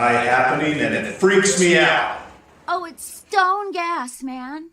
high happening, and it freaks me out. Oh, it's stone gas, man.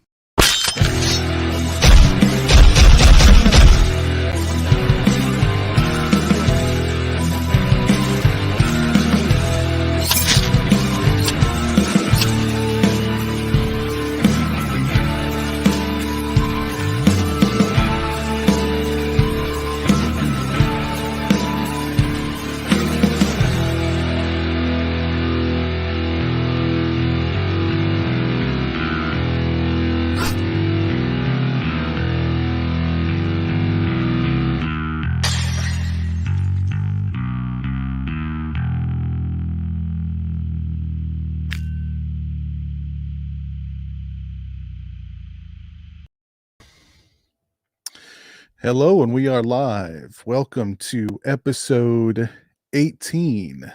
Hello, and we are live. Welcome to episode 18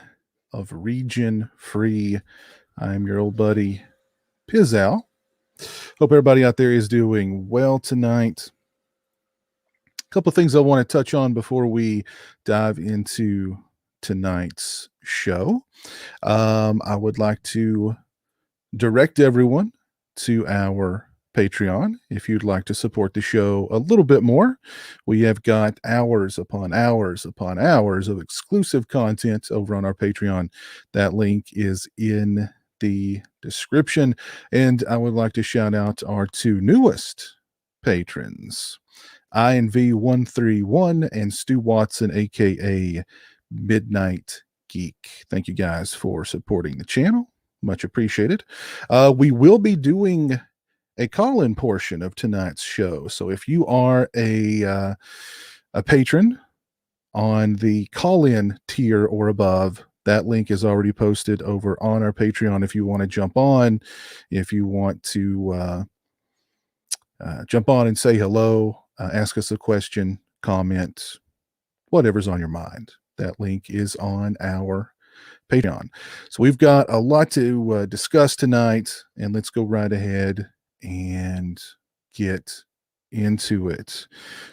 of Region Free. I'm your old buddy, Pizzal. Hope everybody out there is doing well tonight. A couple of things I want to touch on before we dive into tonight's show. I would like to direct everyone to our Patreon. If you'd like to support the show a little bit more, we have got hours upon hours upon hours of exclusive content over on our Patreon. That link is in the description. And I would like to shout out our two newest patrons, INV131 and Stu Watson, aka Midnight Geek. Thank you guys for supporting the channel. Much appreciated. We will be doing a call-in portion of tonight's show. So if you are a patron on the call-in tier or above, that link is already posted over on our Patreon. If you want to jump on, if you want to jump on and say hello, ask us a question, comment, whatever's on your mind, that link is on our Patreon. So we've got a lot to discuss tonight, and let's go right ahead and get into it.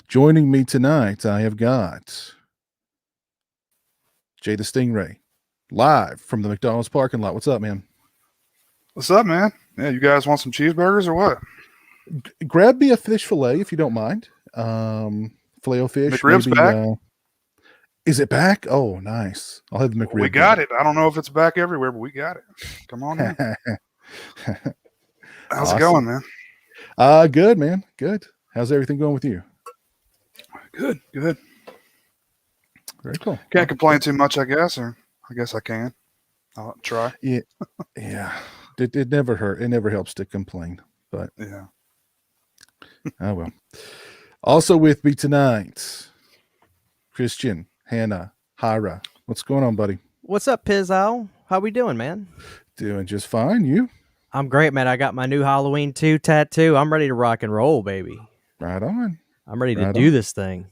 Joining me tonight, I have got Jay the Stingray, live from the McDonald's parking lot. What's up, man? What's up, man? Yeah, you guys want some cheeseburgers or what? Grab me a fish fillet if you don't mind. Filet-O-Fish. McRib's maybe, back. Is it back? Oh, nice. I'll have the McRib. We got it. I don't know if it's back everywhere, but we got it. Come on in. How's Awesome. it going, man? Good, man. Good. How's everything going with you? Good. Very cool. Can't complain too much, I guess, or I guess I can. I'll try. Yeah. It never hurt. It never helps to complain, but yeah. Oh well. Also with me tonight, Christian Hanna, Hira. What's going on, buddy? What's up, Pizzal? How we doing, man? Doing just fine. You? I'm great, man. I got my new Halloween 2 tattoo. I'm ready to rock and roll, baby. Right on. I'm ready to do this thing.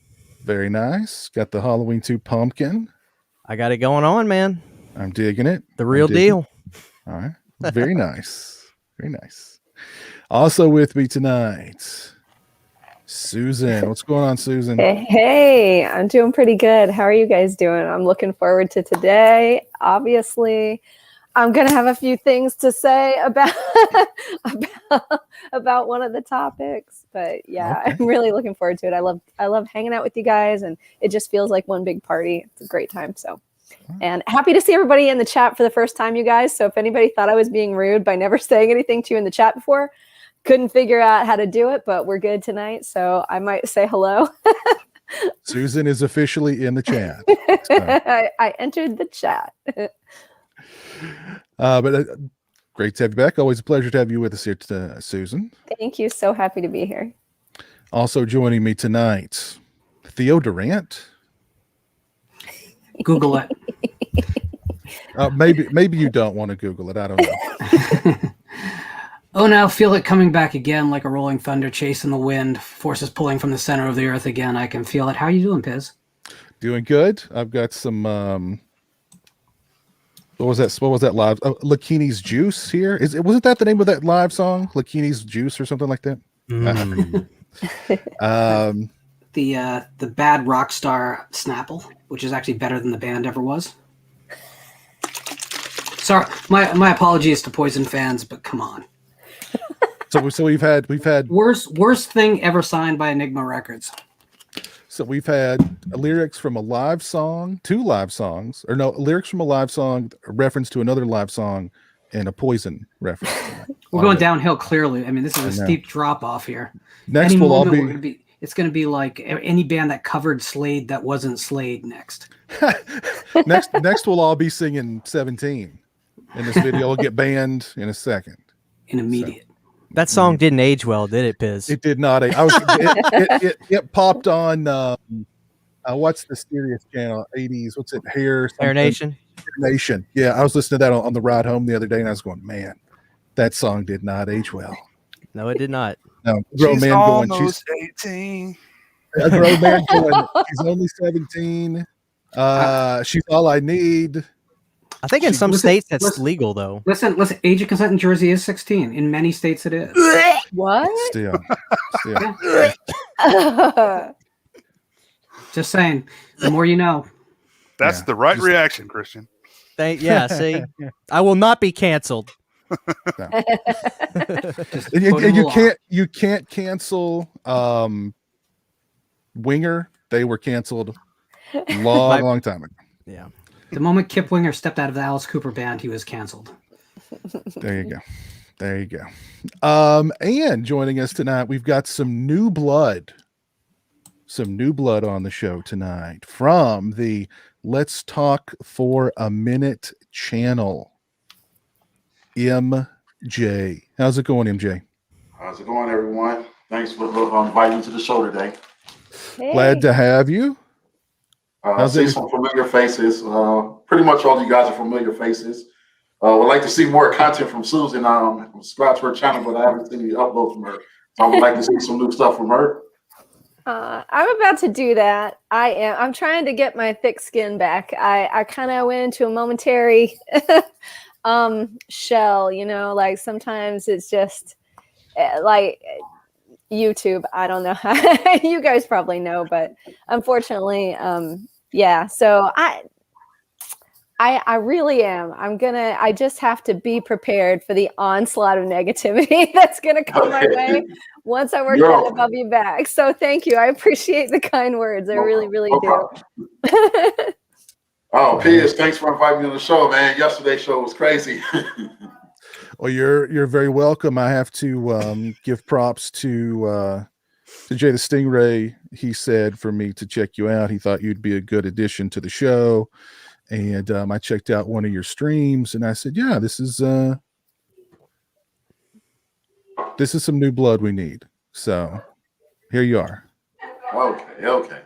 Very nice. Got the Halloween 2 pumpkin. I got it going on, man. I'm digging it. The real deal. All right. Very nice. Very nice. Also with me tonight, Susan. What's going on, Susan? Hey, I'm doing pretty good. How are you guys doing? I'm looking forward to today. Obviously, I'm going to have a few things to say about about one of the topics, but yeah, okay. I'm really looking forward to it. I love hanging out with you guys, and it just feels like one big party. It's a great time. So, and happy to see everybody in the chat for the first time, you guys. So if anybody thought I was being rude by never saying anything to you in the chat before, couldn't figure out how to do it, but we're good tonight. So I might say hello. Susan is officially in the chat. So. I entered the chat. But great to have you back. Always a pleasure to have you with us here, Susan. Thank you. So happy to be here. Also joining me tonight, Theo Durant. Google it. Maybe you don't want to Google it. I don't know. Oh, now feel it coming back again like a rolling thunder chasing the wind, forces pulling from the center of the earth again. I can feel it. How are you doing, Piz? Doing good. I've got some what was that live? Lakini's Juice here. Wasn't that the name of that live song? Lakini's Juice or something like that? The bad rock star Snapple, which is actually better than the band ever was. Sorry, my apologies to Poison fans, but come on. So we've had Worst thing ever signed by Enigma Records. So we've had lyrics from a live song, 2 live songs, or no, lyrics from a live song, a reference to another live song, and a Poison reference. We're going downhill clearly. I mean, this is a steep drop off here. Next Any will all moment be. It's going to be like any band that covered Slade that wasn't Slade next. next we'll all be singing 17, and this video will get banned in a second. In immediate. That song didn't age well, did it, Piz? It did not. It popped on. What's the serious channel? 80s. What's it? Hair Nation. Hair Nation. Yeah, I was listening to that on the ride home the other day, and I was going, man, that song did not age well. No, it did not. No, grown She's man going. almost 18. A grown man going. She's only 17. She's all I need. I think in some states that's legal, though. Listen. Age of consent in Jersey is 16. In many states, it is. What? Still. Just saying. The more you know. That's the right reaction, Christian. See, I will not be canceled. And you can't cancel Winger. They were canceled long time ago. Yeah. The moment Kip Winger stepped out of the Alice Cooper band, he was canceled. There you go. And joining us tonight, we've got some new blood on the show tonight from the Let's Talk for a Minute channel. MJ. How's it going, MJ? How's it going, everyone? Thanks for inviting me to the show today. Hey. Glad to have you. I see some familiar faces. Pretty much all you guys are familiar faces. Would like to see more content from Susan. I'm subscribed to her channel, but I haven't seen any uploads from her. So I would like to see some new stuff from her. I'm about to do that. I'm trying to get my thick skin back. I kind of went into a momentary shell, like sometimes it's just like YouTube. I don't know. You guys probably know, but unfortunately, yeah. So I really am. I just have to be prepared for the onslaught of negativity that's going to come my way once I work that above you back. So thank you. I appreciate the kind words. I really do. Oh, Piers, thanks for inviting me on the show, man. Yesterday's show was crazy. Well, you're very welcome. I have to give props to Jay the Stingray. He said for me to check you out. He thought you'd be a good addition to the show. And I checked out one of your streams, and I said, "Yeah, this is some new blood we need." So here you are. Okay.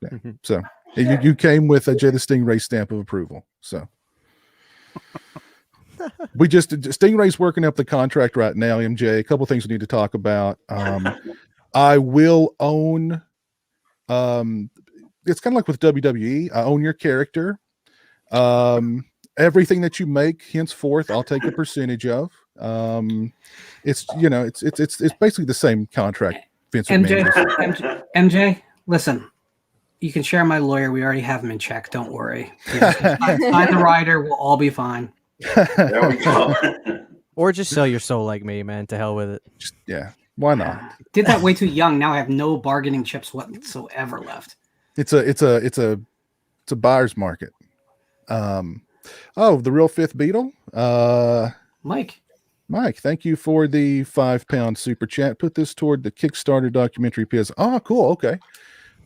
Yeah. So you came with a Jay the Stingray stamp of approval. So we Stingray's working up the contract right now. MJ, a couple things we need to talk about. I will own. It's kind of like with WWE. I own your character. Everything that you make henceforth, I'll take a percentage of. It's basically the same contract. Vince MJ, listen. You can share my lawyer. We already have him in check. Don't worry. Sign the rider. We'll all be fine. There we go. Or just sell your soul like me, man. To hell with it. Yeah. Why not? Did that way too young. Now I have no bargaining chips whatsoever left. It's a buyer's market. The real fifth Beatle. Mike, thank you for the £5 super chat. Put this toward the Kickstarter documentary. Piz. Oh, cool. Okay.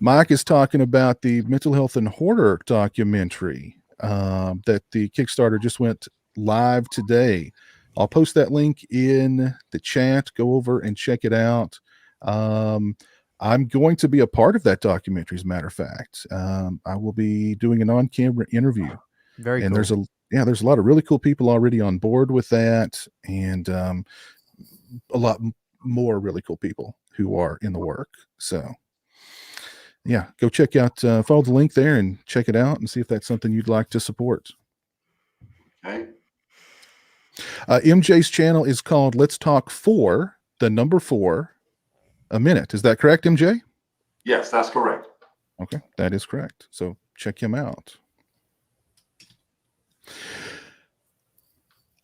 Mike is talking about the mental health and horror documentary that the Kickstarter just went live today. I'll post that link in the chat. Go over and check it out. I'm going to be a part of that documentary, as a matter of fact. I will be doing an on-camera interview. Very cool. And there's a lot of really cool people already on board with that, and a lot more really cool people who are in the work. So yeah, go check out, follow the link there and check it out and see if that's something you'd like to support. Okay. MJ's channel is called Let's Talk for the number 4 a minute. Is that correct, MJ? Yes, that's correct. Okay, that is correct. So check him out.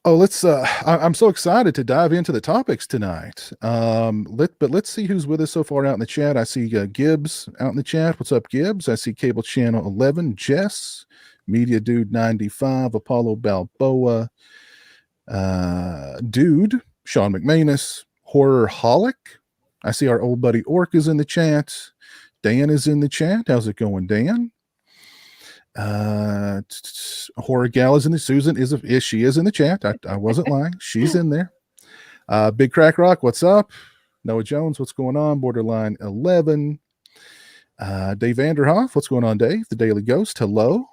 Oh, let's I'm so excited to dive into the topics tonight. Let's see who's with us so far out in the chat. I see Gibbs out in the chat. What's up, Gibbs? I see Cable Channel 11, Jess, Media Dude 95, Apollo Balboa, Dude, Sean McManus, Horror Holic. I see our old buddy Orc is in the chat. Dan is in the chat. How's it going, Dan? Horror Gal is in the Susan she is in the chat. I wasn't lying. She's in there. Big Crack Rock, what's up? Noah Jones, what's going on? Borderline 11. Dave Vanderhoff, what's going on, Dave? The Daily Ghost, hello.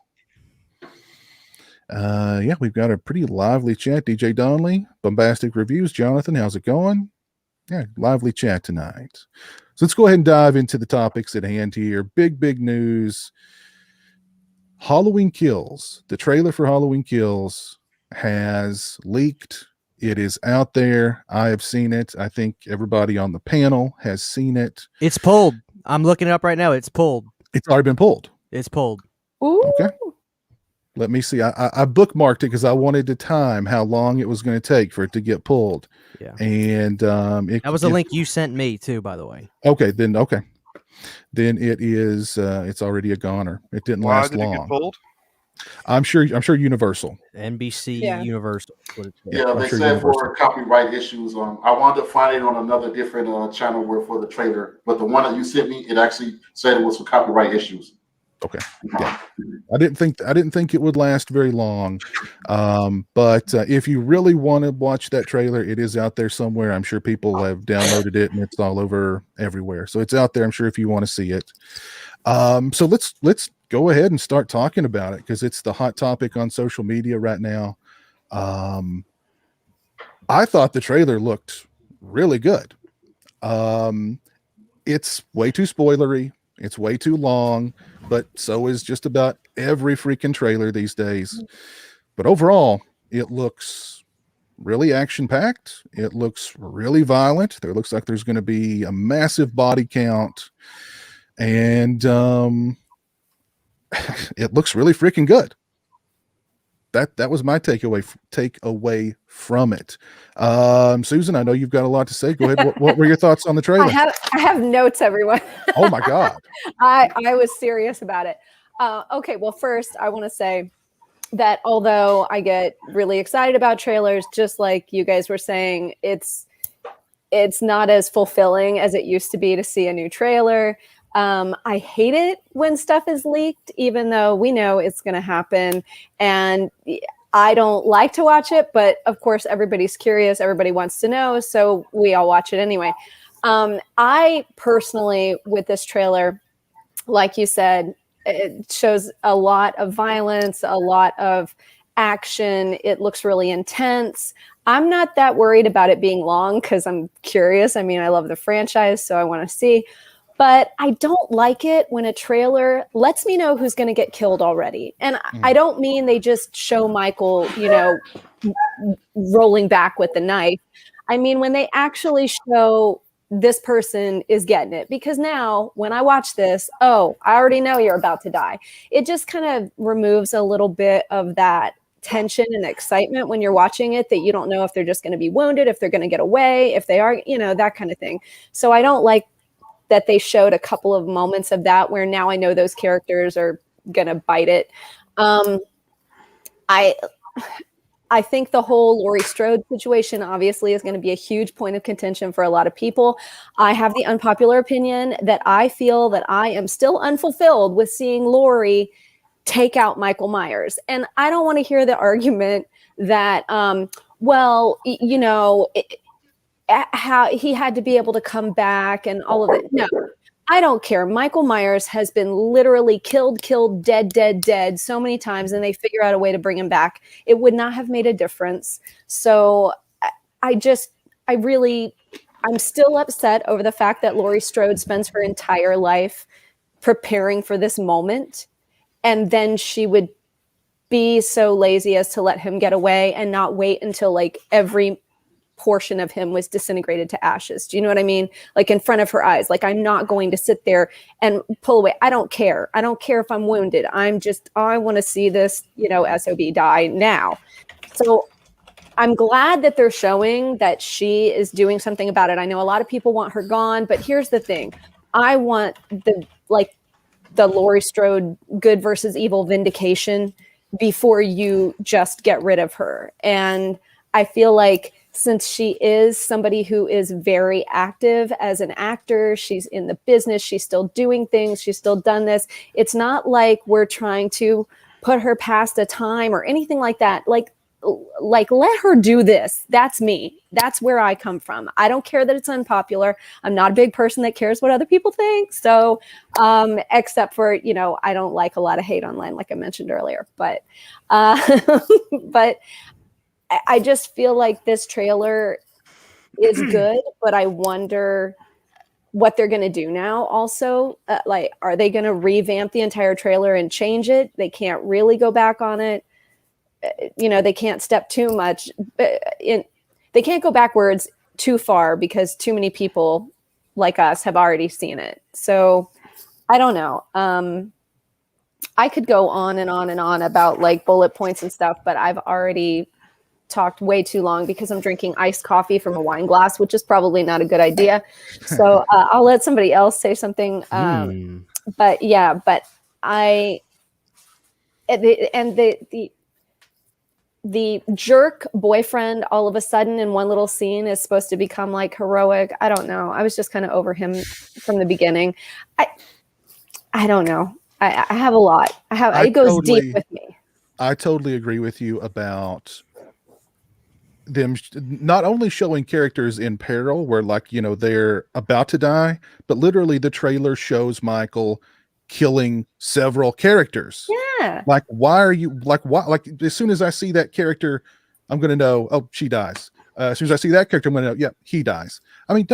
Yeah, we've got a pretty lively chat. DJ Donnelly, Bombastic Reviews. Jonathan, how's it going? Yeah, lively chat tonight. So let's go ahead and dive into the topics at hand here. Big news. Halloween Kills, the trailer for Halloween Kills has leaked. It is out there. I have seen it. I think everybody on the panel has seen it. It's pulled. I'm looking it up right now. It's pulled. It's already been pulled. It's pulled. Ooh. Okay. Let me see. I bookmarked it because I wanted to time how long it was going to take for it to get pulled. Yeah. And that was a link you sent me too, by the way. Okay. Then it is it's already a goner. It didn't last long. It get pulled? I'm sure Universal. NBC Yeah. Yeah, Universal. They said for copyright issues. I wanted to find it on another different channel for the trailer, but the one that you sent me, it actually said it was for copyright issues. Okay. Yeah. I didn't think it would last very long. But if you really want to watch that trailer, it is out there somewhere. I'm sure people have downloaded it and it's all over everywhere. So it's out there, I'm sure, if you want to see it. So let's go ahead and start talking about it because it's the hot topic on social media right now. I thought the trailer looked really good. It's way too spoilery. It's way too long, but so is just about every freaking trailer these days. But overall, it looks really action-packed. It looks really violent. There looks like there's going to be a massive body count. And it looks really freaking good. That was my takeaway from it. Susan, I know you've got a lot to say. Go ahead. What were your thoughts on the trailer? I have notes, everyone. Oh my God. I was serious about it. Okay, well, first I want to say that although I get really excited about trailers, just like you guys were saying, it's not as fulfilling as it used to be to see a new trailer. I hate it when stuff is leaked, even though we know it's going to happen. And I don't like to watch it, but of course, everybody's curious. Everybody wants to know. So we all watch it anyway. I personally, with this trailer, like you said, it shows a lot of violence, a lot of action. It looks really intense. I'm not that worried about it being long because I'm curious. I mean, I love the franchise, so I want to see. But I don't like it when a trailer lets me know who's going to get killed already. And I don't mean they just show Michael, rolling back with the knife. I mean, when they actually show this person is getting it. Because now when I watch this, I already know you're about to die. It just kind of removes a little bit of that tension and excitement when you're watching it, that you don't know if they're just going to be wounded, if they're going to get away, if they are, that kind of thing. So I don't like that they showed a couple of moments of that where now I know those characters are going to bite it. I think the whole Laurie Strode situation obviously is going to be a huge point of contention for a lot of people. I have the unpopular opinion that I feel that I am still unfulfilled with seeing Laurie take out Michael Myers. And I don't want to hear the argument that, how he had to be able to come back and all of it. No, I don't care. Michael Myers has been literally killed, dead so many times, and they figure out a way to bring him back. It would not have made a difference. So I'm still upset over the fact that Laurie Strode spends her entire life preparing for this moment, and then she would be so lazy as to let him get away and not wait until like every portion of him was disintegrated to ashes. Do you know what I mean? Like in front of her eyes. Like, I'm not going to sit there and pull away. I don't care. I don't care if I'm wounded. I want to see this, SOB die now. So I'm glad that they're showing that she is doing something about it. I know a lot of people want her gone, but here's the thing. I want the Laurie Strode good versus evil vindication before you just get rid of her. And I feel like since she is somebody who is very active as an actor, she's in the business, she's still doing things, she's still done this. It's not like we're trying to put her past a time or anything like that. Like let her do this. That's me. That's where I come from. I don't care that it's unpopular. I'm not a big person that cares what other people think. So, except for, you know, I don't like a lot of hate online, like I mentioned earlier, but, but I just feel like this trailer is good, but I wonder what they're going to do now. Also, like, are they going to revamp the entire trailer and change it? They can't really go back on it. You know, they can't step too much they can't go backwards too far because too many people like us have already seen it. So I don't know. I could go on and on and on about like bullet points and stuff, but I've already talked way too long because I'm drinking iced coffee from a wine glass, which is probably not a good idea. So I'll let somebody else say something. But yeah, but the jerk boyfriend all of a sudden in one little scene is supposed to become like heroic. I don't know. I was just kind of over him from the beginning. I don't know. I have a lot. It goes deep with me. I totally agree with you about them not only showing characters in peril where, like, you know, they're about to die, but literally the trailer shows Michael killing several characters. Yeah. Like, why are you like, what? Like, as soon as I see that character, I'm going to know, oh, she dies. As soon as I see that character, I'm going to know, yep, he dies. I mean,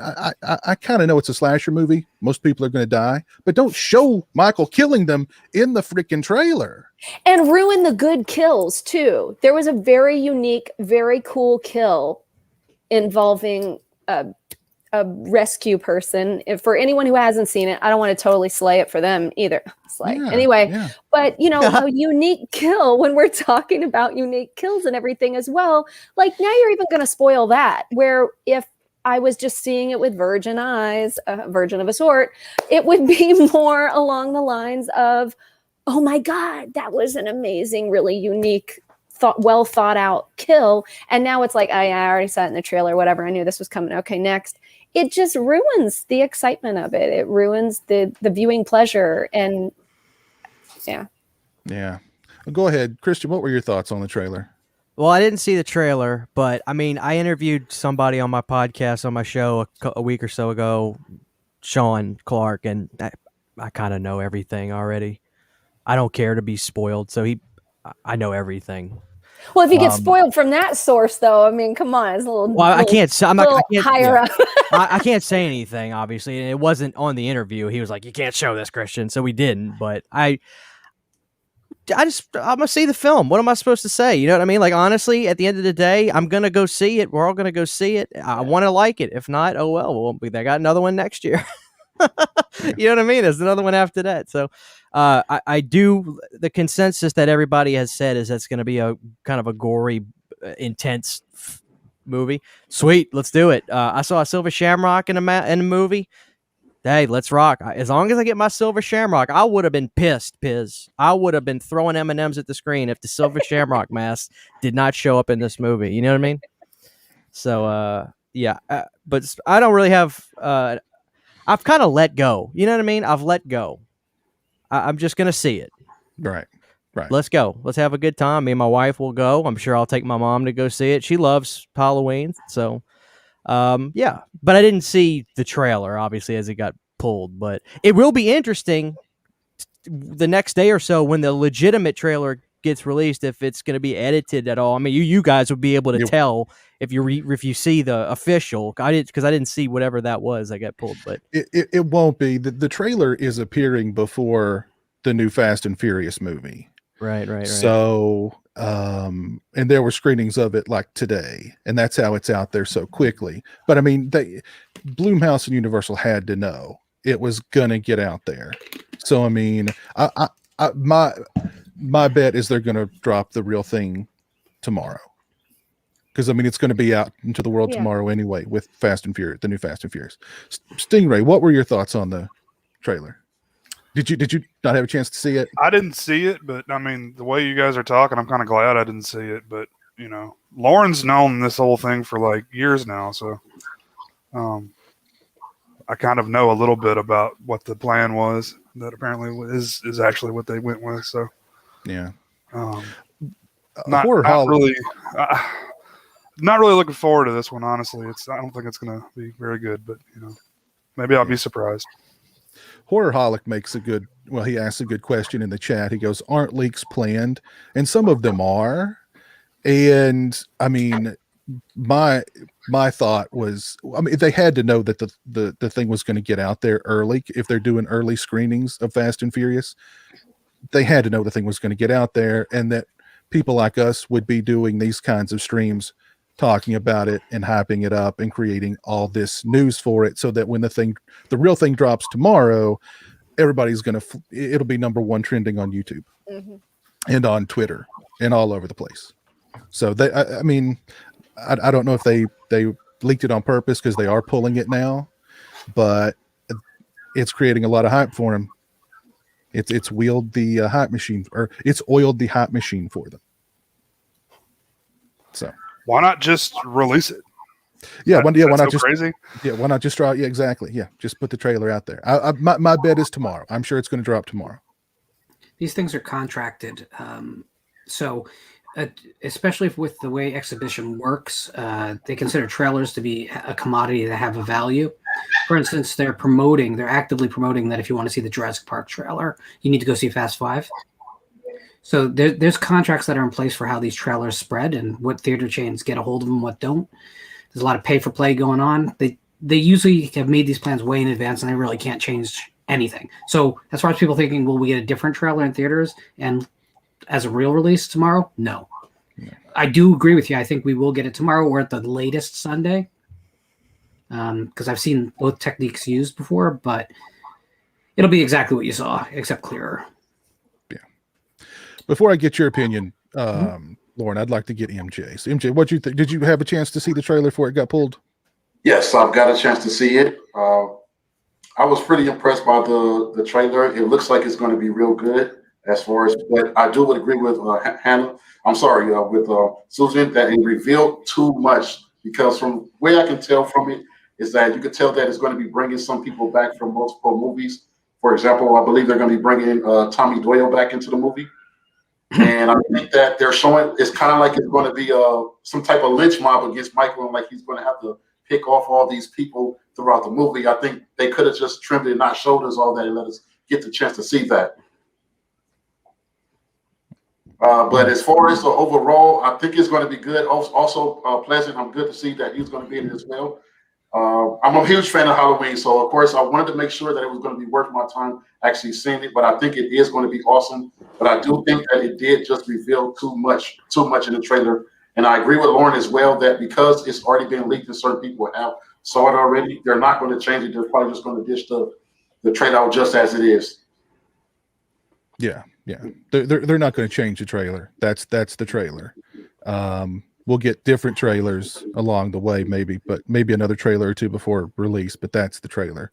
I kind of know it's a slasher movie. Most people are going to die, but don't show Michael killing them in the freaking trailer. And ruin the good kills too. There was a very unique, very cool kill involving a rescue person. For anyone who hasn't seen it, I don't want to totally slay it for them either. Anyway, but you know, a unique kill, when we're talking about unique kills and everything as well, like now you're even going to spoil that, where if I was just seeing it with virgin eyes, a virgin of a sort, it would be more along the lines of, oh my God, that was an amazing, really unique, well thought out kill. And now it's like, I already saw it in the trailer, whatever. I knew this was coming. Okay, next. It just ruins the excitement of it. It ruins the viewing pleasure. And yeah. Yeah. Well, go ahead, Christian. What were your thoughts on the trailer? Well, I didn't see the trailer, but I mean, I interviewed somebody on my podcast, on my show a week or so ago, Sean Clark, and I kind of know everything already. I don't care to be spoiled, so I know everything. Well, if you get spoiled from that source, though, I mean, come on, it's a little. Well, I can't. I'm not. I can't, higher up. I can't say anything, obviously, and it wasn't on the interview. He was like, "You can't show this, Christian," so we didn't. But I'm gonna see the film. What am I supposed to say? You know what I mean? Like, honestly, at the end of the day, I'm gonna go see it. We're all gonna go see it. I want to like it. If not, oh well. They got another one next year. You know what I mean? There's another one after that. So, I do. The consensus that everybody has said is that's going to be a kind of a gory, intense movie. Sweet, let's do it. I saw a Silver Shamrock in a movie. Hey, let's rock. As long as I get my Silver Shamrock, I would have been pissed, Piz. I would have been throwing M&Ms at the screen if the Silver Shamrock mask did not show up in this movie. You know what I mean? So, yeah. But I don't really have... I've kind of let go. You know what I mean? I've let go. I'm just going to see it. Right. Let's go. Let's have a good time. Me and my wife will go. I'm sure I'll take my mom to go see it. She loves Halloween. So, yeah. But I didn't see the trailer, obviously, as it got pulled. But it will be interesting the next day or so when the legitimate trailer gets released, if it's going to be edited at all. I mean, you guys would be able to tell if you see the official. I didn't see whatever that was that got pulled, but it won't be. The trailer is appearing before the new Fast and Furious movie. Right. So, and there were screenings of it like today, and that's how it's out there so quickly. But I mean, Blumhouse and Universal had to know it was gonna get out there. So I mean, my bet is they're gonna drop the real thing tomorrow. because I mean it's going to be out into the world tomorrow anyway with Fast and Furious, the new Fast and Furious. Stingray, what were your thoughts on the trailer? Did you not have a chance to see it? I didn't see it, but I mean, the way you guys are talking, I'm kind of glad I didn't see it. But you know, Lauren's known this whole thing for like years now, so I kind of know a little bit about what the plan was. That apparently is actually what they went with. So yeah, not really looking forward to this one. Honestly, I don't think it's going to be very good, but you know, maybe I'll be surprised. Horrorholic he asks a good question in the chat. He goes, aren't leaks planned? And some of them are. And I mean, my thought was, I mean, they had to know that the thing was going to get out there early. If they're doing early screenings of Fast and Furious, they had to know the thing was going to get out there, and that people like us would be doing these kinds of streams, talking about it and hyping it up and creating all this news for it, so that when the real thing drops tomorrow, everybody's going to, it'll be number one trending on YouTube and on Twitter and all over the place. So I mean, I don't know if they leaked it on purpose because they are pulling it now, but it's creating a lot of hype for them. It's wheeled the hype machine, or it's oiled the hype machine for them. So why not just release it? Yeah, why not just crazy? Yeah, why not just drop? Yeah, exactly. Yeah, just put the trailer out there. My bet is tomorrow. I'm sure it's going to drop tomorrow. These things are contracted, so especially with the way exhibition works, they consider trailers to be a commodity that have a value. For instance, they're actively promoting that if you want to see the Jurassic Park trailer, you need to go see Fast 5. So there's contracts that are in place for how these trailers spread and what theater chains get a hold of them, what don't. There's a lot of pay for play going on. They usually have made these plans way in advance, and they really can't change anything. So as far as people thinking, will we get a different trailer in theaters and as a real release tomorrow? No. I do agree with you. I think we will get it tomorrow or at the latest Sunday, because I've seen both techniques used before, but it'll be exactly what you saw, except clearer. Yeah. Before I get your opinion, Lauren, I'd like to get MJ. So MJ, what you think? Did you have a chance to see the trailer before it got pulled? Yes, I've got a chance to see it. I was pretty impressed by the trailer. It looks like it's going to be real good as far as, but I do agree with Hannah. I'm sorry, with Susan, that it revealed too much, because from the way I can tell from it is that you could tell that it's going to be bringing some people back from multiple movies. For example, I believe they're going to be bringing Tommy Doyle back into the movie. And I think that they're showing, it's kind of like it's going to be some type of lynch mob against Michael, and like he's going to have to pick off all these people throughout the movie. I think they could have just trimmed it and not showed us all that and let us get the chance to see that. But as far as the overall, I think it's going to be good. Also, Pleasant, I'm good to see that he's going to be in it as well. I'm a huge fan of Halloween, so of course I wanted to make sure that it was going to be worth my time actually seeing it. But I think it is going to be awesome. But I do think that it did just reveal too much in the trailer. And I agree with Lauren as well that because it's already been leaked and certain people have saw it already, they're not going to change it. They're probably just going to dish the trailer out just as it is. Yeah. They're not going to change the trailer. That's the trailer. We'll get different trailers along the way, maybe another trailer or two before release, but that's the trailer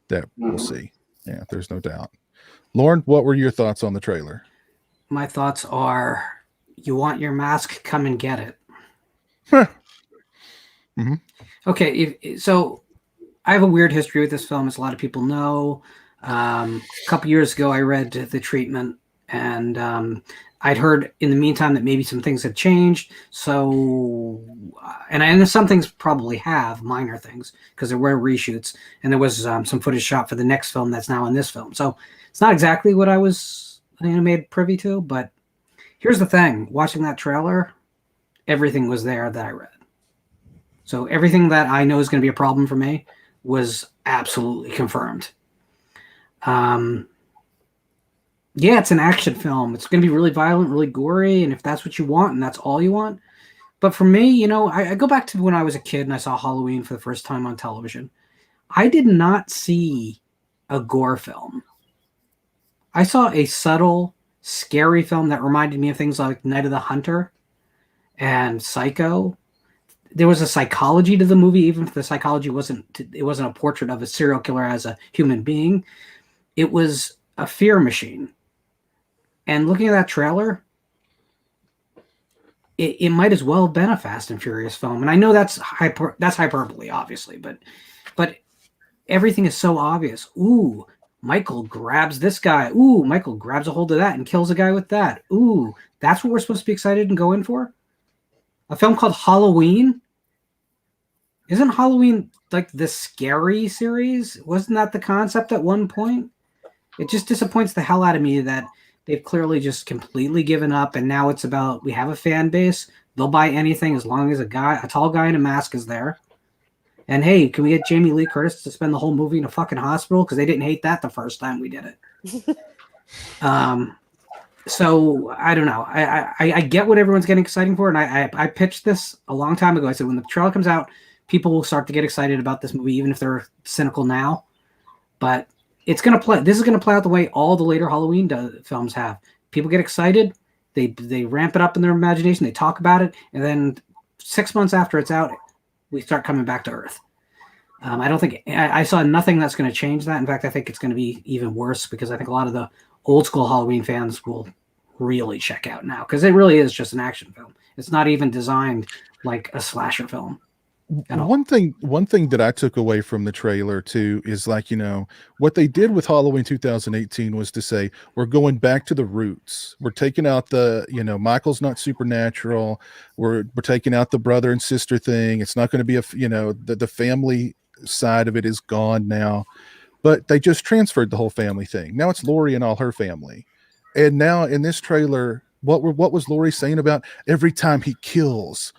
that we'll see. Yeah, there's no doubt. Lauren, what were your thoughts on the trailer? My thoughts are, you want your mask, come and get it. Mm-hmm. Okay, so I have a weird history with this film, as a lot of people know. A couple years ago, I read The Treatment, and I'd heard in the meantime that maybe some things had changed. So, and I know some things probably have, minor things, because there were reshoots, and there was some footage shot for the next film that's now in this film. So it's not exactly what I was made privy to, but here's the thing. Watching that trailer, everything was there that I read. So everything that I know is going to be a problem for me was absolutely confirmed. Yeah, it's an action film. It's going to be really violent, really gory, and if that's what you want and that's all you want. But for me, I go back to when I was a kid and I saw Halloween for the first time on television. I did not see a gore film. I saw a subtle, scary film that reminded me of things like Night of the Hunter and Psycho. there was a psychology to the movie, even if the psychology wasn't a portrait of a serial killer as a human being. It was a fear machine. And looking at that trailer, it might as well have been a Fast and Furious film. And I know that's hyperbole, obviously, but everything is so obvious. Ooh, Michael grabs this guy. Ooh, Michael grabs a hold of that and kills a guy with that. Ooh, that's what we're supposed to be excited and go in for? A film called Halloween? Isn't Halloween like the Scary series? Wasn't that the concept at one point? It just disappoints the hell out of me that they've clearly just completely given up, and now it's about, we have a fan base. They'll buy anything as long as a tall guy in a mask is there. And hey, can we get Jamie Lee Curtis to spend the whole movie in a fucking hospital? Because they didn't hate that the first time we did it. So I don't know. I get what everyone's getting excited for, and I pitched this a long time ago. I said when the trailer comes out, people will start to get excited about this movie, even if they're cynical now. But it's gonna play. This is gonna play out the way all the later Halloween films have. People get excited, they ramp it up in their imagination, they talk about it, and then 6 months after it's out, we start coming back to earth. I don't think I saw nothing that's going to change that. In fact, I think it's going to be even worse because I think a lot of the old school Halloween fans will really check out now because it really is just an action film. It's not even designed like a slasher film. One thing that I took away from the trailer too is like, you know, what they did with Halloween 2018 was to say, we're going back to the roots. We're taking out the, you know, Michael's not supernatural. We're taking out the brother and sister thing. It's not going to be the family side of it is gone now, but they just transferred the whole family thing. Now it's Laurie and all her family. And now in this trailer, what was Laurie saying about every time he kills,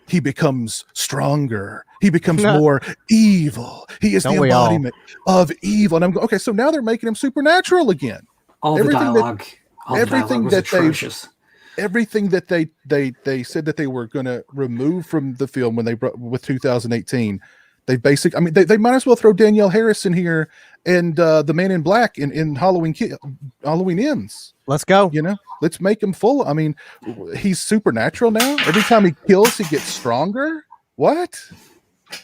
he becomes stronger. He becomes more evil. He is the embodiment of evil. And I'm going, okay, so now they're making him supernatural again. Everything that they said that they were going to remove from the film when they brought with 2018. They basically, I mean, they might as well throw Danielle Harris in here and the Man in Black in Halloween Ends. Let's go. You know, let's make him full. I mean, he's supernatural now. Every time he kills, he gets stronger. What?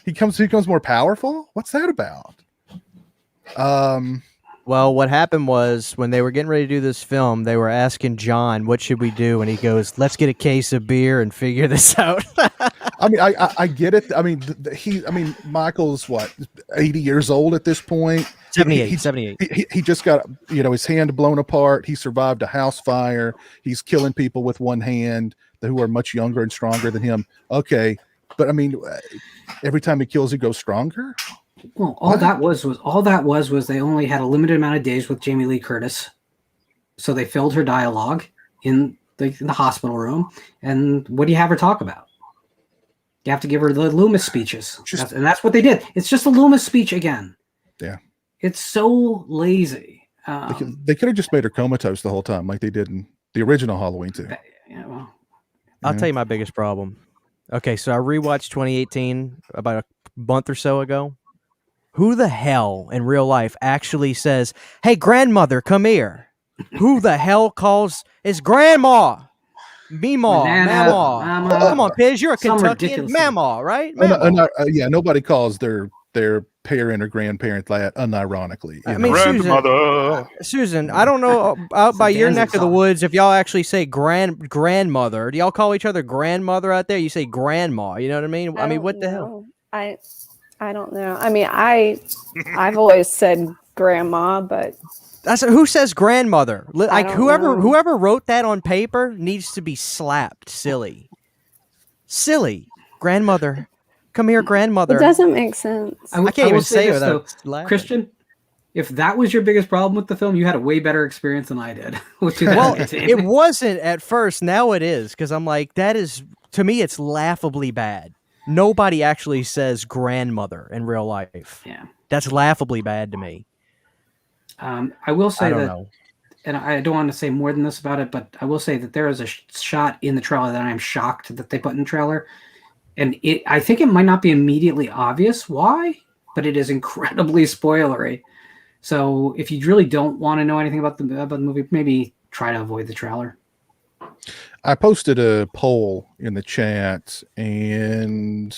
He becomes more powerful. What's that about? Well, what happened was when they were getting ready to do this film, they were asking John, what should we do? And he goes, let's get a case of beer and figure this out. I mean, I get it. I mean, Michael's what, 80 years old at this point? 78. He just got, you know, his hand blown apart. He survived a house fire. He's killing people with one hand who are much younger and stronger than him. Okay. But I mean, every time he kills, he goes stronger. Well, all that was they only had a limited amount of days with Jamie Lee Curtis, so they filled her dialogue in the hospital room. And what do you have her talk about? You have to give her the Loomis speeches, and that's what they did. It's just a Loomis speech again. Yeah, it's so lazy. They could have just made her comatose the whole time, like they did in the original Halloween too. Yeah, well, I'll tell you my biggest problem. Okay, so I rewatched 2018 about a month or so ago. Who the hell in real life actually says, hey, grandmother, come here? Who the hell calls his grandma? Meemaw, Mama. Come on, Piz, you're a Kentuckian. Mama, right? Mama. Yeah, nobody calls their parent or grandparent that unironically. I mean, Susan, I don't know out by your neck of the woods if y'all actually say grandmother. Do y'all call each other grandmother out there? You say grandma. You know what I mean? I mean, what the hell? I don't know. I mean, I've always said grandma, but who says grandmother? Like know. whoever wrote that on paper needs to be slapped. Silly. Grandmother, come here, grandmother. It doesn't make sense. I can't even say it without laughing. Christian, if that was your biggest problem with the film, you had a way better experience than I did. Well, it wasn't at first. Now it is because I'm like, that is, to me, it's laughably bad. Nobody actually says grandmother in real life. Yeah, that's laughably bad to me. I will say and I don't want to say more than this about it, but I will say that there is a shot in the trailer that I'm shocked that they put in the trailer, and I think it might not be immediately obvious why, but it is incredibly spoilery. So if you really don't want to know anything about the movie, maybe try to avoid the trailer. I posted a poll in the chat, and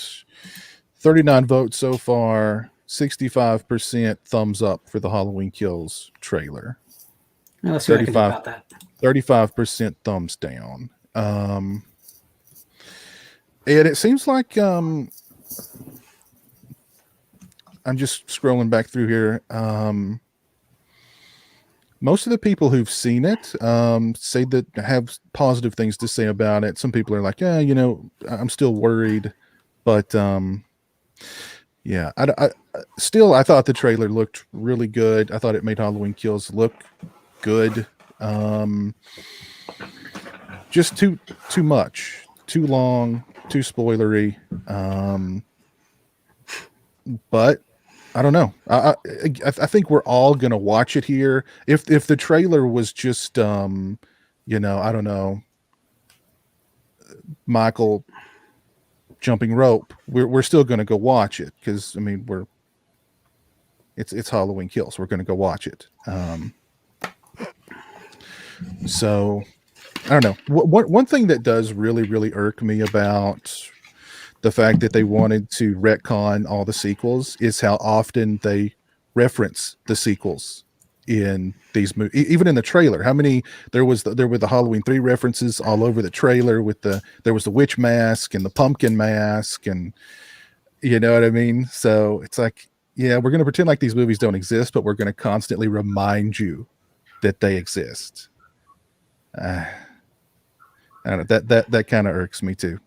39 votes so far. 65% thumbs up for the Halloween Kills trailer. Now, let's see what I can do about that. 35% thumbs down. And it seems like I'm just scrolling back through here. Most of the people who've seen it say that have positive things to say about it. Some people are like, yeah, you know, I'm still worried, but yeah, I thought the trailer looked really good. I thought it made Halloween Kills look good. Just too much, too long, too spoilery. But I don't know. I think we're all gonna watch it here. If the trailer was just you know, I don't know, Michael jumping rope, we're still gonna go watch it, because I mean it's Halloween Kills. We're gonna go watch it. So I don't know. One thing that does really irk me about the fact that they wanted to retcon all the sequels is how often they reference the sequels in these movies. Even in the trailer, how many there were the Halloween 3 references all over the trailer. There was the witch mask and the pumpkin mask, and you know what I mean. So it's like, yeah, we're going to pretend like these movies don't exist, but we're going to constantly remind you that they exist. I don't know, that kind of irks me too.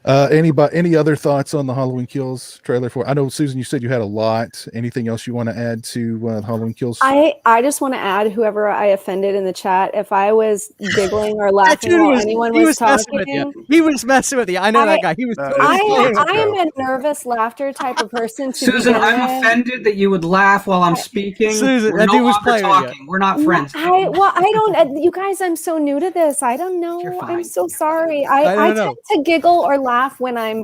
Any other thoughts on the Halloween Kills trailer? I know, Susan, you said you had a lot. Anything else you want to add to Halloween Kills? I just want to add, whoever I offended in the chat, if I was giggling or laughing while anyone was talking, he was messing with you. I know that guy. He was. I am a nervous laughter type of person. Susan, I'm offended that you would laugh while I'm speaking. Susan, we're no longer talking. We're not friends. I don't. You guys, I'm so new to this. I don't know. I'm so sorry. I tend to giggle or laugh when I'm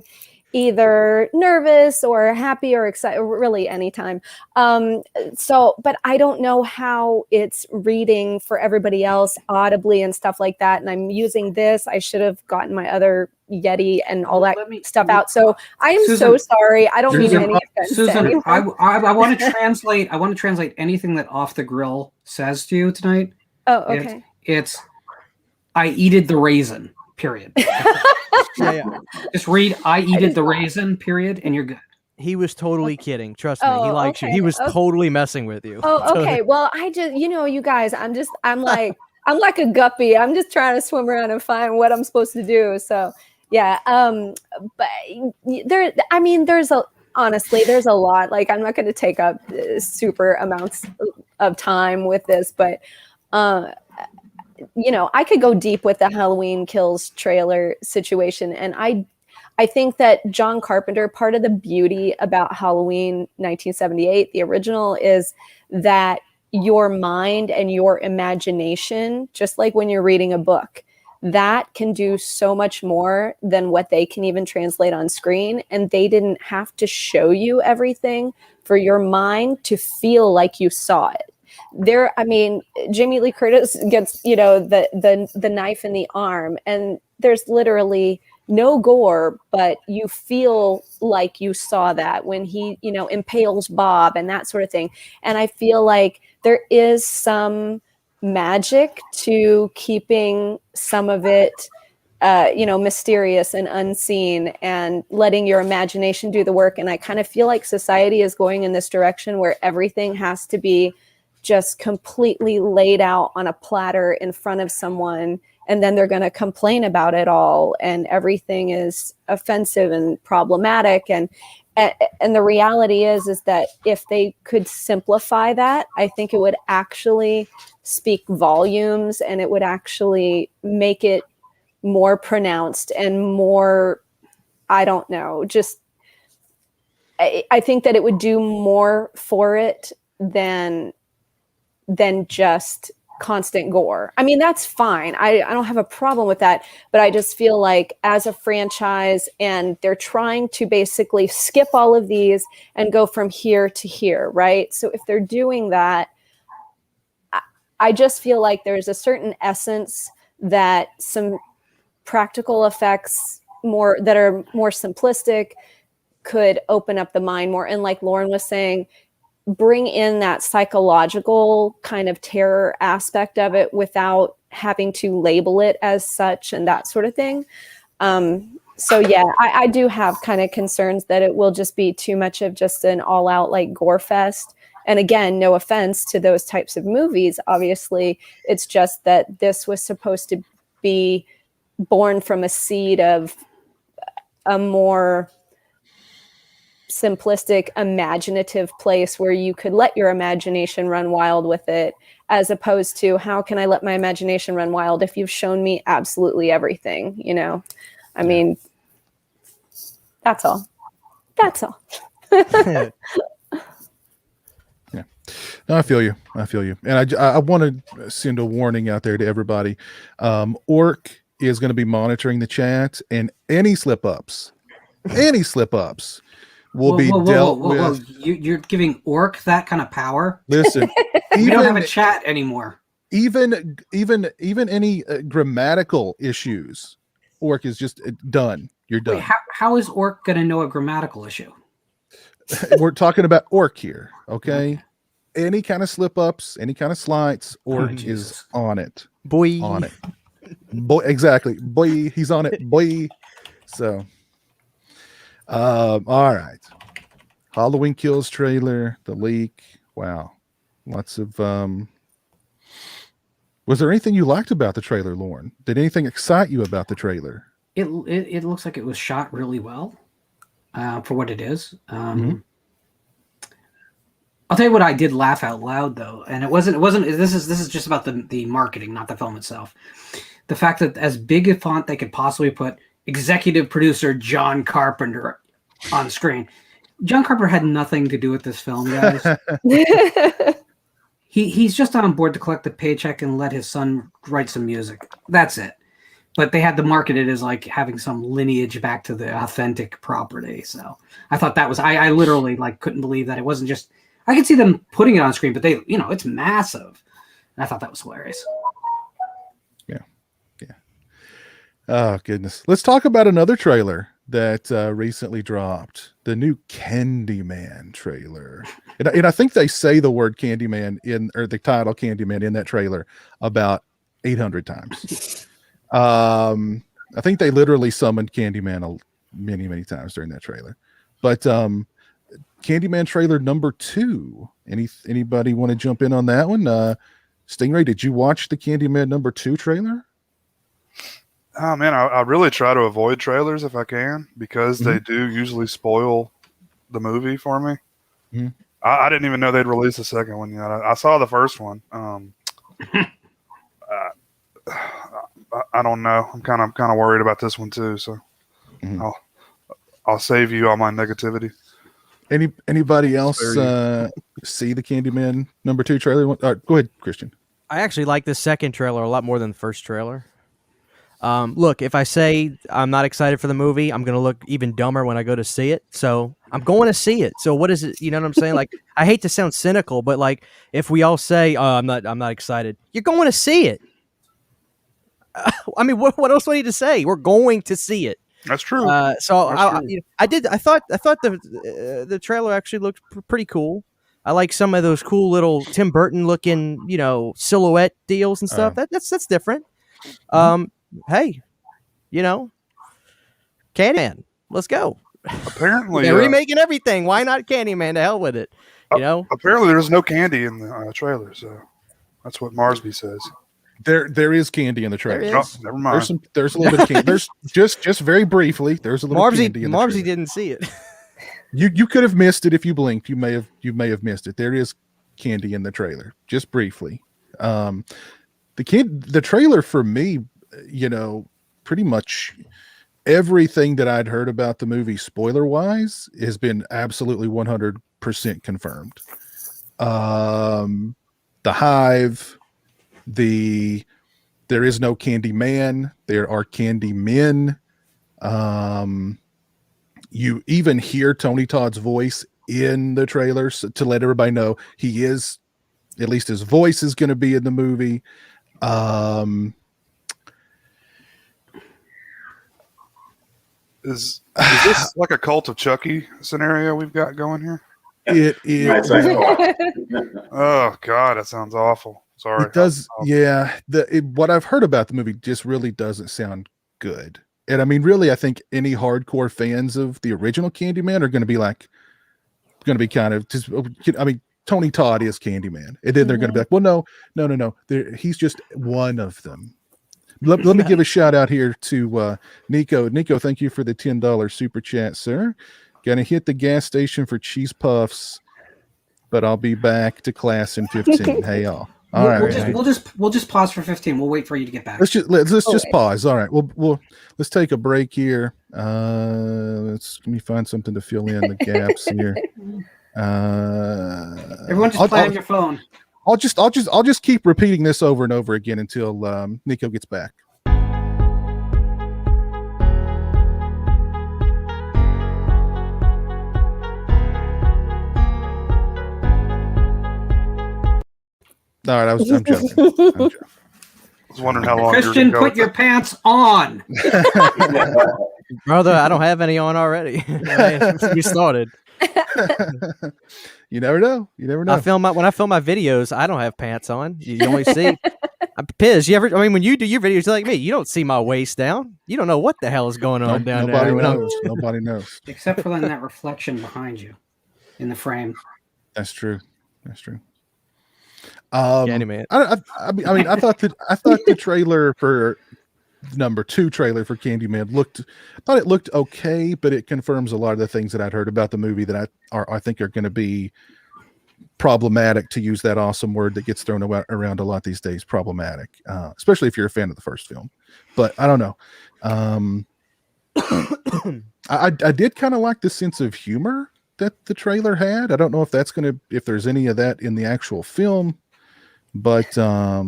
either nervous or happy or excited, really anytime. But I don't know how it's reading for everybody else audibly and stuff like that. And I'm using this. I should have gotten my other Yeti and all that stuff out. So I am so sorry. I don't mean any offense. Susan, I want to translate. I want to translate anything that Off the Grill says to you tonight. Oh, okay. It's I eated the raisin. Period. Yeah. Just read I eated the raisin, period, and you're good. He was totally kidding. Trust me. He likes you. He was totally messing with you. Oh, okay. Well, I just, you guys, I'm like a guppy. I'm just trying to swim around and find what I'm supposed to do. So yeah. But honestly, there's a lot. Like, I'm not going to take up super amounts of time with this, but I could go deep with the Halloween Kills trailer situation. And I think that John Carpenter, part of the beauty about Halloween 1978, the original, is that your mind and your imagination, just like when you're reading a book, that can do so much more than what they can even translate on screen. And they didn't have to show you everything for your mind to feel like you saw it. Jamie Lee Curtis gets, the knife in the arm, and there's literally no gore, but you feel like you saw that when he, impales Bob and that sort of thing. And I feel like there is some magic to keeping some of it, mysterious and unseen, and letting your imagination do the work. And I kind of feel like society is going in this direction where everything has to be just completely laid out on a platter in front of someone, and then they're going to complain about it all, and everything is offensive and problematic. And the reality is that if they could simplify that, I think it would actually speak volumes, and it would actually make it more pronounced and more, I don't know, just I think that it would do more for it than just constant gore. I mean, that's fine. I don't have a problem with that, but I just feel like as a franchise, and they're trying to basically skip all of these and go from here to here, right? So if they're doing that, I just feel like there's a certain essence that some practical effects that are more simplistic could open up the mind more. And like Lauren was saying, bring in that psychological kind of terror aspect of it without having to label it as such and that sort of thing. So yeah, I do have kind of concerns that it will just be too much of just an all out like gore fest. And again, no offense to those types of movies. Obviously, it's just that this was supposed to be born from a seed of a more simplistic, imaginative place where you could let your imagination run wild with it, as opposed to how can I let my imagination run wild if you've shown me absolutely everything, you know? I mean, that's all. That's all. Yeah, no, I feel you. And I want to send a warning out there to everybody. Orc is going to be monitoring the chat, and any slip ups will be dealt with. You're giving Orc that kind of power? Listen, we don't have a chat anymore. Even any grammatical issues, Orc is just done. You're done. Wait, how is Orc going to know a grammatical issue? We're talking about Orc here, okay? Any kind of slip ups, any kind of slides, Orc is on it. Boy. On it. Boy, exactly. Boy, he's on it. Boy. So, all right. Halloween Kills trailer, the leak. Wow. Lots of, was there anything you liked about the trailer, Lauren? Did anything excite you about the trailer? It looks like it was shot really well for what it is. I'll tell you what I did laugh out loud though, and it wasn't. This is just about the marketing, not the film itself. The fact that as big a font they could possibly put executive producer John Carpenter on screen. John Carpenter had nothing to do with this film, guys. He's just on board to collect the paycheck and let his son write some music. That's it. But they had to market it as like having some lineage back to the authentic property. So I thought that was I literally like couldn't believe that it wasn't just. I could see them putting it on screen, but they, it's massive. And I thought that was hilarious. Yeah. Oh goodness. Let's talk about another trailer that recently dropped. The new Candyman trailer. And I think they say the word Candyman or the title Candyman in that trailer about 800 times. I think they literally summoned Candyman many, many times during that trailer. But Candyman trailer number 2. Anybody want to jump in on that one? Stingray, did you watch the Candyman number 2 trailer? Oh man, I really try to avoid trailers if I can, because they do usually spoil the movie for me. I didn't even know they'd release the second one yet. I saw the first one. I don't know. I'm kind of worried about this one too. So I'll save you all my negativity. Anybody else see the Candyman number 2 trailer? Go ahead, Christian. I actually like the second trailer a lot more than the first trailer. Look, if I say I'm not excited for the movie, I'm going to look even dumber when I go to see it. So I'm going to see it. So what is it? You know what I'm saying? Like, I hate to sound cynical, but like, if we all say, I'm not excited, you're going to see it. I mean, what else do I need to say? We're going to see it. That's true. I thought the trailer actually looked pretty cool. I like some of those cool little Tim Burton looking, silhouette deals and stuff. That's different. Hey, Candyman, let's go. Apparently, they're remaking everything. Why not Candyman? To hell with it. Apparently, there's no candy in the trailer, so that's what Marsby says. There is candy in the trailer. Oh, never mind. There's a little bit of candy. There's just very briefly. There's a little candy in the trailer. Didn't see it. You could have missed it if you blinked. You may have missed it. There is candy in the trailer, just briefly. The trailer for me, pretty much everything that I'd heard about the movie spoiler wise has been absolutely 100% confirmed. The Hive, there is no Candyman, there are Candymen. You even hear Tony Todd's voice in the trailers to let everybody know he is at least his voice is going to be in the movie. Is this like a Cult of Chucky scenario we've got going here? It is. Oh God, that sounds awful. Sorry. It does. Yeah. What I've heard about the movie just really doesn't sound good. And I mean, really, I think any hardcore fans of the original Candyman are going to be kind of just, I mean, Tony Todd is Candyman. And then they're going to be like, well, no. He's just one of them. Let me give a shout out here to Nico. Nico, thank you for the $10 super chat, sir. Gonna hit the gas station for cheese puffs, but I'll be back to class in 15. Hey y'all. All right. We'll just pause for 15. We'll wait for you to get back. Let's just pause. All right. Let's take a break here. Let me find something to fill in the gaps here. Everyone just play on your phone. I'll just keep repeating this over and over again until Nico gets back. All right, I'm joking. I was wondering how long. Christian, put your pants on. Brother, I don't have any on already. We started. You never know. When I film my videos, I don't have pants on. You only see. I'm pissed. When you do your videos like me, you don't see my waist down. You don't know what the hell is going on down there. Nobody knows. Except for that reflection behind you in the frame. That's true. Candyman. I thought the trailer for number 2 trailer for Candyman looked okay, but it confirms a lot of the things that I'd heard about the movie that I think are going to be problematic, to use that awesome word that gets thrown around a lot these days. Problematic, especially if you're a fan of the first film. But I don't know. I did kind of like the sense of humor that the trailer had. I don't know if there's any of that in the actual film, but I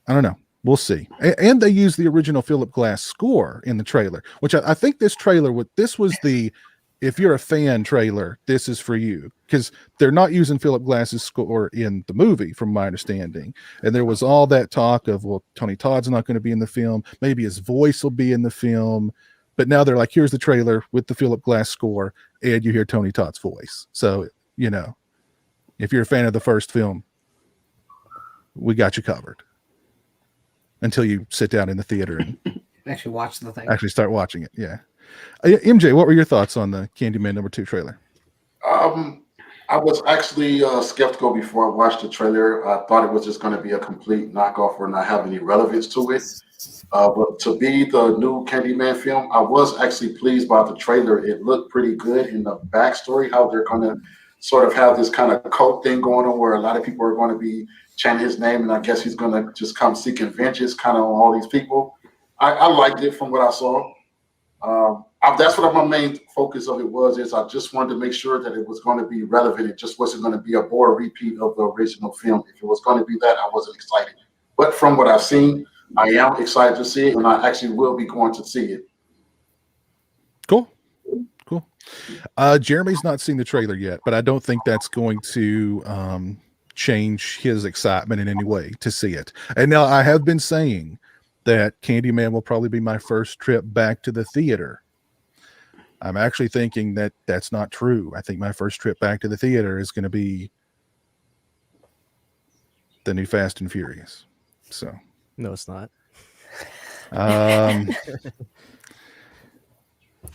don't know. We'll see. And they used the original Philip Glass score in the trailer, which I think this was the, if you're a fan trailer, this is for you, because they're not using Philip Glass's score in the movie, from my understanding. And there was all that talk of, well, Tony Todd's not going to be in the film. Maybe his voice will be in the film. But now they're like, here's the trailer with the Philip Glass score, and you hear Tony Todd's voice. So, if you're a fan of the first film, we got you covered. Until you sit down in the theater and actually watch the thing. Actually start watching it. Yeah. MJ, what were your thoughts on the Candyman number 2 trailer? I was actually skeptical before I watched the trailer. I thought it was just going to be a complete knockoff or not have any relevance to it. But to be the new Candyman film, I was actually pleased by the trailer. It looked pretty good in the backstory, how they're going to sort of have this kind of cult thing going on where a lot of people are going to be chanting his name, and I guess he's going to just come seeking vengeance kind of on all these people. I liked it from what I saw. That's what my main focus of it is I just wanted to make sure that it was going to be relevant. It just wasn't going to be a bore repeat of the original film. If it was going to be that, I wasn't excited. But from what I've seen, I am excited to see it, and I actually will be going to see it. Cool. Jeremy's not seen the trailer yet, but I don't think that's going to change his excitement in any way to see it. And now I have been saying that Candyman will probably be my first trip back to the theater. I'm actually thinking that that's not true. I think my first trip back to the theater is going to be the new Fast and Furious. So no, it's not.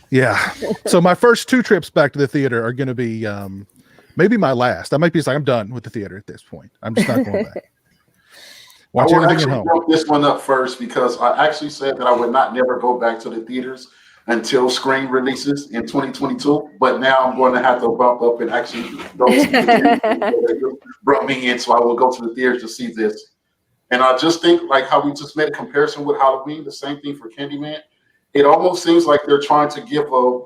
Yeah. So my first 2 trips back to the theater are going to be maybe my last. I might be like, I'm done with the theater at this point. I'm just not going back. Watch everything at home. I will this one up first because I actually said that I would not never go back to the theaters until Scream releases in 2022. But now I'm going to have to bump up and actually go to the theaters. Brought me in, so I will go to the theaters to see this. And I just think, like how we just made a comparison with Halloween, the same thing for Candyman. It almost seems like they're trying to give a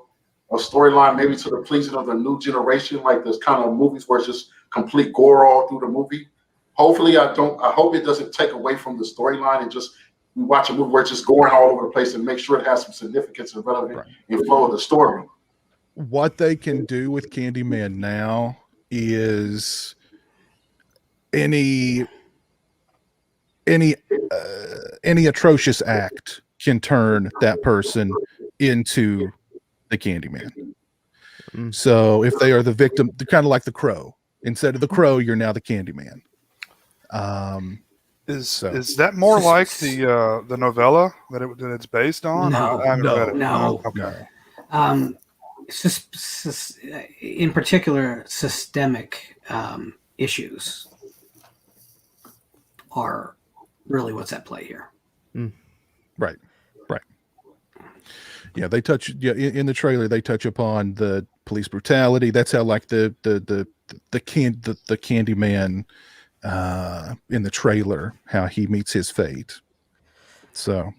storyline maybe to the pleasing of the new generation, like this kind of movies where it's just complete gore all through the movie. Hopefully, I hope it doesn't take away from the storyline and just we watch a movie where it's just going all over the place and make sure it has some significance and relevance and flow of the story. What they can do with Candyman now is any atrocious act can turn that person into the Candyman. So if they are the victim, they're kind of like the Crow. Instead of the Crow, you're now the Candyman. Is that more like the novella that it's based on? No, I haven't read it. no. Okay. It's just in particular, systemic issues are really what's at play here. Right. Yeah, they touch. Yeah, in the trailer, they touch upon the police brutality. That's how, like the Candyman in the trailer, how he meets his fate. So,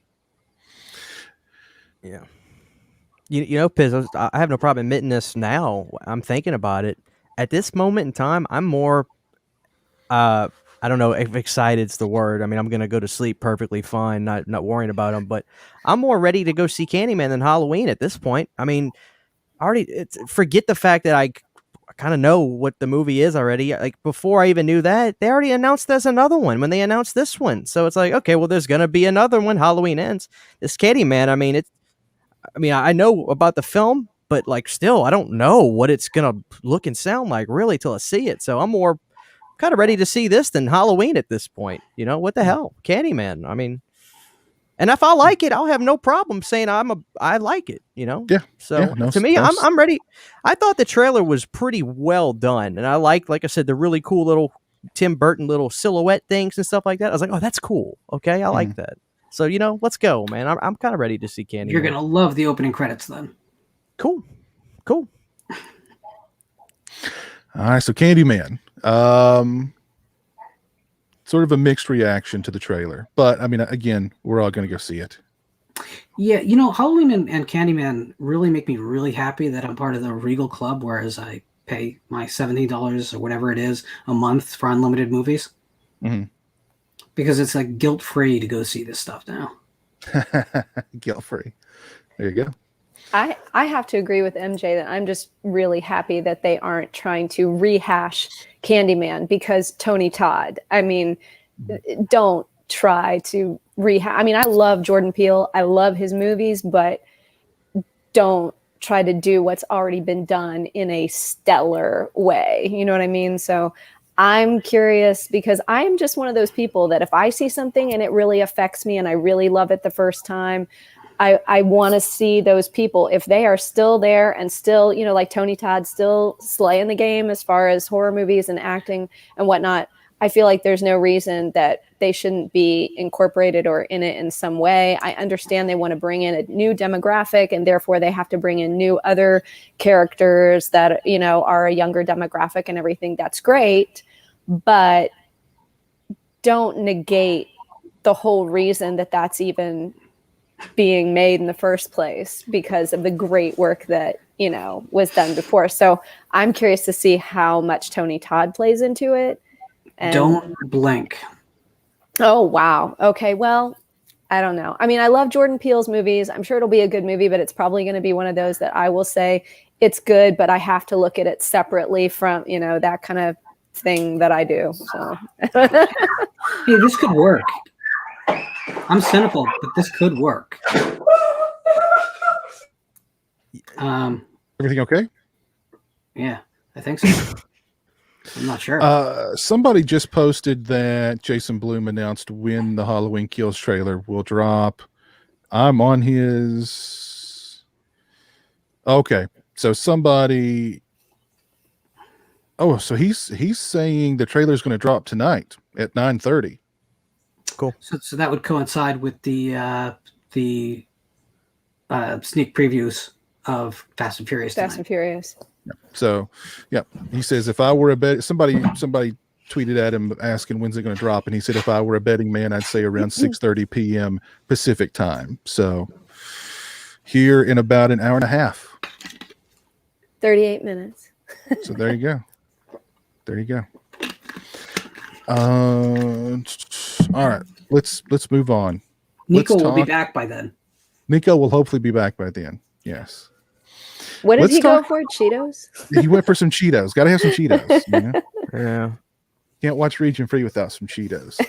yeah. You know, Piz, I have no problem admitting this now. I'm thinking about it. At this moment in time, I'm more, I don't know if excited's the word. I mean, I'm going to go to sleep perfectly fine, not worrying about them, but I'm more ready to go see Candyman than Halloween at this point. I mean, forget the fact that I kind of know what the movie is already. Like, before I even knew that, they already announced there's another one when they announced this one. So it's like, okay, well, there's going to be another one. Halloween ends. This Candyman, I know about the film, but like, still, I don't know what it's going to look and sound like really till I see it. So I'm more kind of ready to see this than Halloween at this point. You know, what the hell? Candyman. I mean, and if I like it, I'll have no problem saying I like it, you know? Yeah. So yeah, to me, I'm ready. I thought the trailer was pretty well done. And I like I said, the really cool little Tim Burton little silhouette things and stuff like that. I was like, oh, that's cool. Okay. I like that. So, you know, let's go, man. I'm kind of ready to see Candyman. You're going to love the opening credits then. Cool. All right. So Candyman, sort of a mixed reaction to the trailer, but I mean, again, we're all going to go see it. Yeah, you know, Halloween and Candyman really make me really happy that I'm part of the Regal Club, whereas I pay my $17 or whatever it is a month for unlimited movies. Because it's like guilt-free to go see this stuff now. Guilt-free. There you go. I have to agree with MJ that I'm just really happy that they aren't trying to rehash Candyman, because Tony Todd, I mean, don't try to rehash. I mean, I love Jordan Peele. I love his movies, but don't try to do what's already been done in a stellar way. You know what I mean? So I'm curious, because I'm just one of those people that if I see something and it really affects me and I really love it the first time, I want to see those people, if they are still there and still, you know, like Tony Todd, still slaying the game as far as horror movies and acting and whatnot. I feel like there's no reason that they shouldn't be incorporated or in it in some way. I understand they want to bring in a new demographic, and therefore they have to bring in new other characters that, you know, are a younger demographic and everything. That's great, but don't negate the whole reason that that's even being made in the first place, because of the great work that, you know, was done before. So I'm curious to see how much Tony Todd plays into it. And don't blink. Oh, wow. Okay. Well, I don't know. I mean, I love Jordan Peele's movies. I'm sure it'll be a good movie, but it's probably going to be one of those that I will say it's good, but I have to look at it separately from, you know, that kind of thing that I do. So Hey, this could work. I'm cynical, but this could work. Everything okay? Yeah, I think so. I'm not sure. Somebody just posted that Jason Blum announced when the Halloween Kills trailer will drop. I'm on his. Okay, so somebody. Oh, so he's saying the trailer is going to drop tonight at 9:30. Cool. So that would coincide with the sneak previews of Fast and Furious. Fast and Furious. So, yeah, he says if I were a bet, somebody tweeted at him asking when's it going to drop, and he said if I were a betting man, I'd say around 6:30 p.m. Pacific time. So, here in about an hour and a half. 38 minutes. So there you go. There you go. All right, let's move on. Nico will be back by then. Nico will hopefully be back by then. Yes. What did he go for? Cheetos? He went for some Cheetos. Got to have some Cheetos. You know? Yeah. Can't watch Region Free without some Cheetos.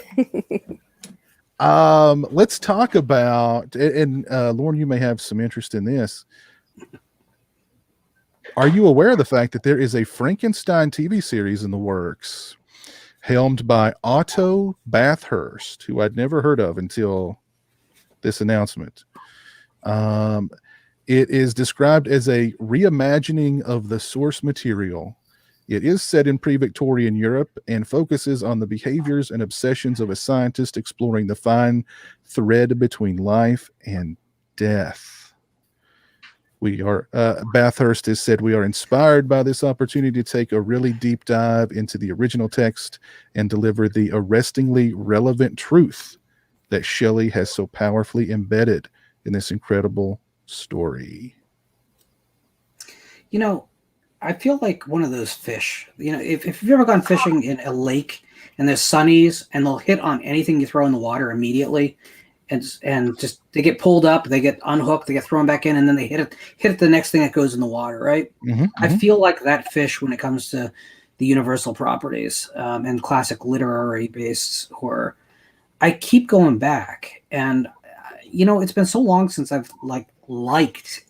Let's talk about, and Lauren, you may have some interest in this. Are you aware of the fact that there is a Frankenstein TV series in the works, helmed by Otto Bathurst, who I'd never heard of until this announcement? It is described as a reimagining of the source material. It is set in pre-Victorian Europe and focuses on the behaviors and obsessions of a scientist exploring the fine thread between life and death. We are, Bathurst has said, we are inspired by this opportunity to take a really deep dive into the original text and deliver the arrestingly relevant truth that Shelley has so powerfully embedded in this incredible story. You know, I feel like one of those fish. You know, if you've ever gone fishing in a lake and there's sunnies and they'll hit on anything you throw in the water immediately, and just they get pulled up, they get unhooked, they get thrown back in, and then they hit it the next thing that goes in the water, right? I feel like that fish when it comes to the Universal properties and classic literary based horror. I keep going back, and you know, it's been so long since I've liked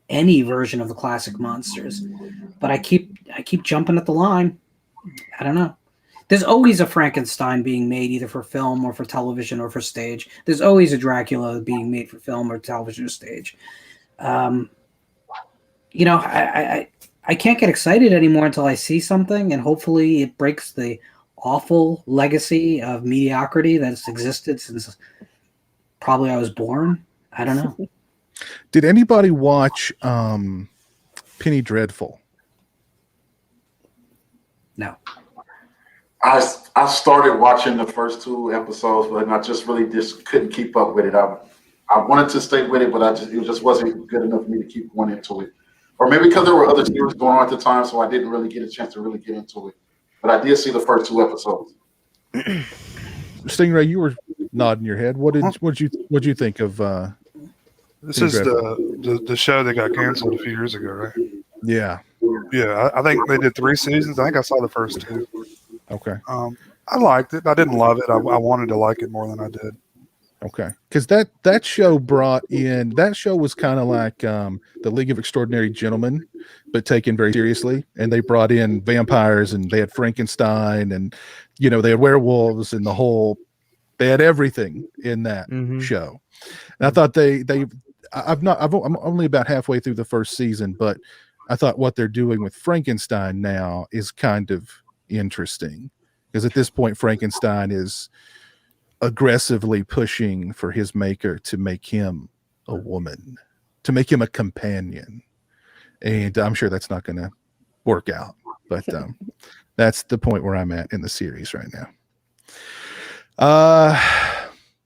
any version of the classic monsters, but I keep jumping at the line. I don't know. There's always a Frankenstein being made either for film or for television or for stage. There's always a Dracula being made for film or television or stage. You know, I can't get excited anymore until I see something, and hopefully it breaks the awful legacy of mediocrity that's existed since probably I was born. I don't know. Did anybody watch Penny Dreadful? No. I started watching the first 2 episodes, but I just really couldn't keep up with it. I wanted to stay with it, but it just wasn't good enough for me to keep going into it. Or maybe because there were other series going on at the time, so I didn't really get a chance to really get into it. But I did see the first 2 episodes. Stingray, you were nodding your head. What did you think of? This is the show that got canceled a few years ago, right? Yeah. Yeah, I think they did 3 seasons. I think I saw the first 2. Okay. I liked it. I didn't love it. I wanted to like it more than I did. Okay, because that show was kind of like the League of Extraordinary Gentlemen, but taken very seriously. And they brought in vampires, and they had Frankenstein, and you know, they had werewolves, and they had everything in that show. And I thought I'm only about halfway through the first season, but I thought what they're doing with Frankenstein now is kind of interesting, because at this point Frankenstein is aggressively pushing for his maker to make him a woman, to make him a companion, and I'm sure that's not going to work out, but that's the point where I'm at in the series right now.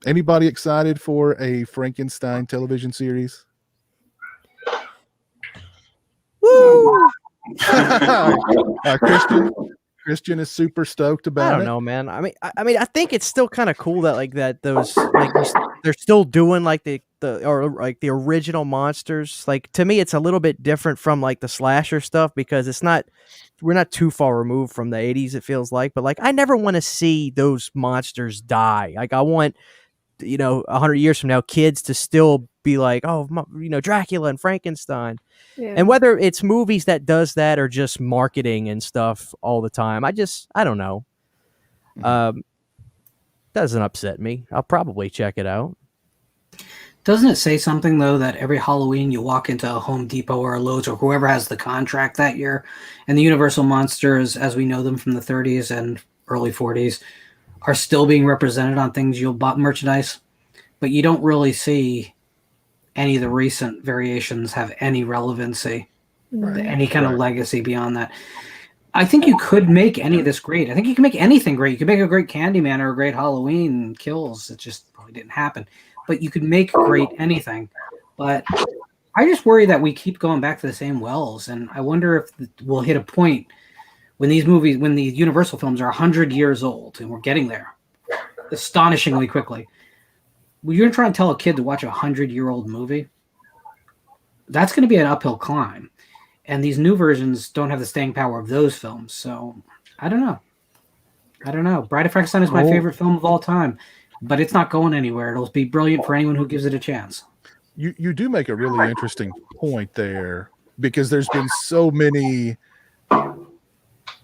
Anybody excited for a Frankenstein television series? Woo! Christian is super stoked about it. I don't know, man. I mean, I think it's still kind of cool that those they're still doing like the original monsters. Like, to me, it's a little bit different from like the slasher stuff, because we're not too far removed from the 80s. It feels like, but like, I never want to see those monsters die. Like, I want, 100 years from now, kids to still be like, oh, Dracula and Frankenstein. Yeah. And whether it's movies that does that or just marketing and stuff all the time, I don't know. Doesn't upset me. I'll probably check it out. Doesn't it say something, though, that every Halloween you walk into a Home Depot or a Lowe's or whoever has the contract that year, and the Universal monsters, as we know them from the 30s and early 40s, are still being represented on things you'll buy merchandise, but you don't really see any of the recent variations have any relevancy, any kind of legacy beyond that. I think you could make any of this great. I think you can make anything great. You could make a great Candyman or a great Halloween Kills. It just probably didn't happen. But you could make great anything. But I just worry that we keep going back to the same wells. And I wonder if we'll hit a point when these movies, when the Universal films are 100 years old, and we're getting there astonishingly quickly. Well, you're going to try and tell a kid to watch a 100-year-old movie? That's going to be an uphill climb. And these new versions don't have the staying power of those films. So I don't know. I don't know. Bride of Frankenstein is my favorite film of all time, but it's not going anywhere. It'll be brilliant for anyone who gives it a chance. You do make a really interesting point there, because there's been so many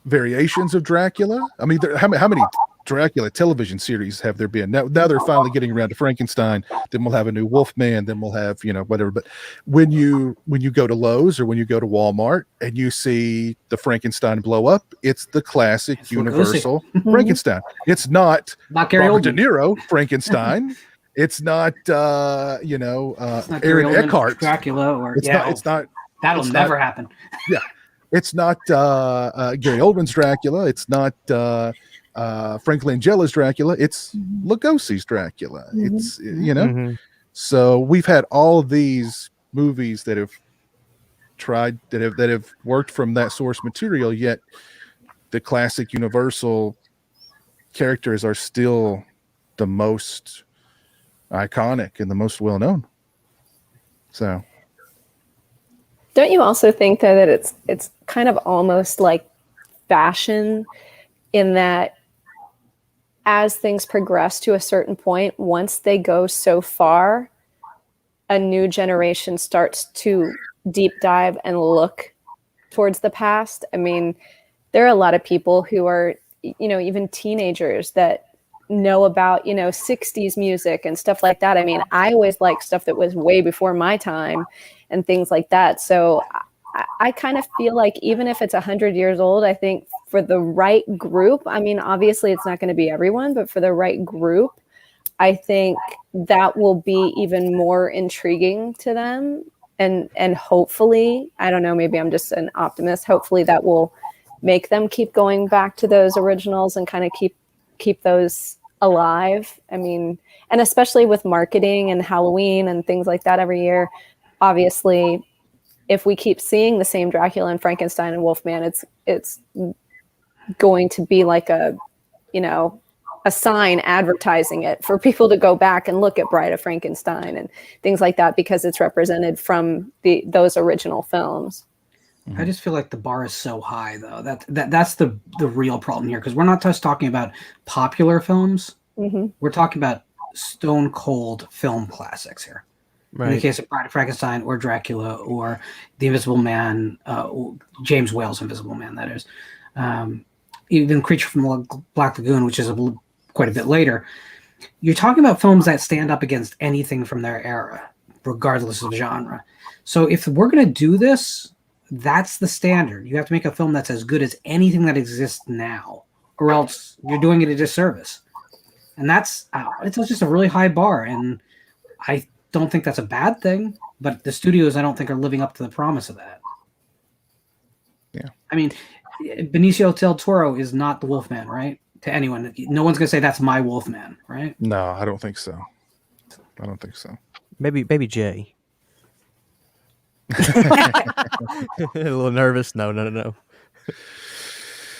variations of Dracula. I mean, how many Dracula television series have there been? Now they're finally getting around to Frankenstein. Then we'll have a new Wolfman. Then we'll have, whatever. But when you go to Lowe's or when you go to Walmart and you see the Frankenstein blow up, it's the classic universal Frankenstein. It's not Gary Robert De Oldman. Niro Frankenstein. It's not It's not Gary Aaron Oldman Eckhart Dracula, or It's not. That'll it's never not- happen. Yeah, it's not Gary Oldman's Dracula. It's not Frank Langella's Dracula. It's Lugosi's Dracula. It's So we've had all of these movies that have tried that have worked from that source material, yet the classic Universal characters are still the most iconic and the most well known. So Don't you also think though that it's kind of almost like fashion, in that as things progress to a certain point, once they go so far, a new generation starts to deep dive and look towards the past? I mean, there are a lot of people who are, even teenagers that know about, 60s music and stuff like that. I mean, I always liked stuff that was way before my time and things like that. So I kind of feel like even if it's 100 years old, I think for the right group, I mean, obviously it's not going to be everyone, but for the right group, I think that will be even more intriguing to them. And hopefully, I don't know, maybe I'm just an optimist. Hopefully that will make them keep going back to those originals and kind of keep those alive. I mean, and especially with marketing and Halloween and things like that every year, obviously, if we keep seeing the same Dracula and Frankenstein and Wolfman, it's going to be like a sign advertising it for people to go back and look at Bride of Frankenstein and things like that, because it's represented from those original films. I just feel like the bar is so high, though. That's the real problem here, because we're not just talking about popular films. Mm-hmm. We're talking about stone cold film classics here. Right. In the case of Bride of Frankenstein or Dracula or The Invisible Man, James Whale's Invisible Man, that is. Even Creature from the Black Lagoon, which is quite a bit later. You're talking about films that stand up against anything from their era, regardless of genre. So if we're going to do this, that's the standard. You have to make a film that's as good as anything that exists now, or else you're doing it a disservice. And it's just a really high bar. And I don't think that's a bad thing, but the studios, I don't think, are living up to the promise of that. Yeah. I mean, Benicio del Toro is not the Wolfman, right? To anyone. No one's going to say that's my Wolfman, right? no, I don't think so. Maybe Jay. A little nervous. No.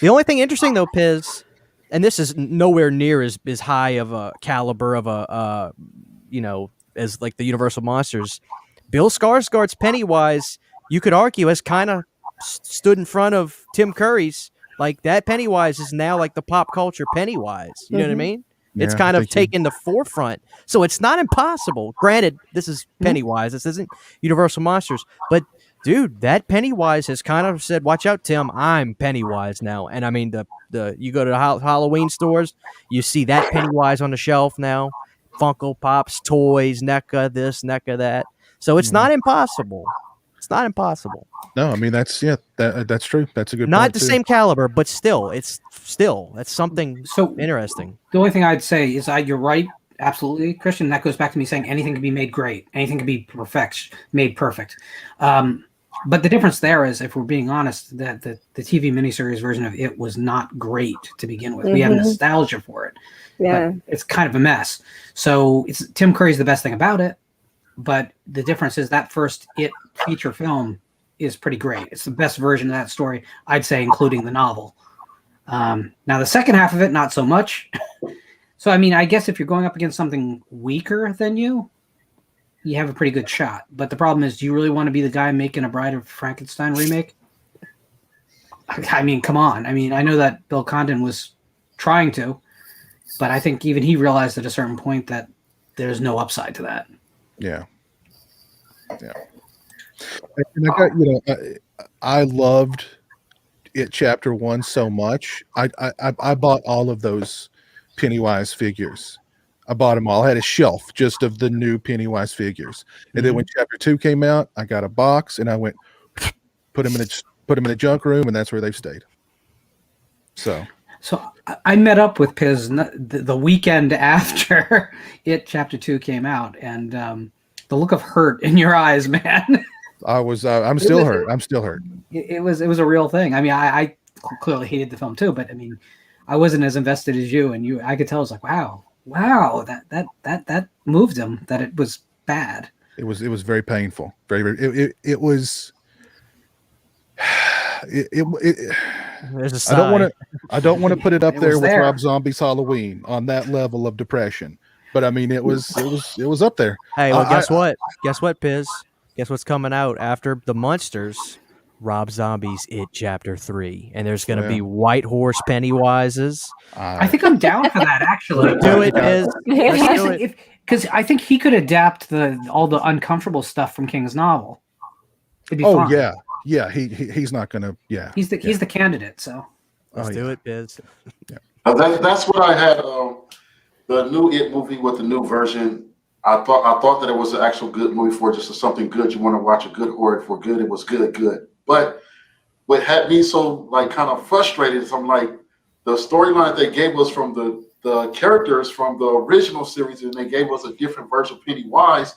The only thing interesting though, Piz, and this is nowhere near as high of a caliber of a as like the Universal monsters. Bill Skarsgård's Pennywise, you could argue, has kind of stood in front of Tim Curry's. Like that Pennywise is now like the pop culture Pennywise. You know what I mean? It's Yeah, kind I of think taken the forefront. So it's not impossible. Granted, this is Pennywise. This isn't Universal Monsters. But, dude, that Pennywise has kind of said, watch out, Tim, I'm Pennywise now. And, I mean, the you go to Halloween stores, you see that Pennywise on the shelf now. Funko Pops, toys, NECA this, NECA that. So it's not impossible. It's not impossible. No, I mean that's true. That's a good Not point, the too. same caliber, but that's something So interesting. the only thing I'd say is you're right. Absolutely, Christian. That goes back to me saying anything can be made great. Anything can be made perfect. But the difference there is, if we're being honest, that the TV miniseries version of it was not great to begin with. We have nostalgia for it. Yeah. But it's kind of a mess. So Tim Curry's the best thing about it. But the difference is that first It feature film is pretty great. It's the best version of that story, I'd say, including the novel. Now, the second half of it, not so much. So, I mean, I guess if you're going up against something weaker than you have a pretty good shot. But the problem is, do you really want to be the guy making a Bride of Frankenstein remake? I mean, come on. I mean, I know that Bill Condon was trying to, but I think even he realized at a certain point that there's no upside to that. Yeah. And I got, I loved it chapter 1 so much. I bought all of those Pennywise figures. I bought them all. I had a shelf just of the new Pennywise figures. And then when chapter 2 came out, I got a box and I went put them in a junk room, and that's where they've stayed. So I met up with Piz the weekend after it chapter 2 came out, and the look of hurt in your eyes, man. I'm still hurt. I'm still hurt. It was a real thing. I mean, I clearly hated the film too, but I mean, I wasn't as invested as you, and I could tell. I was like, wow, that moved him. That it was bad. It was very painful. It was. There's a sigh. I don't want to put it up there with there. Rob Zombie's Halloween on that level of depression. But I mean, it was up there. Hey, well, guess what? Guess what, Piz? Guess what's coming out after the Monsters? Rob Zombie's It Chapter 3, and there's going to be white horse Pennywises. I think I'm down for that. Actually, do it, Piz. Let's do it. Because I think he could adapt all the uncomfortable stuff from King's novel. It'd be fun. Yeah. He's not going to. Yeah, he's the candidate. So let's do it, Piz. Yeah. That's what I had. The new It movie with the new version. I thought that it was an actual good movie for just something good. You want to watch a good horror for good. It was good. But what had me so kind of frustrated is I'm like, the storyline they gave us from the characters from the original series, and they gave us a different version of Pennywise.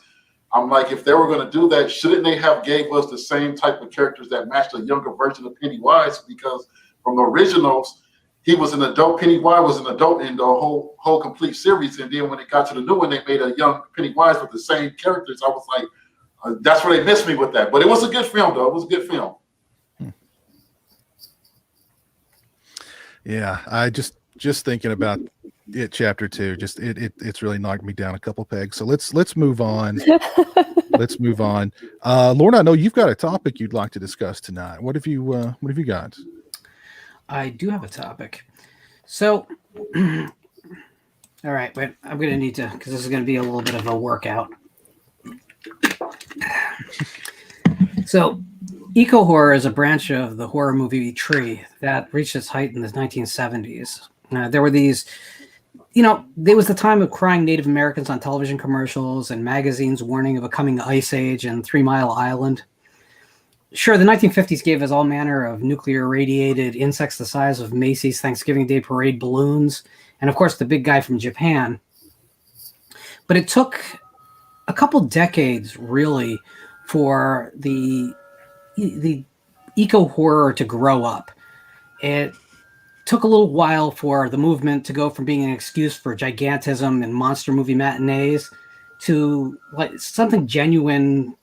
I'm like, if they were going to do that, shouldn't they have gave us the same type of characters that matched a younger version of Pennywise? Because from the originals, he was an adult. Pennywise was an adult in the whole complete series, and then when it got to the new one, they made a young Pennywise with the same characters. I was like, that's where they missed me with that. But it was a good film, though. It was a good film. Yeah, I just thinking about it chapter 2, just it's really knocked me down a couple pegs. So let's move on. Let's move on. Lorna, I know you've got a topic you'd like to discuss tonight. What have you got? I do have a topic. So, all right, but I'm going to need to, because this is going to be a little bit of a workout. So, eco-horror is a branch of the horror movie tree that reached its height in the 1970s. There were these, there was the time of crying Native Americans on television commercials and magazines warning of a coming ice age and 3 Mile Island. Sure, the 1950s gave us all manner of nuclear-irradiated insects the size of Macy's Thanksgiving Day Parade balloons, and of course the big guy from Japan. But it took a couple decades, really, for the eco-horror to grow up. It took a little while for the movement to go from being an excuse for gigantism and monster movie matinees to something genuine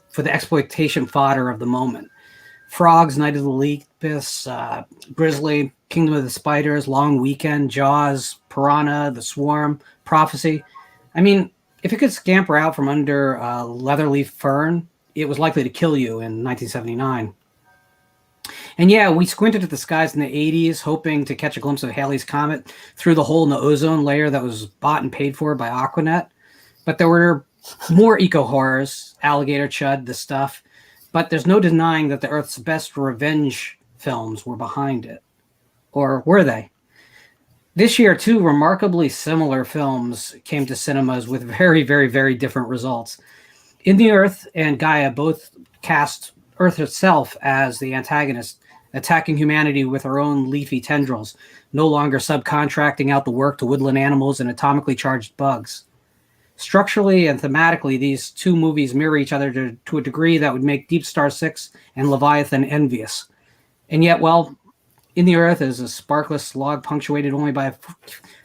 for the exploitation fodder of the moment. Frogs, Night of the Lepus, Grizzly, Kingdom of the Spiders, Long Weekend, Jaws, Piranha, The Swarm, Prophecy. I mean, if it could scamper out from under a leatherleaf fern, it was likely to kill you in 1979. And yeah, we squinted at the skies in the 80s, hoping to catch a glimpse of Halley's Comet through the hole in the ozone layer that was bought and paid for by Aquanet. But there were more eco-horrors, Alligator Chud, The Stuff. But there's no denying that the Earth's best revenge films were behind it. Or were they? This year, 2 remarkably similar films came to cinemas with very, very, very different results. In the Earth and Gaia both cast Earth itself as the antagonist, attacking humanity with her own leafy tendrils, no longer subcontracting out the work to woodland animals and atomically charged bugs. Structurally and thematically, these 2 movies mirror each other to a degree that would make Deep Star 6 and Leviathan envious. And yet, well, In the Earth is a sparkless slog punctuated only by a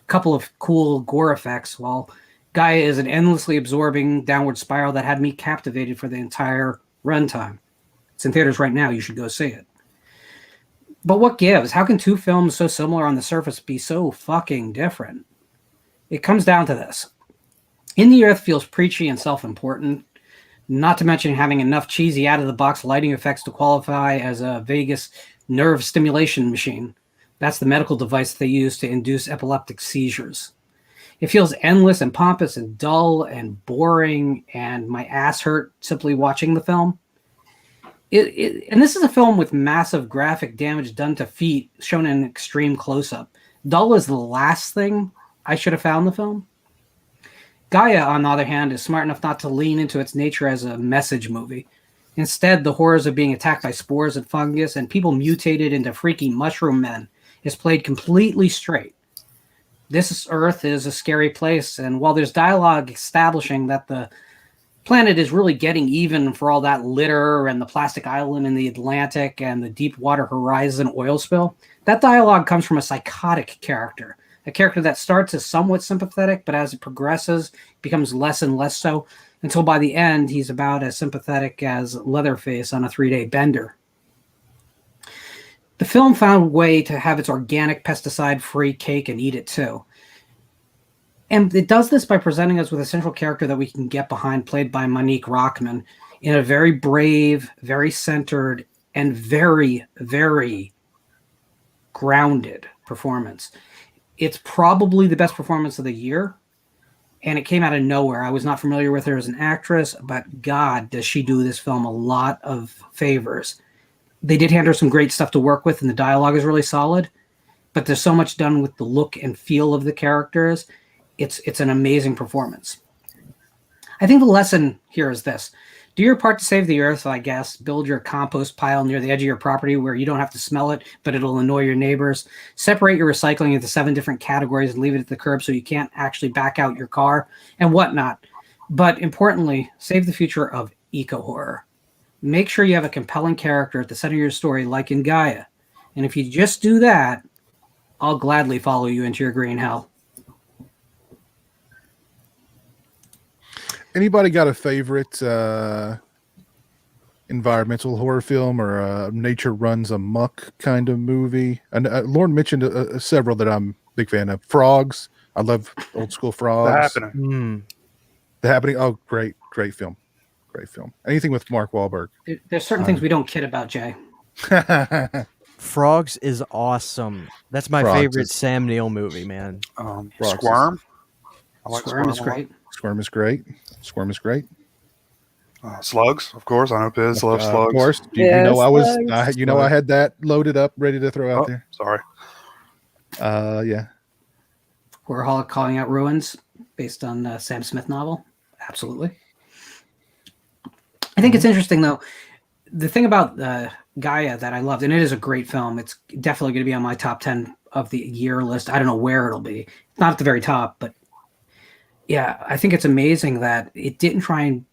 couple of cool gore effects, while Gaia is an endlessly absorbing downward spiral that had me captivated for the entire runtime. It's in theaters right now. You should go see it. But what gives? How can 2 films so similar on the surface be so fucking different? It comes down to this. In the Earth feels preachy and self-important, not to mention having enough cheesy out-of-the-box lighting effects to qualify as a Vegas nerve stimulation machine. That's the medical device they use to induce epileptic seizures. It feels endless and pompous and dull and boring, and my ass hurt simply watching the film. And this is a film with massive graphic damage done to feet, shown in an extreme close-up. Dull is the last thing I should have found in the film. Gaia, on the other hand, is smart enough not to lean into its nature as a message movie. Instead, the horrors of being attacked by spores and fungus and people mutated into freaky mushroom men is played completely straight. This Earth is a scary place, and while there's dialogue establishing that the planet is really getting even for all that litter and the plastic island in the Atlantic and the Deepwater Horizon oil spill, that dialogue comes from a psychotic character, a character that starts as somewhat sympathetic, but as it progresses, becomes less and less so, until by the end, he's about as sympathetic as Leatherface on a 3-day bender. The film found a way to have its organic, pesticide-free cake and eat it too. And it does this by presenting us with a central character that we can get behind, played by Monique Rockman, in a very brave, very centered, and very, very grounded performance. It's probably the best performance of the year, and it came out of nowhere. I was not familiar with her as an actress, but God, does she do this film a lot of favors. They did hand her some great stuff to work with, and the dialogue is really solid, but there's so much done with the look and feel of the characters. It's an amazing performance. I think the lesson here is this. Do your part to save the earth, I guess. Build your compost pile near the edge of your property where you don't have to smell it, but it'll annoy your neighbors. Separate your recycling into 7 different categories and leave it at the curb so you can't actually back out your car and whatnot. But importantly, save the future of eco-horror. Make sure you have a compelling character at the center of your story, like in Gaia. And if you just do that, I'll gladly follow you into your green hell. Anybody got a favorite environmental horror film or nature runs amok kind of movie? And Lauren mentioned several that I'm a big fan of. Frogs. I love old school Frogs. The Happening. The Happening. Oh, great film. Great film. Anything with Mark Wahlberg. There's certain things we don't kid about, Jay. Frogs is awesome. That's my favorite Sam Neill movie, man. Squirm. I like Squirm is great. Squirm is great. Squirm is great. Slugs, of course. I know Piz loves slugs. Of course. You know I had that loaded up, ready to throw out there. Sorry. Yeah. Warhol Calling Out Ruins, based on Sam Smith novel. Absolutely. I think it's interesting, though. The thing about Gaia that I loved, and it is a great film. It's definitely going to be on my top 10 of the year list. I don't know where it'll be. It's not at the very top, but yeah, I think it's amazing that it didn't try and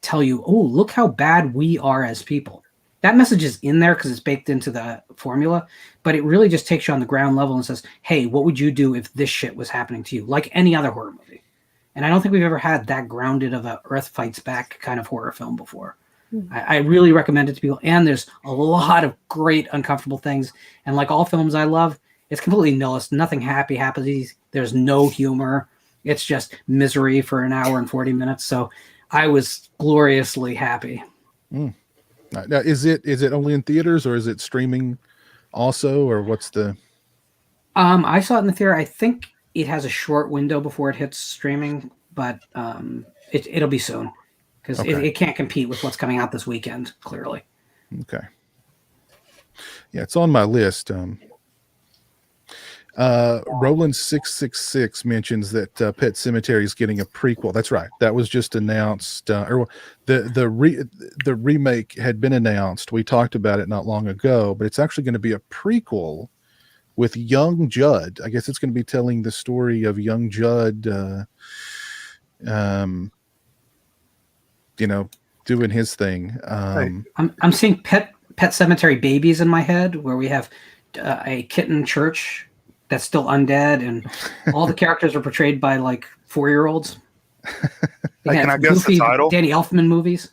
tell you, oh, look how bad we are as people. That message is in there because it's baked into the formula, but it really just takes you on the ground level and says, hey, what would you do if this shit was happening to you? Like any other horror movie. And I don't think we've ever had that grounded of a Earth Fights Back kind of horror film before. I really recommend it to people. And there's a lot of great uncomfortable things. And like all films I love, it's completely nihilist. Nothing happy happens. There's no humor. It's just misery for an hour and 40 minutes. So I was gloriously happy. Now, is it only in theaters or is it streaming also, or what's the? I saw it in the theater. I think it has a short window before it hits streaming, but it'll be soon because it can't compete with what's coming out this weekend. Clearly. Okay. Yeah, it's on my list. Roland 666 mentions that Pet Sematary is getting a prequel. That's right. That was just announced. Or the remake had been announced. We talked about it not long ago, but it's actually going to be a prequel with young Judd. I guess it's going to be telling the story of young Judd, doing his thing. I'm seeing Pet Sematary Babies in my head, where we have a kitten church that's still undead, and all the characters are portrayed by 4-year-olds. Can I guess the title? Danny Elfman movies.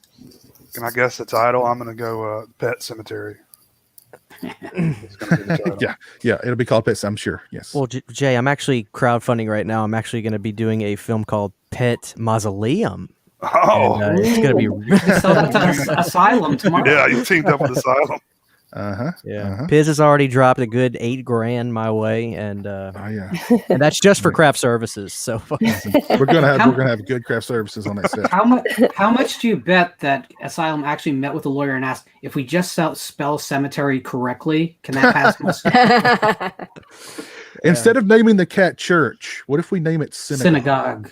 Can I guess the title? I'm going to go Pet Cemetery. It's gonna be the title. Yeah, it'll be called Pet. I'm sure. Yes. Well, Jay, I'm actually crowdfunding right now. I'm actually going to be doing a film called Pet Mausoleum. Oh, and, it's going to be sell that to Asylum tomorrow. Yeah, you teamed up with Asylum. Yeah. Piz has already dropped a good $8,000 my way, and yeah, and that's just for craft services. So we're gonna have good craft services on that set. How much do you bet that Asylum actually met with a lawyer and asked if we just spell cemetery correctly, can that pass muster? Instead of naming the cat church, what if we name it synagogue?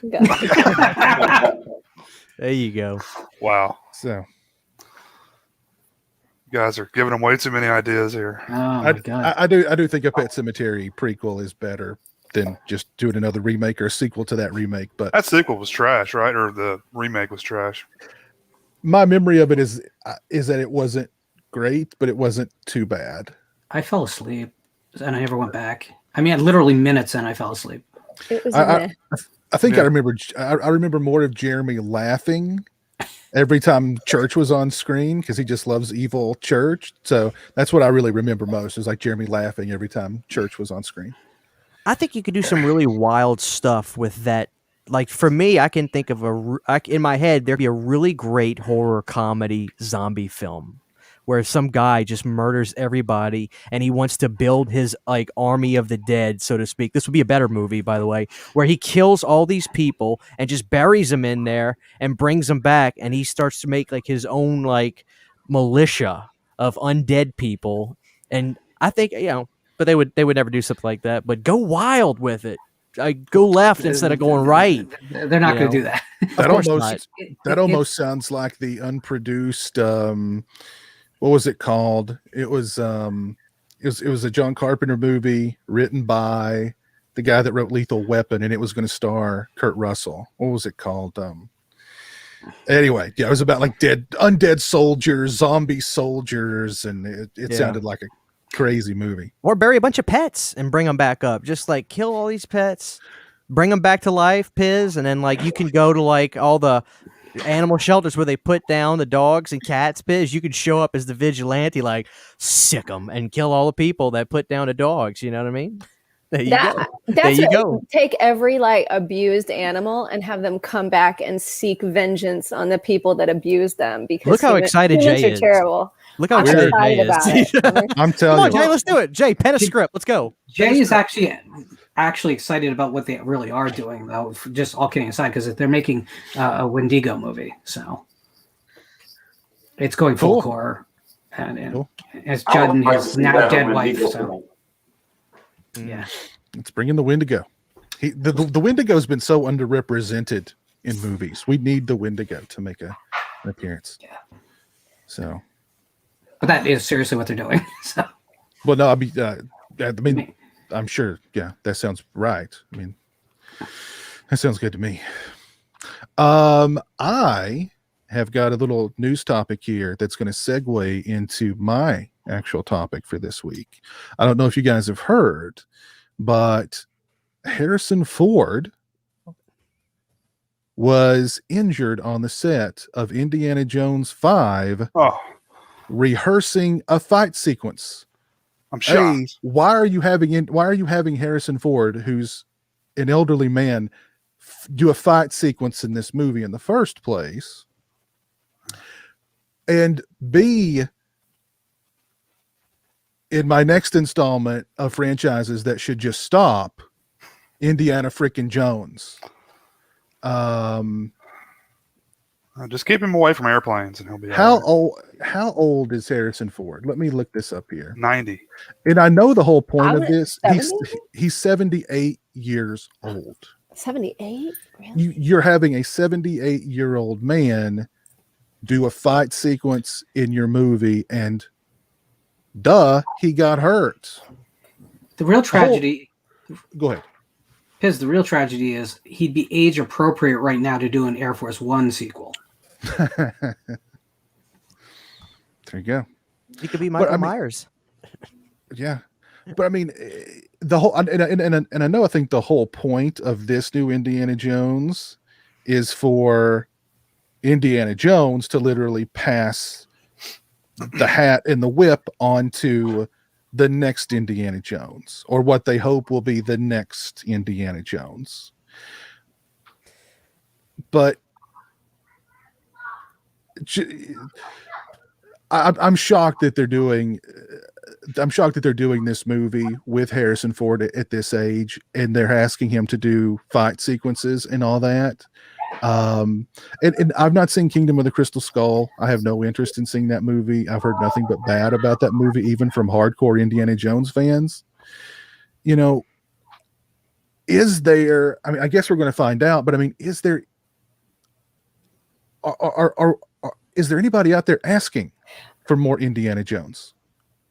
There you go. Wow. So. You guys are giving them way too many ideas here. Oh my God. I do think a Pet Cemetery prequel is better than just doing another remake or a sequel to that remake. But that sequel was trash, right? Or the remake was trash. My memory of it is that it wasn't great, but it wasn't too bad. I fell asleep and I never went back. I mean, literally minutes and I fell asleep. It was I think I remember more of Jeremy laughing every time Church was on screen because he just loves evil Church. So that's what I really remember most is like Jeremy laughing every time Church was on screen. I think you could do some really wild stuff with that. Like for me, I can think of in my head, there'd be a really great horror comedy zombie film where some guy just murders everybody and he wants to build his like army of the dead, so to speak. This would be a better movie, by the way, where he kills all these people and just buries them in there and brings them back. And he starts to make like his own like militia of undead people. And I think, but they would never do something like that, but go wild with it. Go left instead of going right. They're not going to do that. That almost sounds like the unproduced, what was it called? It was a John Carpenter movie written by the guy that wrote Lethal Weapon, and it was going to star Kurt Russell. What was it called? Anyway, yeah, it was about like undead soldiers, zombie soldiers, and it sounded like a crazy movie. Or bury a bunch of pets and bring them back up. Just like kill all these pets, bring them back to life, Piz, and then like you can go to like all the animal shelters where they put down the dogs and cats, Piz. You could show up as the vigilante, like sick them and kill all the people that put down the dogs. You know what I mean? There you go. There you go. Take every like abused animal and have them come back and seek vengeance on the people that abused them. Because look how excited Jay is. Terrible. Look how excited Jay is. I'm telling you. Come on, Jay, let's do it. Jay, pen a script. Let's go. Jay is actually excited about what they really are doing, though. Just all kidding aside, because they're making a Wendigo movie, so it's going full core, and as Judd and his now dead wife. So yeah, it's bringing the Wendigo. The Wendigo's been so underrepresented in movies. We need the Wendigo to make an appearance. Yeah. So, but that is seriously what they're doing. So, well, no, I mean. I'm sure. Yeah, that sounds right. I mean, that sounds good to me. I have got a little news topic here that's going to segue into my actual topic for this week. I don't know if you guys have heard, but Harrison Ford was injured on the set of Indiana Jones 5 rehearsing a fight sequence. I'm shocked. Why are you having Harrison Ford, who's an elderly man, do a fight sequence in this movie in the first place? And B, in my next installment of franchises that should just stop, Indiana frickin' Jones. Just keep him away from airplanes and he'll be How old is Harrison Ford? Let me look this up here. 90. And I know the whole point of this. He's 78 years old. 78? Really? You're having a 78-year-old man do a fight sequence in your movie, and he got hurt. The real tragedy. Go ahead. Piz, the real tragedy is he'd be age appropriate right now to do an Air Force One sequel. There you go. He could be Michael Myers. Yeah, but I mean, the whole and I know I think the whole point of this new Indiana Jones is for Indiana Jones to literally pass the hat and the whip onto the next Indiana Jones, or what they hope will be the next Indiana Jones. But I'm shocked that they're doing. I'm shocked that they're doing this movie with Harrison Ford at this age, and they're asking him to do fight sequences and all that. And I've not seen Kingdom of the Crystal Skull. I have no interest in seeing that movie. I've heard nothing but bad about that movie, even from hardcore Indiana Jones fans. You know, is there? I mean, I guess we're going to find out. But I mean, is there? Is there anybody out there asking for more Indiana Jones?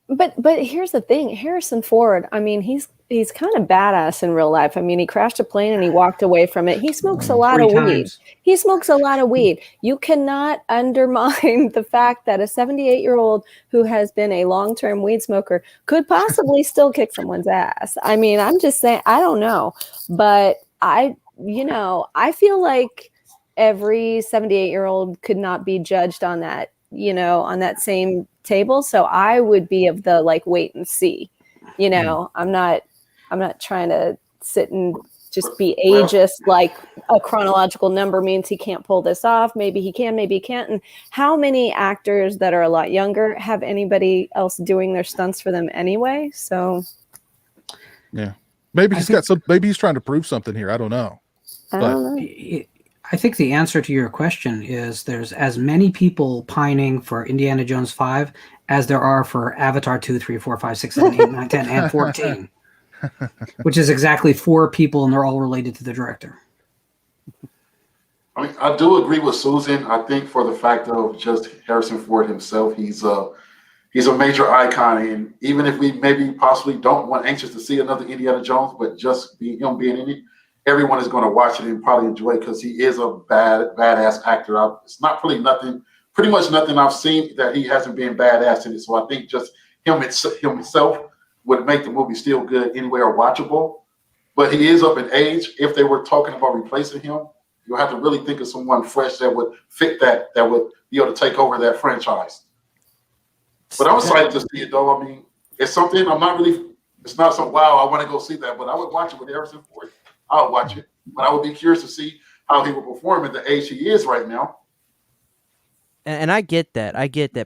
But here's the thing, Harrison Ford, I mean, he's kind of badass in real life. I mean, he crashed a plane and he walked away from it. He smokes a lot of weed. He smokes a lot of weed. You cannot undermine the fact that a 78-year-old who has been a long-term weed smoker could possibly still kick someone's ass. I mean, I'm just saying, I don't know. But I feel like every 78-year-old could not be judged on that, on that same table. So I would be of the like wait and see. I'm not trying to sit and just be ageist, like a chronological number means he can't pull this off. Maybe he can, maybe he can't. And how many actors that are a lot younger have anybody else doing their stunts for them anyway? So yeah, maybe he's trying to prove something here. I don't know. I think the answer to your question is there's as many people pining for Indiana Jones 5 as there are for Avatar 2, 3, 4, 5, 6, 7, 8, 9, 10, and 14, which is exactly 4 people, and they're all related to the director. I mean, I do agree with Susan. I think for the fact of just Harrison Ford himself, he's a major icon, and even if we maybe possibly don't want anxious to see another Indiana Jones, but just him being in it, everyone is going to watch it and probably enjoy it because he is a badass actor. It's not pretty much nothing I've seen that he hasn't been badass in it. So I think just him himself would make the movie still good anyway or watchable. But he is up in age. If they were talking about replacing him, you'll have to really think of someone fresh that would fit that would be able to take over that franchise. But I'm excited to see it though. I mean, it's something it's not some wow, I want to go see that, but I would watch it with Harrison Ford. I would watch it, but I would be curious to see how he would perform at the age he is right now. And I get that.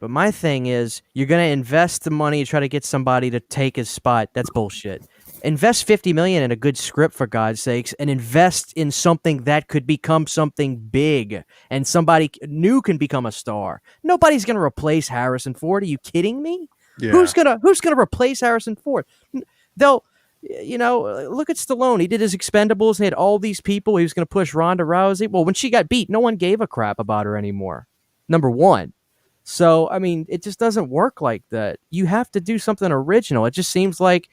But my thing is, you're going to invest the money to try to get somebody to take his spot. That's bullshit. Invest $50 million in a good script, for God's sakes, and invest in something that could become something big and somebody new can become a star. Nobody's going to replace Harrison Ford. Are you kidding me? Yeah. Who's gonna replace Harrison Ford? They'll. Look at Stallone. He did his Expendables. He had all these people. He was going to push Ronda Rousey. Well, when she got beat, no one gave a crap about her anymore. Number one. So, I mean, it just doesn't work like that. You have to do something original. It just seems like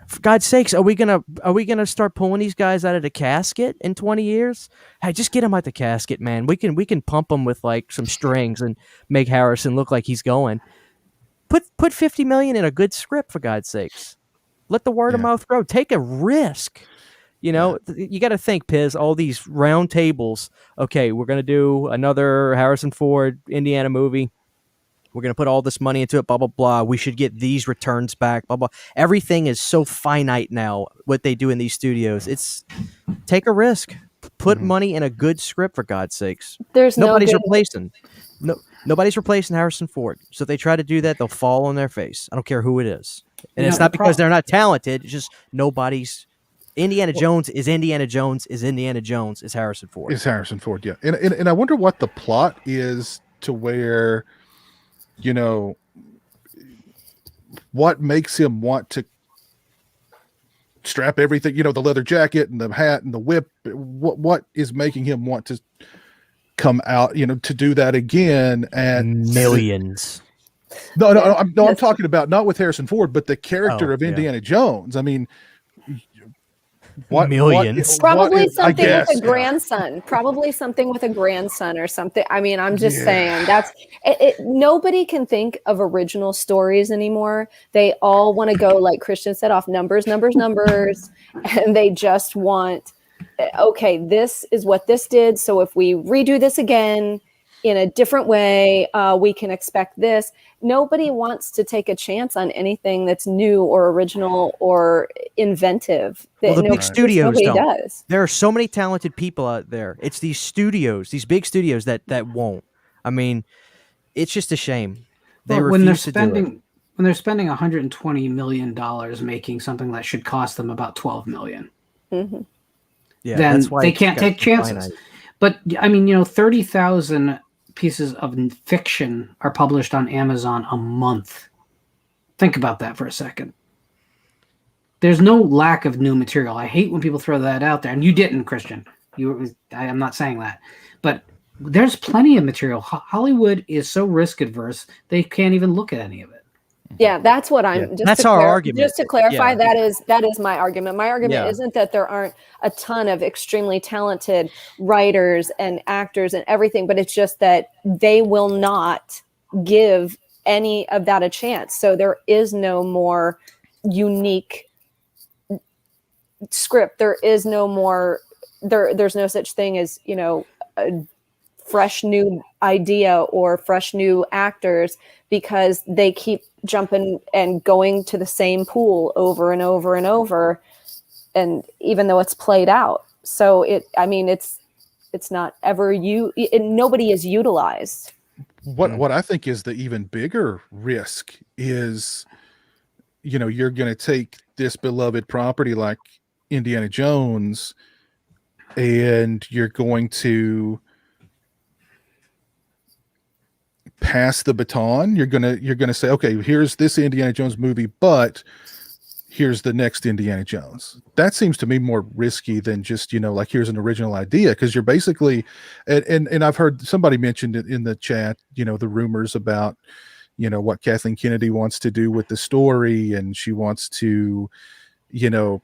for God's sakes, are we gonna start pulling these guys out of the casket in 20 years? Hey, just get them out the casket, man. We can pump them with like some strings and make Harrison look like he's going. Put $50 million in a good script, for God's sakes. Let the word of mouth grow. Take a risk. You got to think, Piz, all these round tables. Okay, we're going to do another Harrison Ford Indiana movie. We're going to put all this money into it, blah, blah, blah. We should get these returns back, blah, blah. Everything is so finite now, what they do in these studios. Take a risk. Put money in a good script, for God's sakes. Nobody's replacing Harrison Ford. So if they try to do that, they'll fall on their face. I don't care who it is. And it's not because they're not talented. It's just nobody's. Indiana Jones is Indiana Jones is Indiana Jones is Harrison Ford. Is Harrison Ford, yeah. And I wonder what the plot is to where, what makes him want to strap everything, the leather jacket and the hat and the whip. What is making him want to come out, to do that again? And millions. No, I'm talking about not with Harrison Ford, but the character of Indiana Jones. I mean, millions. Probably something with a grandson. Probably something with a grandson or something. I mean, I'm just saying that's it. Nobody can think of original stories anymore. They all want to go, like Christian said, off numbers, and they just want, okay, this is what this did. So if we redo this again in a different way, we can expect this. Nobody wants to take a chance on anything that's new or original or inventive. Well, the big studios does. There are so many talented people out there. It's these studios, these big studios that won't. I mean, it's just a shame. They But when refuse to do it. when they're spending $120 million making something that should cost them about $12 million, Mm-hmm. Yeah, then that's why they it's can't got take to be chances. finite. But I mean, 30,000 pieces of fiction are published on Amazon a month. Think about that for a second. There's no lack of new material. I hate when people throw that out there, and you didn't, Christian. I'm not saying that, but there's plenty of material. Hollywood is so risk adverse; they can't even look at any of it. Yeah, that's what I'm. Yeah, that's our argument. Just to clarify, Yeah. that is my argument. My argument Yeah. isn't that there aren't a ton of extremely talented writers and actors and everything, but it's just that they will not give any of that a chance. So there is no more unique script. There is no more. There's no such thing as a fresh new idea or fresh new actors, because they keep jumping and going to the same pool over and over and over, and even though it's played out. So it's not ever nobody is utilized. What I think is the even bigger risk is, you're going to take this beloved property like Indiana Jones, and you're going to pass the baton. You're gonna say, okay, here's this Indiana Jones movie, but here's the next Indiana Jones. That seems to me more risky than just like, here's an original idea, because you're basically, and I've heard somebody mentioned it in the chat, the rumors about what Kathleen Kennedy wants to do with the story, and she wants to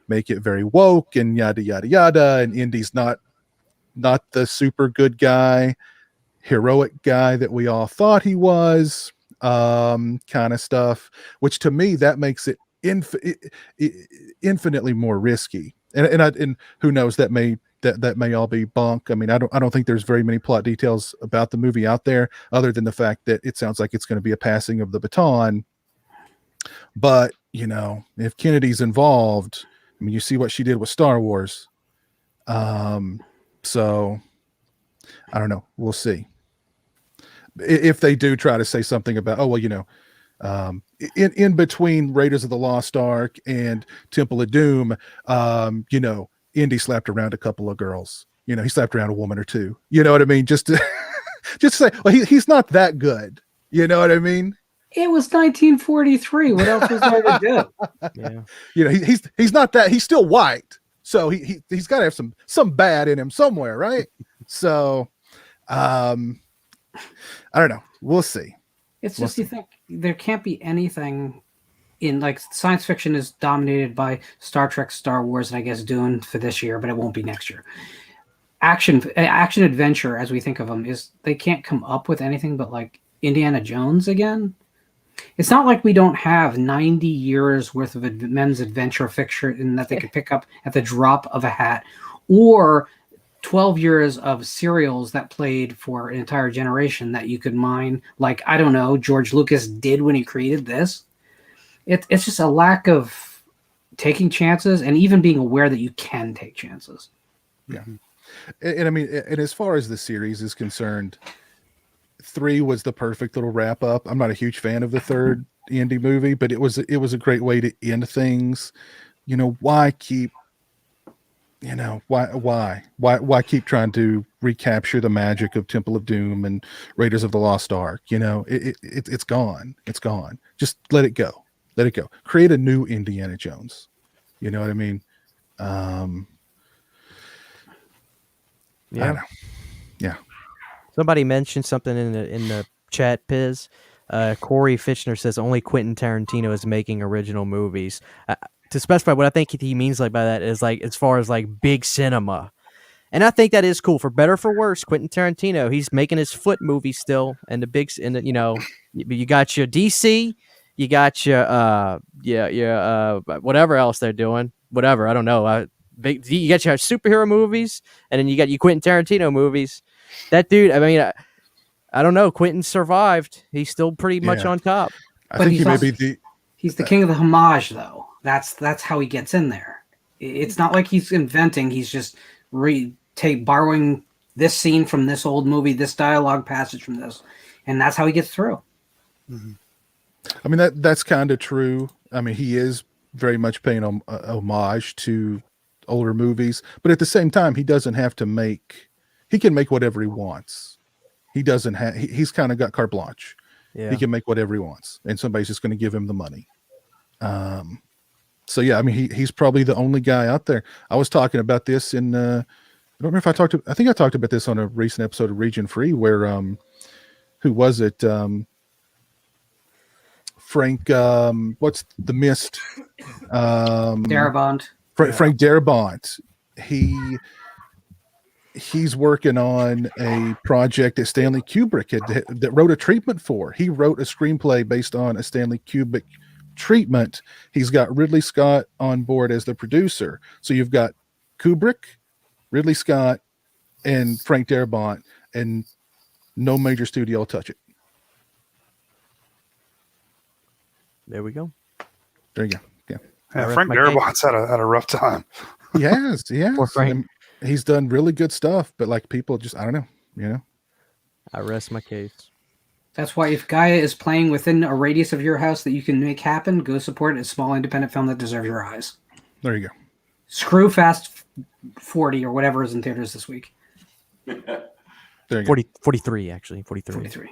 make it very woke and yada yada yada, and Indy's not the super good guy, heroic guy that we all thought he was, kind of stuff, which to me that makes it infinitely more risky. And who knows, that may all be bunk. I mean, I don't think there's very many plot details about the movie out there, other than the fact that it sounds like it's going to be a passing of the baton. But if Kennedy's involved, I mean, you see what she did with Star Wars. So I don't know. We'll see. If they do try to say something about, in between Raiders of the Lost Ark and Temple of Doom, Indy slapped around a couple of girls. He slapped around a woman or two. You know what I mean? Just to say, well, he's not that good. You know what I mean? It was 1943. What else was there to do? Yeah. He's not that. He's still white, so he's got to have some bad in him somewhere, right? So, I don't know. We'll see. It's just, you think there can't be anything in, like, science fiction is dominated by Star Trek, Star Wars, and I guess Dune for this year, but it won't be next year. Action adventure, as we think of them, is they can't come up with anything but like Indiana Jones again. It's not like we don't have 90 years worth of men's adventure fiction that they could pick up at the drop of a hat, or 12 years of serials that played for an entire generation that you could mine, like, I don't know, George Lucas did when he created this. It's just a lack of taking chances and even being aware that you can take chances. Yeah. And I mean, and as far as the series is concerned, 3 was the perfect little wrap up. I'm not a huge fan of the third Indy movie, but it was a great way to end things. Why keep why keep trying to recapture the magic of Temple of Doom and Raiders of the Lost Ark? It's gone. It's gone. Just let it go. Let it go. Create a new Indiana Jones. You know what I mean? Yeah. Yeah. Somebody mentioned something in the chat, Piz. Corey Fitchner says only Quentin Tarantino is making original movies. To specify what I think he means by that is, like, as far as like big cinema. And I think that is cool. For better or for worse, Quentin Tarantino, he's making his foot movie still, and you got your DC, you got your whatever else they're doing, whatever, I don't know. You got your superhero movies, and then you got your Quentin Tarantino movies. That dude, I mean, I don't know. Quentin survived. He's still pretty much on top. I think he may be he's the king of the homage, though. That's how he gets in there. It's not like he's inventing. He's just borrowing this scene from this old movie, this dialogue passage from this, and that's how he gets through. I mean, that's kind of true. I mean, he is very much paying homage to older movies, but at the same time, he doesn't have to make. He can make whatever he wants. He doesn't have. He's kind of got carte blanche. Yeah. He can make whatever he wants, and somebody's just going to give him the money. So yeah, I mean, he's probably the only guy out there. I was talking about this in. I don't remember if I think I talked about this on a recent episode of Region Free, where who was it? Frank, what's the Mist? Darabont. Frank Darabont. He's working on a project that Stanley Kubrick that wrote a treatment for. He wrote a screenplay based on a Stanley Kubrick treatment. He's got Ridley Scott on board as the producer. So you've got Kubrick, Ridley Scott, and Frank Darabont, and no major studio will touch it. There we go. There you go. Yeah. Yeah, Frank Darabont's had a rough time. He has. Poor Frank. He's done really good stuff, but like people just, I don't know, you know. I rest my case. That's why if Gaia is playing within a radius of your house that you can make happen, go support a small independent film that deserves your eyes. There you go. Screw Fast 40 or whatever is in theaters this week. There you 43, actually. 43. 43.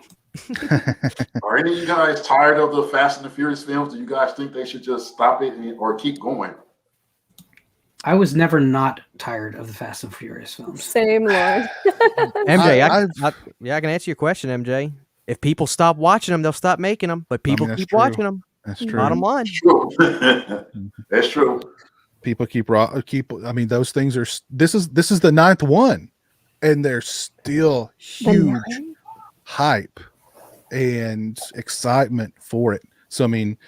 Are any of you guys tired of the Fast and the Furious films? Do you guys think they should just stop it or keep going? I was never not tired of the Fast and Furious films. Same, Lord. MJ, I can answer your question, MJ. If people stop watching them, they'll stop making them. But people keep watching them. That's true. Bottom line. That's true. People keep. I mean, those things are. This is the 9th one, and there's still huge hype and excitement for it. So I mean,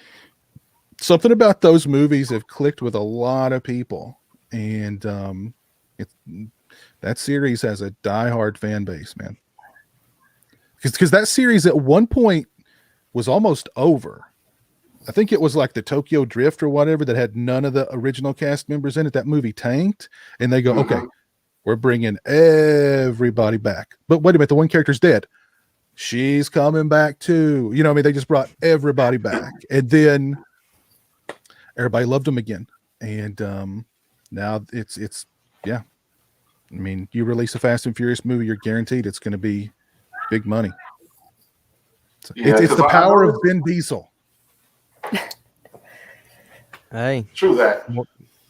something about those movies have clicked with a lot of people, and that series has a diehard fan base, man. Because that series at one point was almost over. I think it was like the Tokyo Drift or whatever that had none of the original cast members in it. That movie tanked, and they go, okay, we're bringing everybody back. But wait a minute, the one character's dead. She's coming back too. You know, I mean, they just brought everybody back, and then everybody loved them again. And now it's yeah. I mean, you release a Fast and Furious movie, you're guaranteed it's going to be big money. It's the power of Vin Diesel. Hey, True that.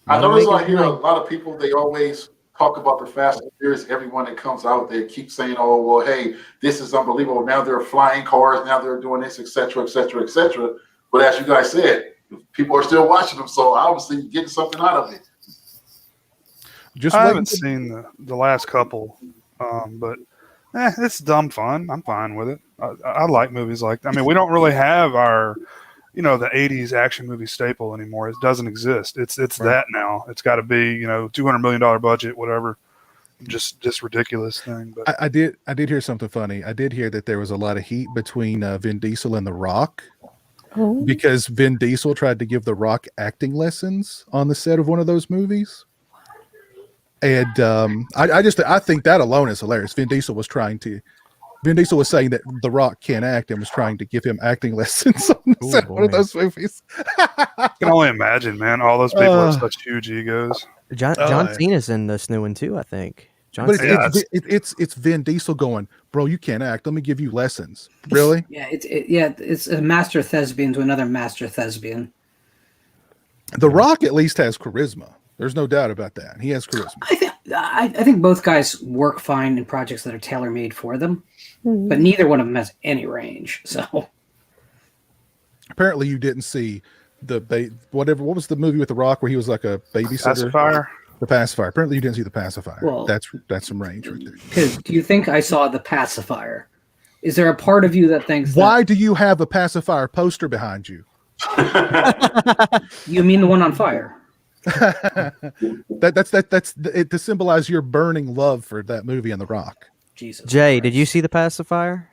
I notice I hear a lot of people, they always talk about the Fast and Furious. Everyone that comes out, they keep saying, oh, well, hey, this is unbelievable. Now they're flying cars. Now they're doing this, et cetera, et cetera, et cetera. But as you guys said, people are still watching them. So obviously you're getting something out of it. I haven't seen the last couple, but it's dumb fun. I'm fine with it. I like movies like that. I mean, we don't really have our, the 80s action movie staple anymore. It doesn't exist. It's right. That now. It's got to be, $200 million budget, whatever. Just ridiculous thing. But I did hear something funny. I did hear that there was a lot of heat between Vin Diesel and The Rock because Vin Diesel tried to give The Rock acting lessons on the set of one of those movies. And I think that alone is hilarious. Vin Diesel was saying that The Rock can't act and was trying to give him acting lessons on the set of one of those movies. I can only imagine, man. All those people have such huge egos. John Cena's in this new one too, I think. It's Vin Diesel going, bro, you can't act. Let me give you lessons. Really? It's a master thespian to another master thespian. The Rock at least has charisma. There's no doubt about that. He has charisma. I think both guys work fine in projects that are tailor-made for them, but neither one of them has any range. So apparently, you didn't see what was the movie with The Rock where he was like a babysitter? Pacifier. The Pacifier. Apparently, you didn't see The Pacifier. Well, that's some range right there. Because do you think I saw The Pacifier? Is there a part of you that thinks? Why do you have a Pacifier poster behind you? You mean the one on fire? That's it to symbolize your burning love for that movie and The Rock. Jesus. Jay, did you see The Pacifier?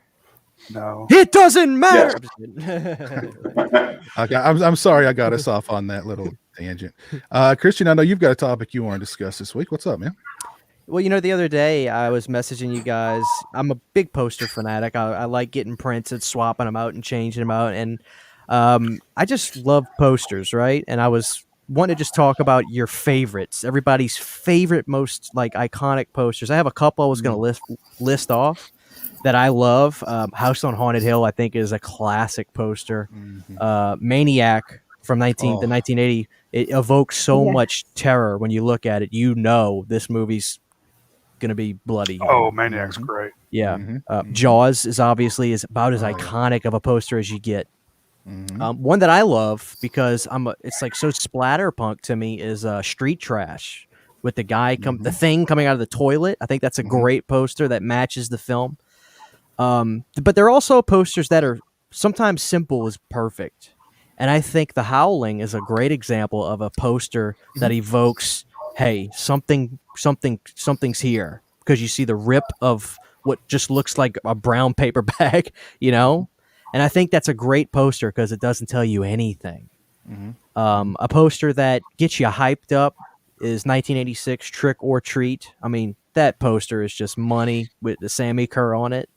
No. It doesn't matter. Okay, I'm sorry I got us off on that little tangent. Christian, I know you've got a topic you want to discuss this week. What's up, man? Well, the other day I was messaging you guys. I'm a big poster fanatic. I like getting prints and swapping them out and changing them out. And I just love posters, right? And I was wanting to just talk about your favorites, everybody's favorite, most like iconic posters. I have a couple I was going to list off that I love. House on Haunted Hill, I think, is a classic poster. Maniac from 1980. It evokes so much terror when you look at it. This movie's gonna be bloody. Oh, Maniac's great. Yeah. Jaws is obviously about as iconic of a poster as you get. One that I love because it's like so splatterpunk to me is Street Trash with the guy the thing coming out of the toilet. I think that's a great poster that matches the film. But there are also posters that are sometimes simple is perfect. And I think The Howling is a great example of a poster that evokes, hey, something's here, because you see the rip of what just looks like a brown paper bag, And I think that's a great poster because it doesn't tell you anything. A poster that gets you hyped up is 1986 Trick or Treat. I mean, that poster is just money with the Sammy Kerr on it.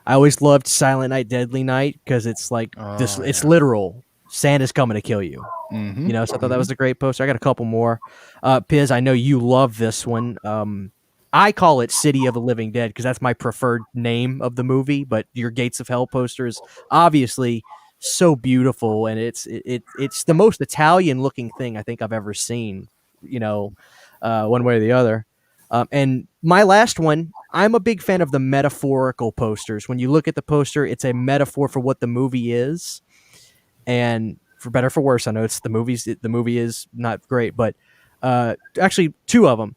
I always loved Silent Night, Deadly Night because it's like it's literal. Santa's coming to kill you. So I thought that was a great poster. I got a couple more. Piz, I know you love this one. I call it City of the Living Dead because that's my preferred name of the movie. But your Gates of Hell poster is obviously so beautiful, and it's the most Italian looking thing I think I've ever seen. One way or the other. And my last one, I'm a big fan of the metaphorical posters. When you look at the poster, it's a metaphor for what the movie is. And for better or for worse, I know the movie is not great, but actually two of them.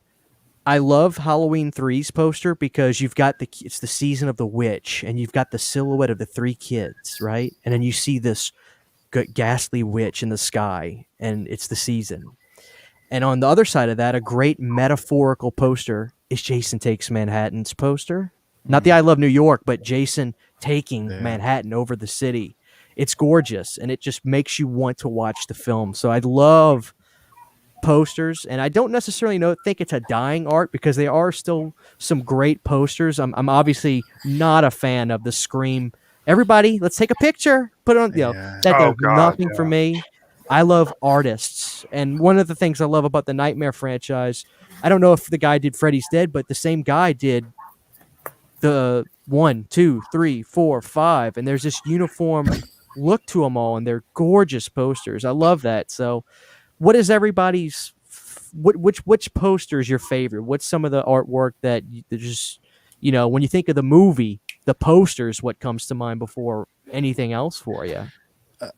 I love Halloween 3's poster because you've got it's the season of the witch, and you've got the silhouette of the three kids, right? And then you see this ghastly witch in the sky, and it's the season. And on the other side of that, a great metaphorical poster is Jason Takes Manhattan's poster. Not the I Love New York, but Jason taking Manhattan over the city. It's gorgeous, and it just makes you want to watch the film. So I love posters, and I don't necessarily think it's a dying art because there are still some great posters. I'm obviously not a fan of the Scream. Everybody, let's take a picture. Put it on. That does nothing for me. I love artists, and one of the things I love about the Nightmare franchise, I don't know if the guy did Freddy's Dead, but the same guy did the 1, 2, 3, 4, 5, and there's this uniform look to them all, and they're gorgeous posters. I love that. So, what is everybody's? Which poster is your favorite? What's some of the artwork that just when you think of the movie, the posters, what comes to mind before anything else for you?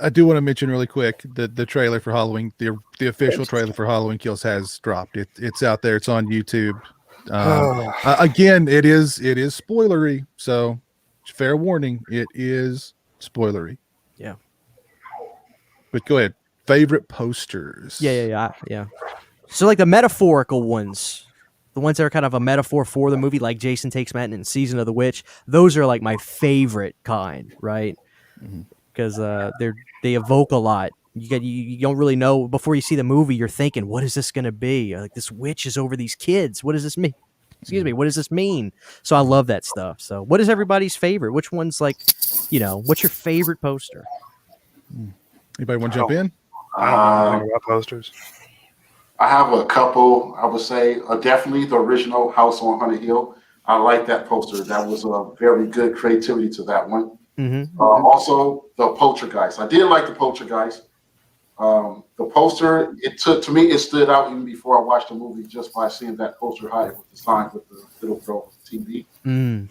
I do want to mention really quick the trailer for Halloween, the official trailer for Halloween Kills has dropped. It's out there. It's on YouTube. Again, it is spoilery, so fair warning. It is spoilery. Yeah. But go ahead. Favorite posters? Yeah. So like the metaphorical ones, the ones that are kind of a metaphor for the movie, like Jason Takes Manhattan and Season of the Witch. Those are like my favorite kind, right? Because they evoke a lot. You don't really know before you see the movie. You're thinking, what is this going to be? Like, this witch is over these kids. What does this mean? Excuse me. What does this mean? So I love that stuff. So what is everybody's favorite? Which one's like, what's your favorite poster? Anybody want to jump in? I don't know anything about posters. I have a couple. I would say definitely the original House on Haunted Hill. I like that poster. That was a very good creativity to that one. Also, the Poltergeist. I did like the Poltergeist. The poster, it stood out even before I watched the movie just by seeing that poster high with the sign with the little girl with the TV.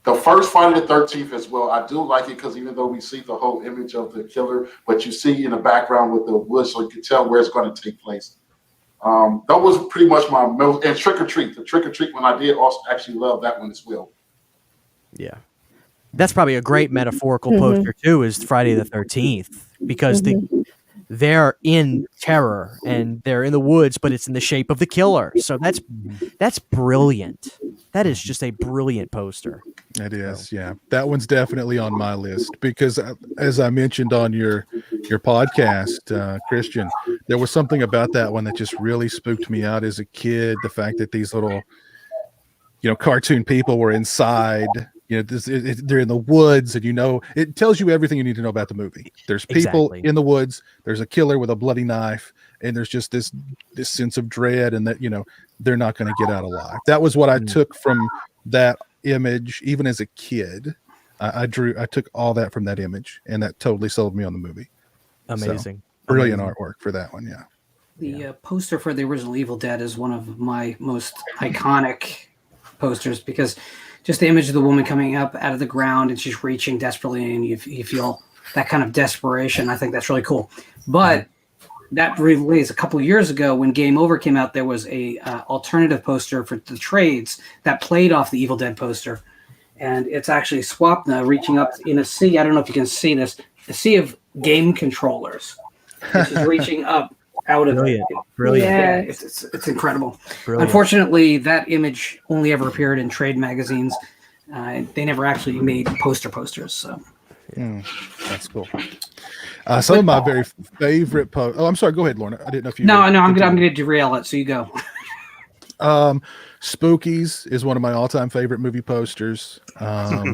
The first Friday the 13th as well. I do like it because even though we see the whole image of the killer, but you see in the background with the woods, so you can tell where it's going to take place. That was pretty much my most. And Trick or Treat. The Trick or Treat one I did also actually love that one as well. Yeah. That's probably a great metaphorical poster too, is Friday the 13th, because they're in terror and they're in the woods, but it's in the shape of the killer. So that's brilliant. That is just a brilliant poster. It is, yeah. That one's definitely on my list because, as I mentioned on your your podcast, Christian. There was something about that one that just really spooked me out as a kid. The fact that these little, cartoon people were inside. They're in the woods, and it tells you everything you need to know about the movie. There's people Exactly. in the woods. There's a killer with a bloody knife, and there's just this sense of dread, and that they're not going to get out alive. That was what I took from that image, even as a kid. I took all that from that image, and that totally sold me on the movie. Amazing. So, brilliant artwork for that one. Yeah. The poster for the original Evil Dead is one of my most iconic posters, because just the image of the woman coming up out of the ground and she's reaching desperately, and you feel that kind of desperation. I think that's really cool. But that release a couple of years ago, when Game Over came out, there was a alternative poster for the trades that played off the Evil Dead poster, and it's actually Swapna reaching up in a sea. I don't know if you can see this, a sea of game controllers. This is reaching up out of it. Brilliant. Yeah, it's incredible. Brilliant. Unfortunately, that image only ever appeared in trade magazines. They never actually made posters. So that's cool. Some of my very favorite Oh, I'm sorry. Go ahead, Lorna. I didn't know if you. No. I'm gonna derail it. So you go. Spookies is one of my all-time favorite movie posters. Love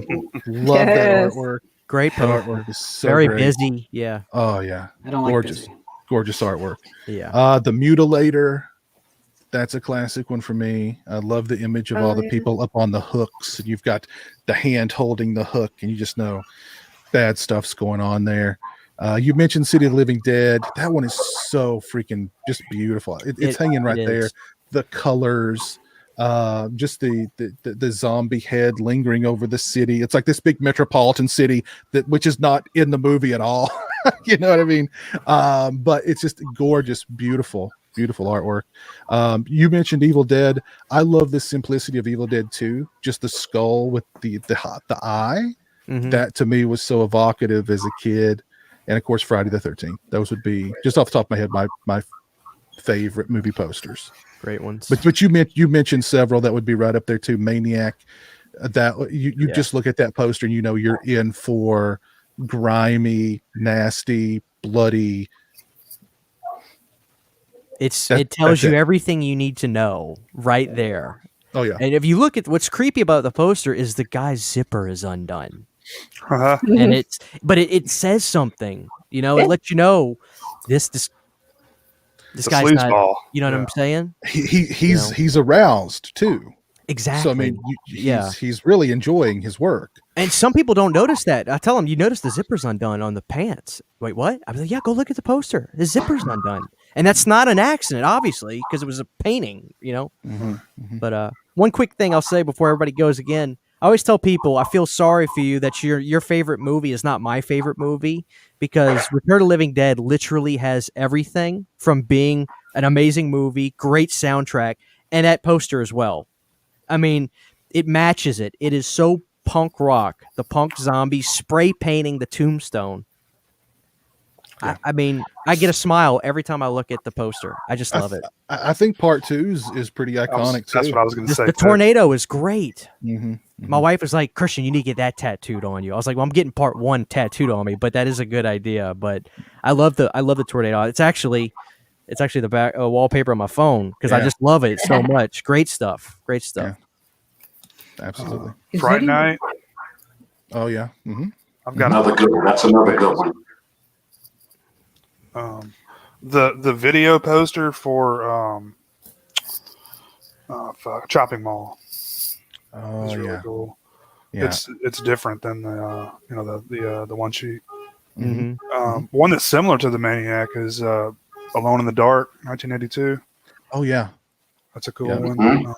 that artwork. Great That poster. artwork is so Very great. busy. Yeah. Oh yeah, I don't like gorgeous, busy. gorgeous artwork. Yeah. The Mutilator, that's a classic one for me. I love the image of all the people up on the hooks, and you've got the hand holding the hook, and you just know bad stuff's going on there. You mentioned City of the Living Dead. That one is so freaking just beautiful. It's hanging right there. The colors, just the zombie head lingering over the city. It's like this big metropolitan city which is not in the movie at all. You know what I mean? But it's just gorgeous, beautiful artwork. You mentioned Evil Dead. I love the simplicity of Evil Dead 2. Just the skull with the eye. Mm-hmm. That to me was so evocative as a kid. And of course, Friday the 13th. Those would be, just off the top of my head, my favorite movie posters. Great ones. But you mentioned several that would be right up there too. Maniac. That you just look at that poster and you're in for grimy, nasty, bloody. It tells you everything you need to know right there. Oh yeah. And if you look at what's creepy about the poster is the guy's zipper is undone. Mm-hmm. And it says something, it lets you know this guy's not, you know what I'm saying? He's aroused too. Exactly. So I mean, he's really enjoying his work. And some people don't notice that. I tell them, you notice the zipper's undone on the pants. Wait, what? I was like, yeah, go look at the poster. The zipper's undone. And that's not an accident, obviously, because it was a painting, Mm-hmm, mm-hmm. But one quick thing I'll say before everybody goes again. I always tell people I feel sorry for you that your favorite movie is not my favorite movie, because Return of the Living Dead literally has everything from being an amazing movie, great soundtrack, and that poster as well. I mean, it matches it. It is so punk rock. The punk zombies spray painting the tombstone. Yeah. I mean, I get a smile every time I look at the poster. I just love it. I think part 2 is pretty iconic too. That's what I was going to say. The tornado is great. Mm-hmm, mm-hmm. My wife was like, Christian, you need to get that tattooed on you. I was like, well, I'm getting part 1 tattooed on me, but that is a good idea. But I love the tornado. It's actually the back wallpaper on my phone because I just love it so much. Great stuff. Yeah. Absolutely. Fright Night. Oh yeah. Mm-hmm. I've got another good one. That's another good one. The video poster for Chopping Mall. Oh is really cool. Yeah. It's different than the one sheet. Mm-hmm. One that's similar to the Maniac is Alone in the Dark, 1982. Oh yeah, that's a cool one.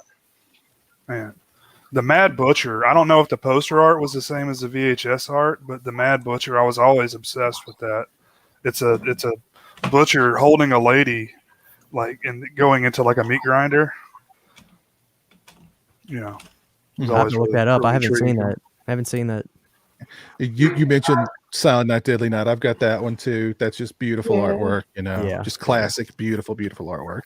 Man, the Mad Butcher. I don't know if the poster art was the same as the VHS art, but the Mad Butcher, I was always obsessed with that. It's a butcher holding a lady, like, and going into like a meat grinder. I have to look that up. I haven't seen that. You mentioned Silent Night, Deadly Night. I've got that one too. That's just beautiful artwork. Just classic, beautiful artwork.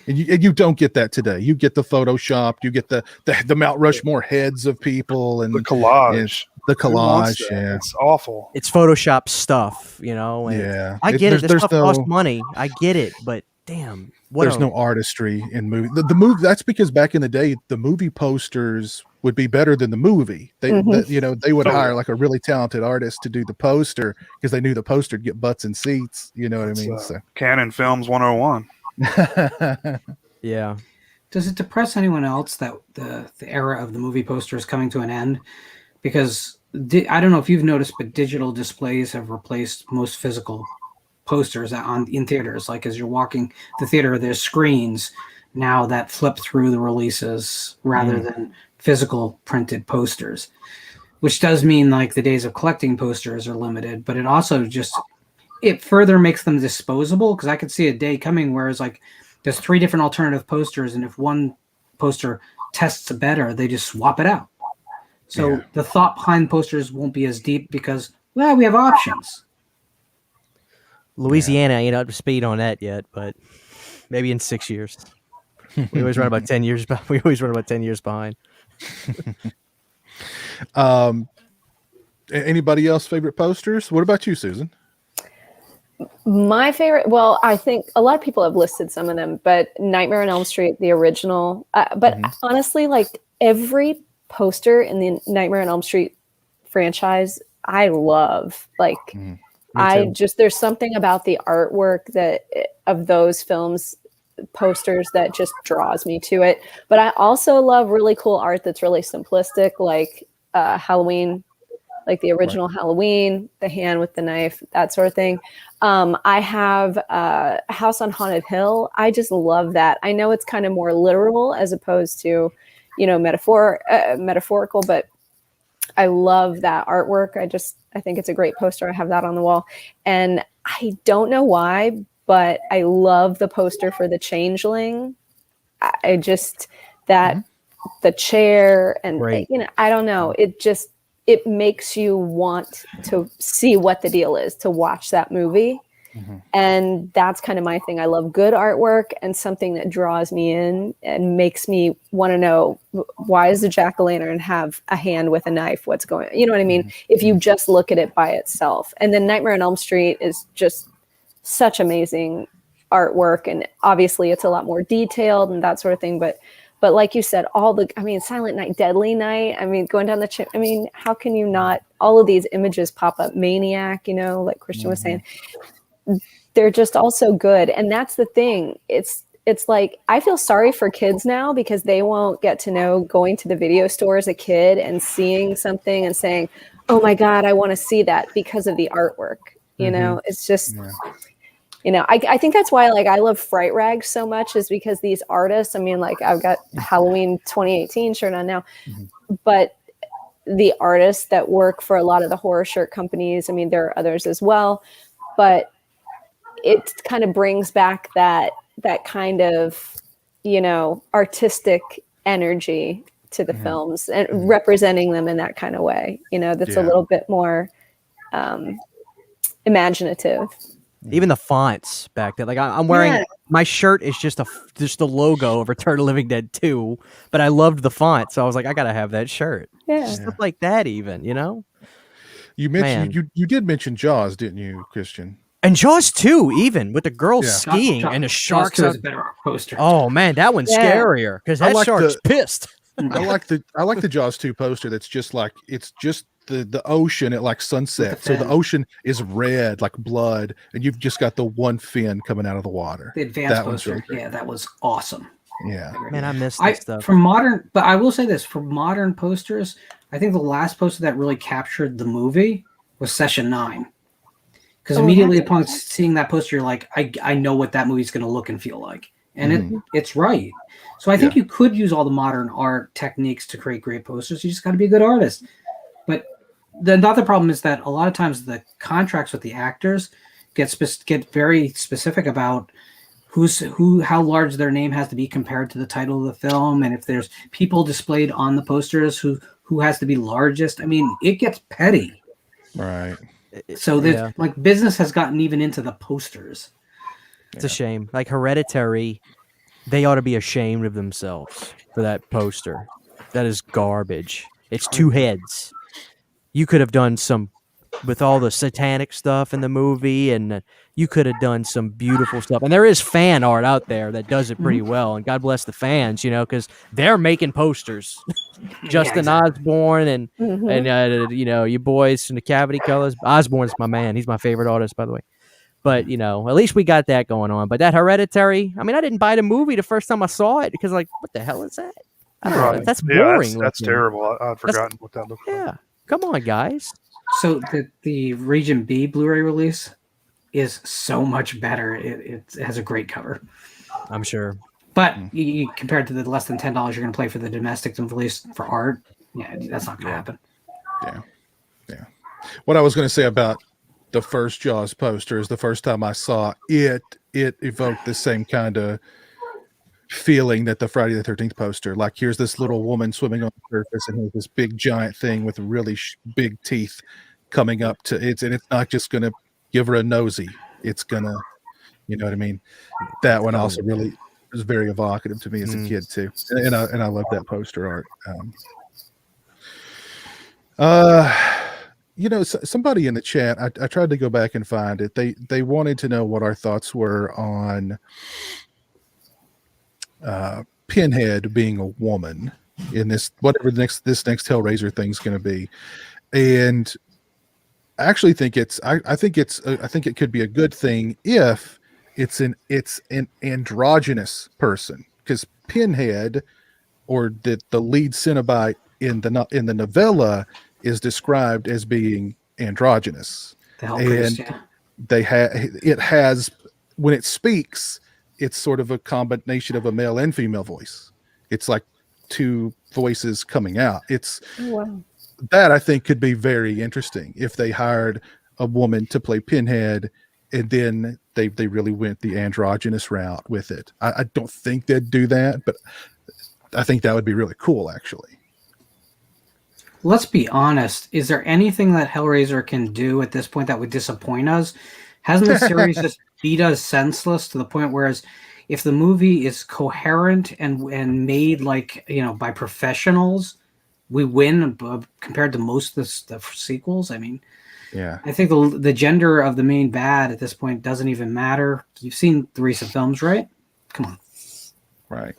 And you don't get that today. You get the Photoshop. You get the Mount Rushmore heads of people and the collage. The Who wants collage, that? yeah. It's awful. It's Photoshop stuff, you know. And Yeah. I get it. This There's stuff no, costs money. I get it, but damn, what there's no artistry in movie. The movie, that's because back in the day, the movie posters would be better than the movie. They, you know, they would hire like a really talented artist to do the poster because they knew the poster would get butts and seats. You know what I mean? So. Canon Films 101. Yeah. Does it depress anyone else that the era of the movie poster is coming to an end? Because I don't know if you've noticed, but digital displays have replaced most physical posters in theaters. Like as you're walking the theater, there's screens now that flip through the releases rather than physical printed posters, which does mean like the days of collecting posters are limited, but it also just, it further makes them disposable. Because I could see a day coming where it's like there's 3 different alternative posters, and if one poster tests better, they just swap it out. So the thought behind posters won't be as deep because, well, we have options. Louisiana ain't up to speed on that yet, but maybe in 6 years. We always run about 10 years. We always run about 10 years behind. Anybody else favorite posters? What about you, Susan? My favorite, well, I think a lot of people have listed some of them, but Nightmare on Elm Street, the original. But honestly, like every poster in the Nightmare on Elm Street franchise, I love. Like, there's something about the artwork of those films posters that just draws me to it. But I also love really cool art that's really simplistic, like Halloween, like the original Halloween, the hand with the knife, that sort of thing. I have House on Haunted Hill. I just love that. I know it's kind of more literal as opposed to, you know, metaphorical, but I love that artwork. I think it's a great poster. I have that on the wall. And I don't know why, but I love the poster for The Changeling. I just, the chair and, you know, I don't know. It makes you want to see what the deal is, to watch that movie. And that's kind of my thing. I love good artwork and something that draws me in and makes me want to know, why does the jack-o'-lantern have a hand with a knife? What's going on? You know what I mean? If you just look at it by itself. And then Nightmare on Elm Street is just such amazing artwork. And obviously it's a lot more detailed and that sort of thing. But like you said, Silent Night, Deadly Night, going down how can you not? All of these images pop up. Maniac, you know, like Christian was saying. They're just all so good. And that's the thing. It's like, I feel sorry for kids now because they won't get to know going to the video store as a kid and seeing something and saying, oh my God, I want to see that because of the artwork. You know, it's just... You know, I think that's why, like, I love Fright Rags so much, is because these artists, I've got Halloween 2018 shirt on now, but the artists that work for a lot of the horror shirt companies, there are others as well, but it kind of brings back that kind of, you know, artistic energy to the films and representing them in that kind of way, you know, that's a little bit more imaginative. Even the fonts back there, like I'm wearing my shirt is just the logo of Return of the Living Dead 2, but I loved the font, so I was like, I gotta have that shirt. Stuff like that, even, you know. You mentioned you did mention Jaws, didn't you, Christian? And Jaws 2, even with the girls skiing and the sharks. Jaws 2 is a better poster. Oh man, that one's scarier because that shark's pissed. I like the Jaws 2 poster. That's just like, it's just the ocean at like sunset. So the ocean is red like blood, and you've just got the one fin coming out of the water. The advanced poster, that was awesome. Yeah, man, I missed that stuff. But I will say this, for modern posters, I think the last poster that really captured the movie was Session 9. Because immediately upon seeing that poster, you're like, I know what that movie's going to look and feel like. And it's right. So I think you could use all the modern art techniques to create great posters. You just got to be a good artist. But the other problem is that a lot of times the contracts with the actors get very specific about how large their name has to be compared to the title of the film, and if there's people displayed on the posters who has to be largest. It gets petty. Right. So like business has gotten even into the posters. It's a shame. Like Hereditary, they ought to be ashamed of themselves for that poster. That is garbage. It's 2 heads. you could have done some with all the satanic stuff in the movie, and you could have done some beautiful stuff. And there is fan art out there that does it pretty well. And God bless the fans, because they're making posters. Justin Osborne and you boys from the Cavity Colors. Osborne's my man. He's my favorite artist, by the way. But at least we got that going on. But that Hereditary, I didn't buy the movie the first time I saw it because what the hell is that? I don't know. That's boring. That's terrible. I'd forgotten what that looked like. Yeah, come on, guys. So the Region B Blu-ray release is so much better. It has a great cover. I'm sure. But you compared to the less than $10 you're going to play for the domestic release for art, that's not going to happen. Yeah. What I was going to say about the first Jaws poster is the first time I saw it evoked the same kind of feeling that the Friday the 13th poster. Like, here's this little woman swimming on the surface, and here's this big giant thing with really big teeth coming up to it, and it's not just going to give her a nosy. It's gonna, you know what I mean? That one also really was very evocative to me as a kid too, and I love that poster art. Somebody in the chat, I tried to go back and find it. They wanted to know what our thoughts were on Pinhead being a woman in this, whatever this next Hellraiser thing's going to be. And I actually think I think it could be a good thing if it's an androgynous person, because Pinhead, or the lead Cenobite in the novella, is described as being androgynous. It has, when it speaks, it's sort of a combination of a male and female voice. It's like two voices coming out. That I think could be very interesting if they hired a woman to play Pinhead, and then they really went the androgynous route with it. I don't think they'd do that, but I think that would be really cool, actually. Let's be honest. Is there anything that Hellraiser can do at this point that would disappoint us? Hasn't the series just beat us senseless to the point whereas if the movie is coherent and made by professionals, we win compared to most of the sequels? I think the gender of the main bad at this point doesn't even matter. You've seen the recent films, right? Come on. Right.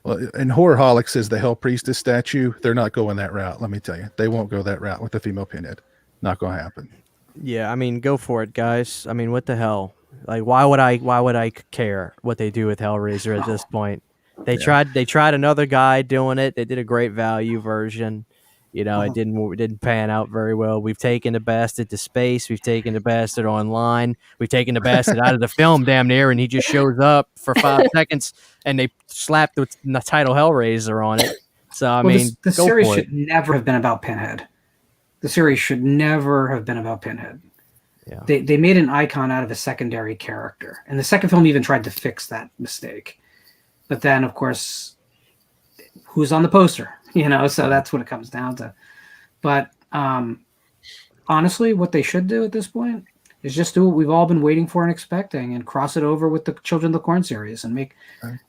Well, and Horrorholic says the Hell Priestess statue, they're not going that route. Let me tell you, they won't go that route with the female Pinhead. Not going to happen. Yeah, go for it, guys. What the hell? Why would I care what they do with Hellraiser at this point? They tried another guy doing it. They did a great value version. It didn't pan out very well. We've taken the bastard to space. We've taken the bastard online. We've taken the bastard out of the film damn near, and he just shows up for 5 seconds, and they slapped the title Hellraiser on it. So the series should never have been about Pinhead. The series should never have been about Pinhead. Yeah. They made an icon out of a secondary character, and the second film even tried to fix that mistake. But then, of course, who's on the poster? So that's what it comes down to. But honestly, what they should do at this point is just do what we've all been waiting for and expecting, and cross it over with the Children of the Corn series and make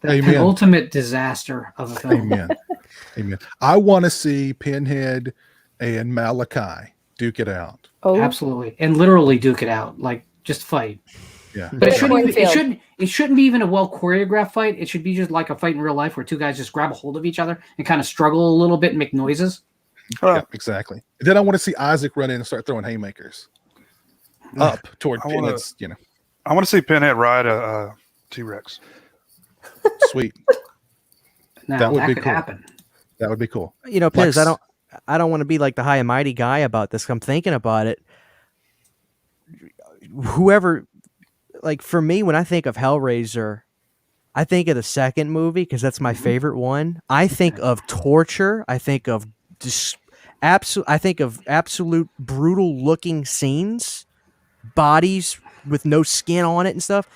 the ultimate disaster of a film. Amen. I want to see Pinhead and Malachi duke it out. Oh, absolutely, and literally duke it out, just fight. Yeah, but it shouldn't be even a well choreographed fight. It should be just like a fight in real life where two guys just grab a hold of each other and kind of struggle a little bit and make noises. Yeah, exactly. And then I want to see Isaac run in and start throwing haymakers up toward Pinhead's. I want to see Pinhead ride a T-Rex. Sweet. Now, that would be could cool. Happen. That would be cool. Piz, I don't want to be like the high and mighty guy about this. I'm thinking about it. Whoever, for me, when I think of Hellraiser, I think of the second movie because that's my favorite one. I think of torture. I think of absolute brutal looking scenes, bodies with no skin on it and stuff.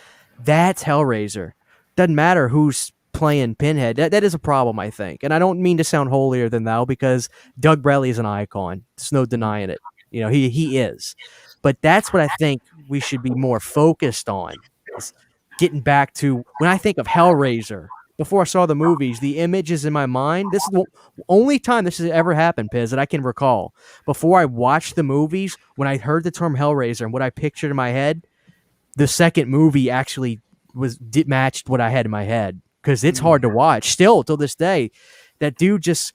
That's Hellraiser. Doesn't matter who's playing Pinhead. That is a problem, I think. And I don't mean to sound holier than thou because Doug Bradley is an icon. There's no denying it. He is. But that's what I think we should be more focused on. Is getting back to when I think of Hellraiser, before I saw the movies, the images in my mind. This is the only time this has ever happened, Piz, that I can recall. Before I watched the movies, when I heard the term Hellraiser and what I pictured in my head, the second movie actually matched what I had in my head, because it's hard to watch still till this day. That dude just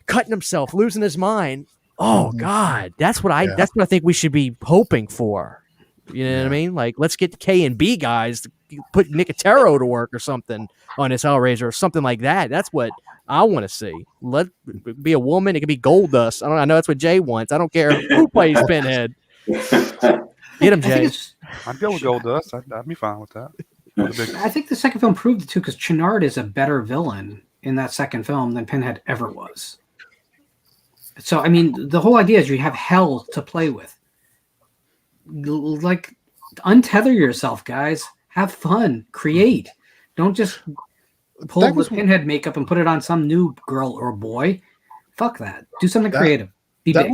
cutting himself, losing his mind. Oh God, that's what I think we should be hoping for. You know what I mean? Like, let's get the K and B guys to put Nicotero to work or something on this Hellraiser or something like that. That's what I want to see. Let be a woman. It could be Goldust. I know that's what Jay wants. I don't care who plays Pinhead. Get him, Jay. I'd go with Goldust. I'd be fine with that. I think the second film proved it too, because Channard is a better villain in that second film than Pinhead ever was. So, I mean, the whole idea is you have hell to play with. Like, untether yourself, guys. Have fun. Create. Don't just pull the Pinhead makeup and put it on some new girl or boy. Fuck that. Do something creative. That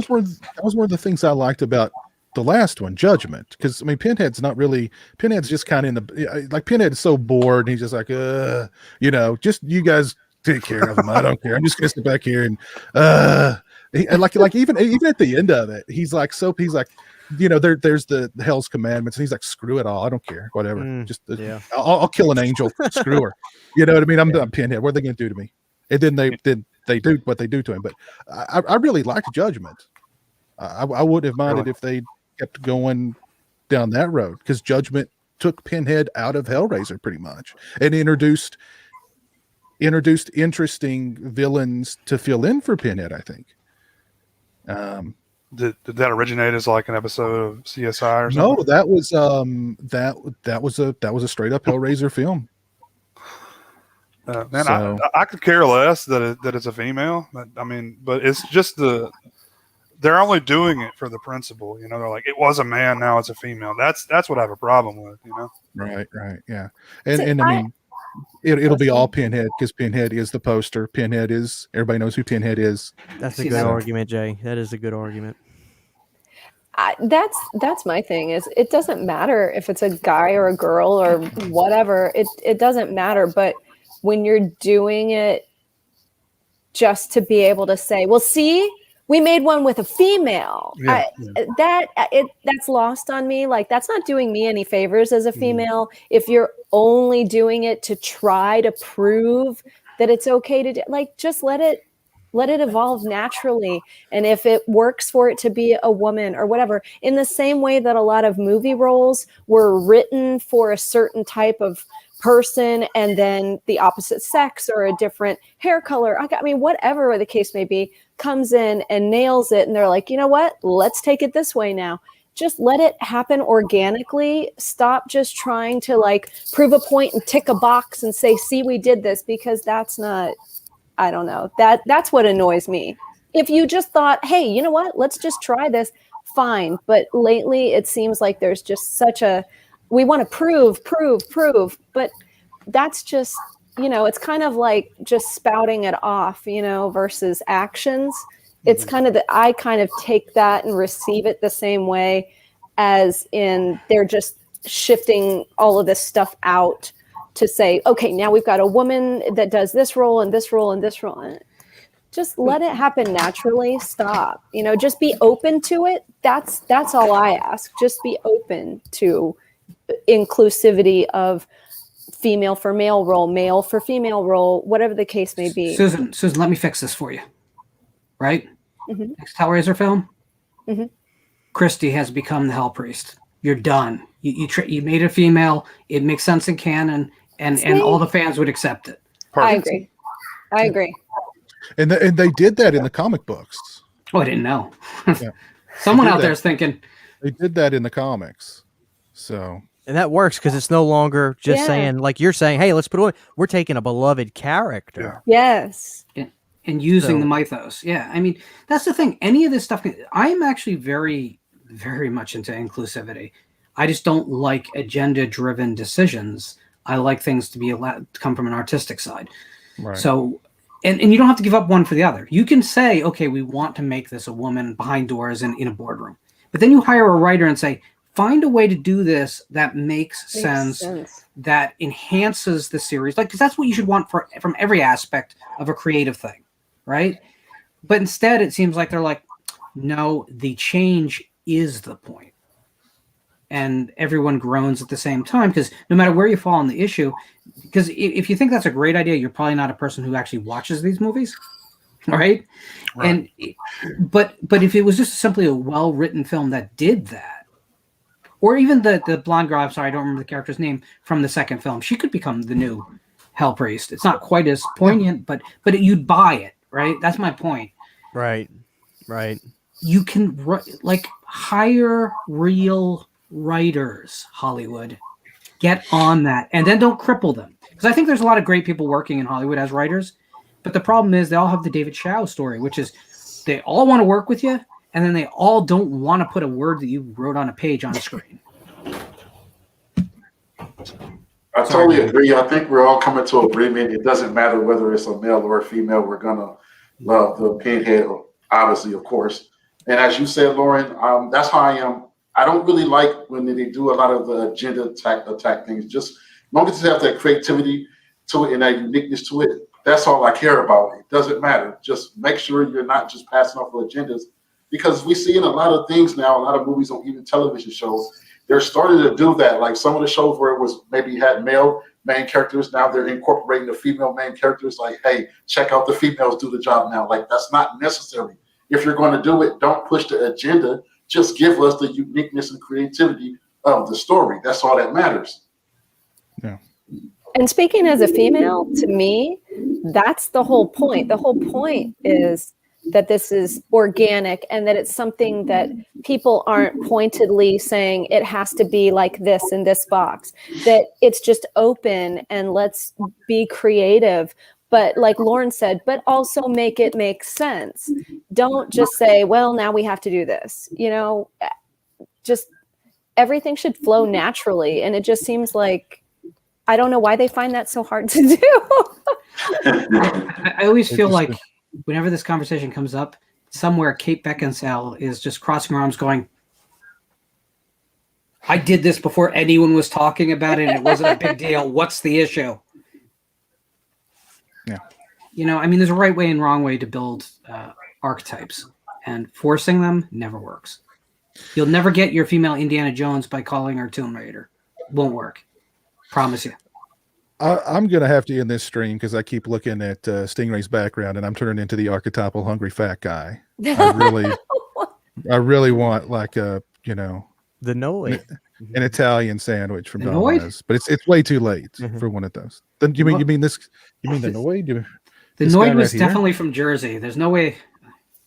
was one of the things I liked about the last one, Judgment, because I mean, Pinhead's just kind of in the, like, Pinhead's so bored, and he's just like, just you guys take care of him. I don't care. I'm just gonna sit back here and like even at the end of it, he's like, there's the Hell's Commandments, and he's like, screw it all. I don't care. Whatever. I'll kill an angel. Screw her. You know what I mean? I'm Pinhead. What are they gonna do to me? And then they do what they do to him. But I really liked Judgment. I wouldn't have minded if they kept going down that road, because Judgment took Pinhead out of Hellraiser pretty much and introduced interesting villains to fill in for Pinhead, I think. Did that originate as like an episode of CSI or something? No, that was a straight up Hellraiser film. Man, I could care less that it's a female. But it's just they're only doing it for the principle. You know, they're like, it was a man, now it's a female. That's what I have a problem with. You know, right, yeah, and I mean, it'll be all Pinhead, because Pinhead is the poster. Everybody knows who Pinhead is. That's a good argument, Jay. That is a good argument. That's my thing. Is it doesn't matter if it's a guy or a girl or whatever. It doesn't matter. But when you're doing it just to be able to say, well, see, we made one with a female. That's lost on me. Like, that's not doing me any favors as a female. If you're only doing it to try to prove that it's okay to do, like, just let it evolve naturally. And if it works for it to be a woman or whatever, in the same way that a lot of movie roles were written for a certain type of person, and then the opposite sex or a different hair color, I mean, whatever the case may be, comes in and nails it, and they're like, you know what, let's take it this way now. Just let it happen organically. Stop just trying to like prove a point and tick a box and say, see, we did this, because that's not, I don't know, that's what annoys me. If you just thought, hey, you know what, let's just try this, fine. But lately it seems like there's just such a, we want to prove, but that's just, it's kind of like just spouting it off, versus actions. It's kind of I kind of take that and receive it the same way, as in they're just shifting all of this stuff out to say, okay, now we've got a woman that does this role and this role and this role. Just let it happen naturally. Stop, just be open to it. That's all I ask. Just be open to inclusivity of female for male role, male for female role, whatever the case may be. Susan, let me fix this for you. Right? Mm-hmm. Next Hellraiser film, Christy has become the Hell Priest. You're done. You made a female. It makes sense in canon, and all the fans would accept it. Perfect. I agree. And they did that in the comic books. Oh, I didn't know. Yeah. Someone out there is thinking. They did that in the comics. So. And that works, because it's no longer just saying, like you're saying, hey, let's put away. We're taking a beloved character. Yeah. Yes. And using the mythos. Yeah. I mean, that's the thing. Any of this stuff, I'm actually very, very much into inclusivity. I just don't like agenda-driven decisions. I like things to be allowed to come from an artistic side. Right. So, and you don't have to give up one for the other. You can say, okay, we want to make this a woman behind doors in a boardroom. But then you hire a writer and say, find a way to do this that makes sense, that enhances the series, like, because that's what you should want from every aspect of a creative thing, right? But instead it seems like they're like, no, the change is the point. And everyone groans at the same time, because no matter where you fall on the issue, because if you think that's a great idea, you're probably not a person who actually watches these movies, right? And but if it was just simply a well-written film that did that, or even the blonde girl, I'm sorry, I don't remember the character's name from the second film, she could become the new Hell Priest. It's not quite as poignant, but you'd buy it, right? That's my point. Right. You can like hire real writers, Hollywood. Get on that, and then don't cripple them, because I think there's a lot of great people working in Hollywood as writers, but the problem is they all have the David Chao story, which is they all want to work with you, and then they all don't want to put a word that you wrote on a page on a screen. I totally agree. I think we're all coming to agreement. It doesn't matter whether it's a male or a female. We're gonna love the Pinhead, obviously, of course. And as you said, Lauren, that's how I am. I don't really like when they do a lot of the agenda attack things. Just as long as you have that creativity to it and that uniqueness to it, that's all I care about. It doesn't matter. Just make sure you're not just passing off agendas, because we see in a lot of things now, a lot of movies on even television shows, they're starting to do that. Like some of the shows where it was maybe had male main characters, now they're incorporating the female main characters. Like, hey, check out the females do the job now. Like, that's not necessary. If you're going to do it, don't push the agenda. Just give us the uniqueness and creativity of the story. That's all that matters. Yeah. And speaking as a female, to me, that's the whole point. The whole point is that this is organic and that it's something that people aren't pointedly saying it has to be like this in this box, that it's just open and let's be creative. But like Lauren said, but also make it make sense. Don't just say, well, now we have to do this. You know, just everything should flow naturally. And it just seems like, I don't know why they find that so hard to do. I always feel like whenever this conversation comes up, somewhere Kate Beckinsale is just crossing her arms going, I did this before anyone was talking about it. And it wasn't a big deal. What's the issue? Yeah. You know, I mean, there's a right way and wrong way to build archetypes, and forcing them never works. You'll never get your female Indiana Jones by calling her Tomb Raider. Won't work. Promise you. I'm going to have to end this stream because I keep looking at Stingray's background and I'm turning into the archetypal hungry fat guy. I really want like a, you know, the Noid, an Italian sandwich from Domino's, but it's way too late for one of those. Then you mean the Noid? The Noid was definitely from Jersey. There's no way.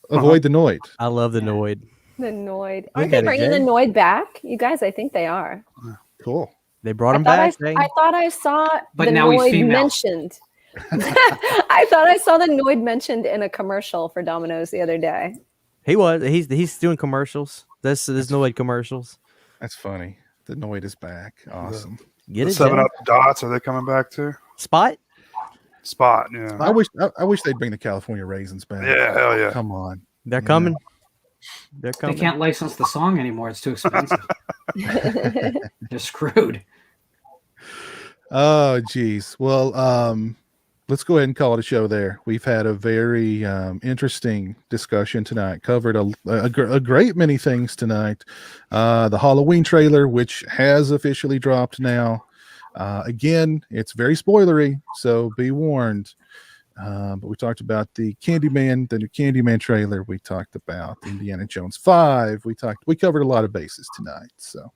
Avoid the Noid. I love the Noid. The Noid. Aren't they bringing the Noid back? You guys, I think they are. Cool. They brought him back. I thought I saw but the now Noid mentioned. I thought I saw the Noid mentioned in a commercial for Domino's the other day. He was. He's doing commercials. This Noid commercials. That's funny. The Noid is back. Awesome. Get it. 7-Up dots, are they coming back too? Spot, yeah. I wish they'd bring the California raisins back. Yeah, hell yeah. Come on. they're coming. They're coming. They can't license the song anymore. It's too expensive. They're screwed. Oh, geez. Well, let's go ahead and call it a show there. We've had a very interesting discussion tonight. Covered a great many things tonight. The Halloween trailer, which has officially dropped now. Again, it's very spoilery, so be warned. But we talked about the new Candyman trailer. We talked about Indiana Jones 5. We covered a lot of bases tonight. So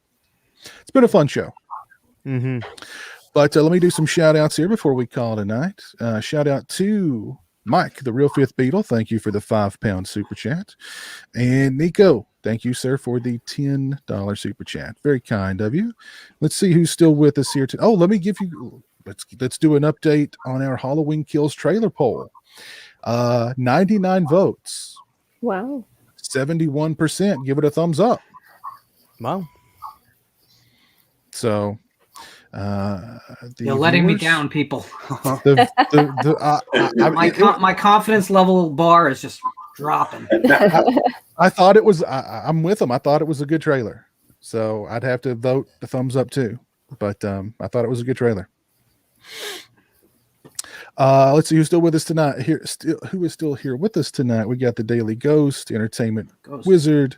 it's been a fun show. Mm-hmm. But let me do some shout outs here before we call tonight. Shout out to Mike, the Real Fifth Beetle. Thank you for the £5 super chat. And Nico, thank you, sir, for the $10 super chat. Very kind of you. Let's see who's still with us here. Let me give you, let's do an update on our Halloween Kills trailer poll. 99 votes. Wow. 71% give it a thumbs up. Wow. So you're letting me down, people. My confidence level bar is just dropping. I thought it was. I'm with them. I thought it was a good trailer. So I'd have to vote the thumbs up too. But I thought it was a good trailer. Let's see who's still with us tonight. Who is still here with us tonight? We got the Daily Ghost, Entertainment Wizard.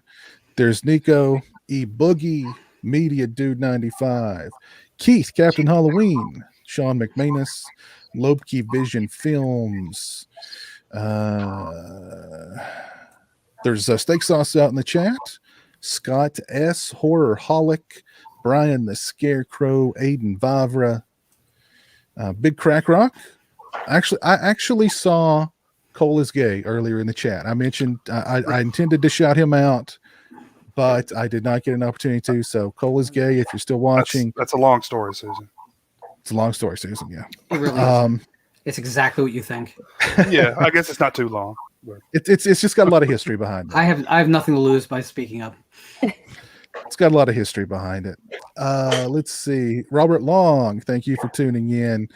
There's Nico, E Boogie, Media Dude 95, Keith, Captain Halloween, Sean McManus, Lobkey Vision Films. There's Steak Sauce out in the chat. Scott S, Horror Holic, Brian the Scarecrow, Aiden Vavra, Big Crack Rock. I actually saw Cole is Gay earlier in the chat. I mentioned I intended to shout him out, but I did not get an opportunity to. So Cole is Gay. If you're still watching, that's a long story, Susan. It's a long story, Susan. Yeah, it really is. It's exactly what you think. Yeah, I guess it's not too long. But. It's just got a lot of history behind it. I have nothing to lose by speaking up. It's got a lot of history behind it. Let's see. Robert Long, thank you for tuning in.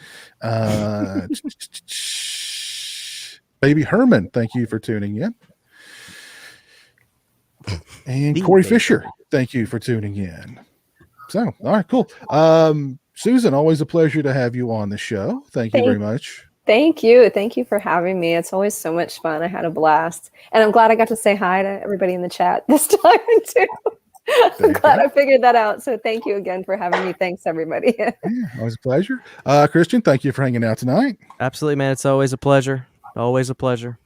Baby Herman, thank you for tuning in. And Corey Fisher, thank you for tuning in. So, all right, cool. Susan, always a pleasure to have you on the show. Thank you very much. Thank you. Thank you for having me. It's always so much fun. I had a blast. And I'm glad I got to say hi to everybody in the chat this time, too. I'm glad I figured that out. So thank you again for having me. Thanks, everybody. Yeah, always a pleasure. Christian, thank you for hanging out tonight. Absolutely, man. It's always a pleasure. Always a pleasure.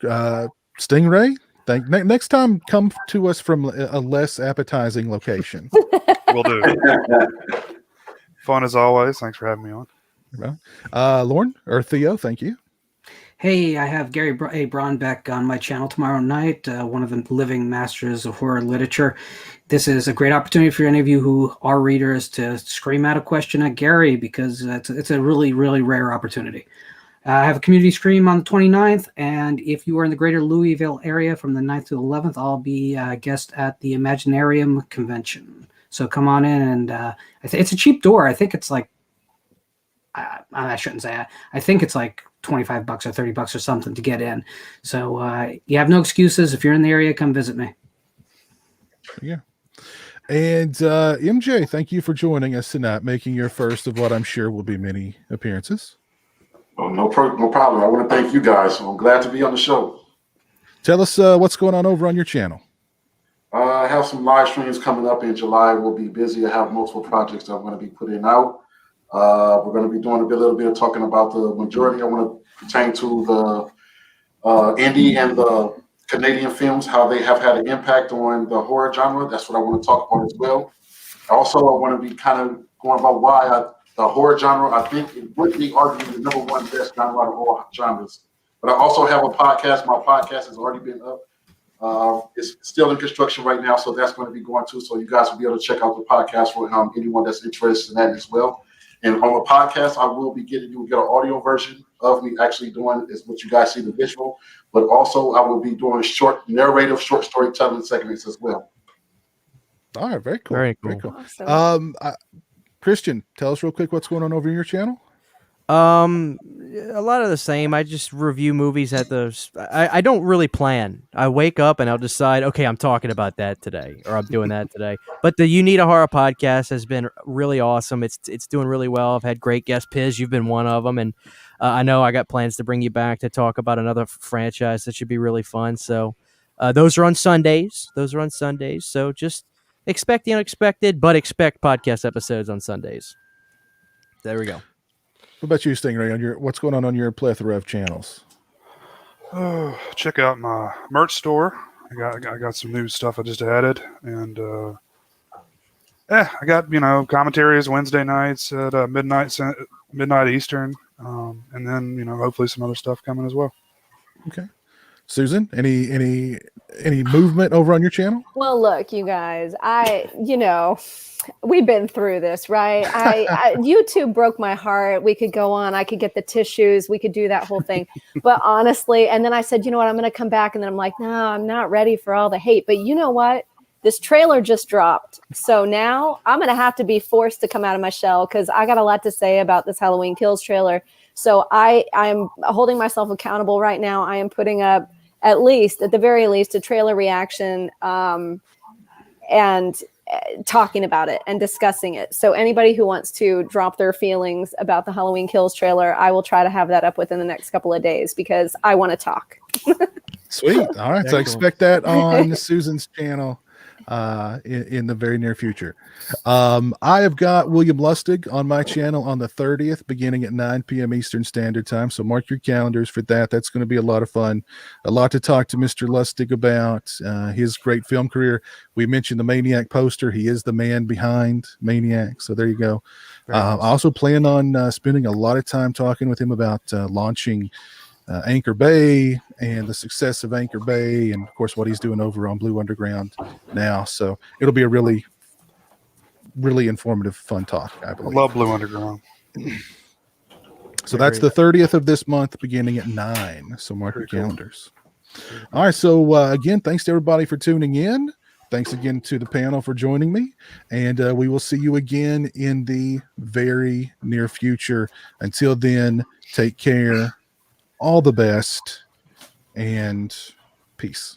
Stingray, next time, come to us from a less appetizing location. Will do. Fun as always. Thanks for having me on. Lauren or Theo, thank you. Hey, I have Gary A. Braunbeck on my channel tomorrow night, one of the living masters of horror literature. This is a great opportunity for any of you who are readers to scream out a question at Gary, because it's a really, really rare opportunity. I have a community stream on the 29th, and if you are in the greater Louisville area from the 9th to the 11th, I'll be a guest at the Imaginarium convention. So come on in, and it's a cheap door. I think it's like, I shouldn't say it. I think it's like $25 or $30 or something to get in. So you have no excuses. If you're in the area, come visit me. Yeah. And MJ, thank you for joining us tonight, making your first of what I'm sure will be many appearances. Oh, no problem. I want to thank you guys. I'm glad to be on the show. Tell us what's going on over on your channel. I have some live streams coming up in July. We'll be busy. I have multiple projects that I'm going to be putting out. We're going to be doing a little bit of talking about the majority. I want to pertain to the Indy and the Canadian films, how they have had an impact on the horror genre. That's what I want to talk about as well. Also, I want to be kind of going about why the horror genre, I think it would be arguably the #1 best genre out of all genres. But I also have a podcast. My podcast has already been up. It's still in construction right now, so that's going to be going too. So you guys will be able to check out the podcast for anyone that's interested in that as well. And on the podcast, I will be you will get an audio version of me actually doing is what you guys see the visual, but also I will be doing short storytelling segments as well. All right, very cool. Very cool. Awesome. Christian, tell us real quick what's going on over in your channel. A lot of the same. I just review movies at I don't really plan. I wake up and I'll decide, okay, I'm talking about that today, or I'm doing that today. But the You Need a Horror podcast has been really awesome. It's doing really well. I've had great guests. Piz, you've been one of them, and I know I got plans to bring you back to talk about another franchise that should be really fun. So those are on Sundays. So just expect the unexpected, but expect podcast episodes on Sundays. There we go. What about you, Stingray? What's going on your plethora of channels? Check out my merch store. I got some new stuff I just added, and I got commentaries Wednesday nights at midnight Eastern, and then hopefully some other stuff coming as well. Okay, Susan, any movement over on your channel? Well, look, you guys, we've been through this, right? YouTube broke my heart. We could go on. I could get the tissues. We could do that whole thing. But honestly, and then I said, you know what? I'm going to come back. And then I'm like, no, I'm not ready for all the hate. But you know what? This trailer just dropped. So now I'm going to have to be forced to come out of my shell, because I got a lot to say about this Halloween Kills trailer. So I'm holding myself accountable right now. I am putting up at the very least, a trailer reaction. And talking about it and discussing it. So anybody who wants to drop their feelings about the Halloween Kills trailer, I will try to have that up within the next couple of days because I want to talk. Sweet. All right. So expect that on Susan's channel in the very near future. I have got William Lustig on my channel on the 30th, beginning at 9 p.m. Eastern Standard Time. So mark your calendars for that. That's going to be a lot of fun. A lot to talk to Mr. Lustig about, his great film career. We mentioned the Maniac poster. He is the man behind Maniac. So there you go. I also plan on spending a lot of time talking with him about launching Anchor Bay and the success of Anchor Bay, and of course what he's doing over on Blue Underground now. So it'll be a really, really informative, fun talk, I believe. I love Blue Underground. So that's the 30th of this month, beginning at 9. So mark your calendars. All right. So again, thanks to everybody for tuning in. Thanks again to the panel for joining me, and we will see you again in the very near future. Until then, take care. All the best, and peace.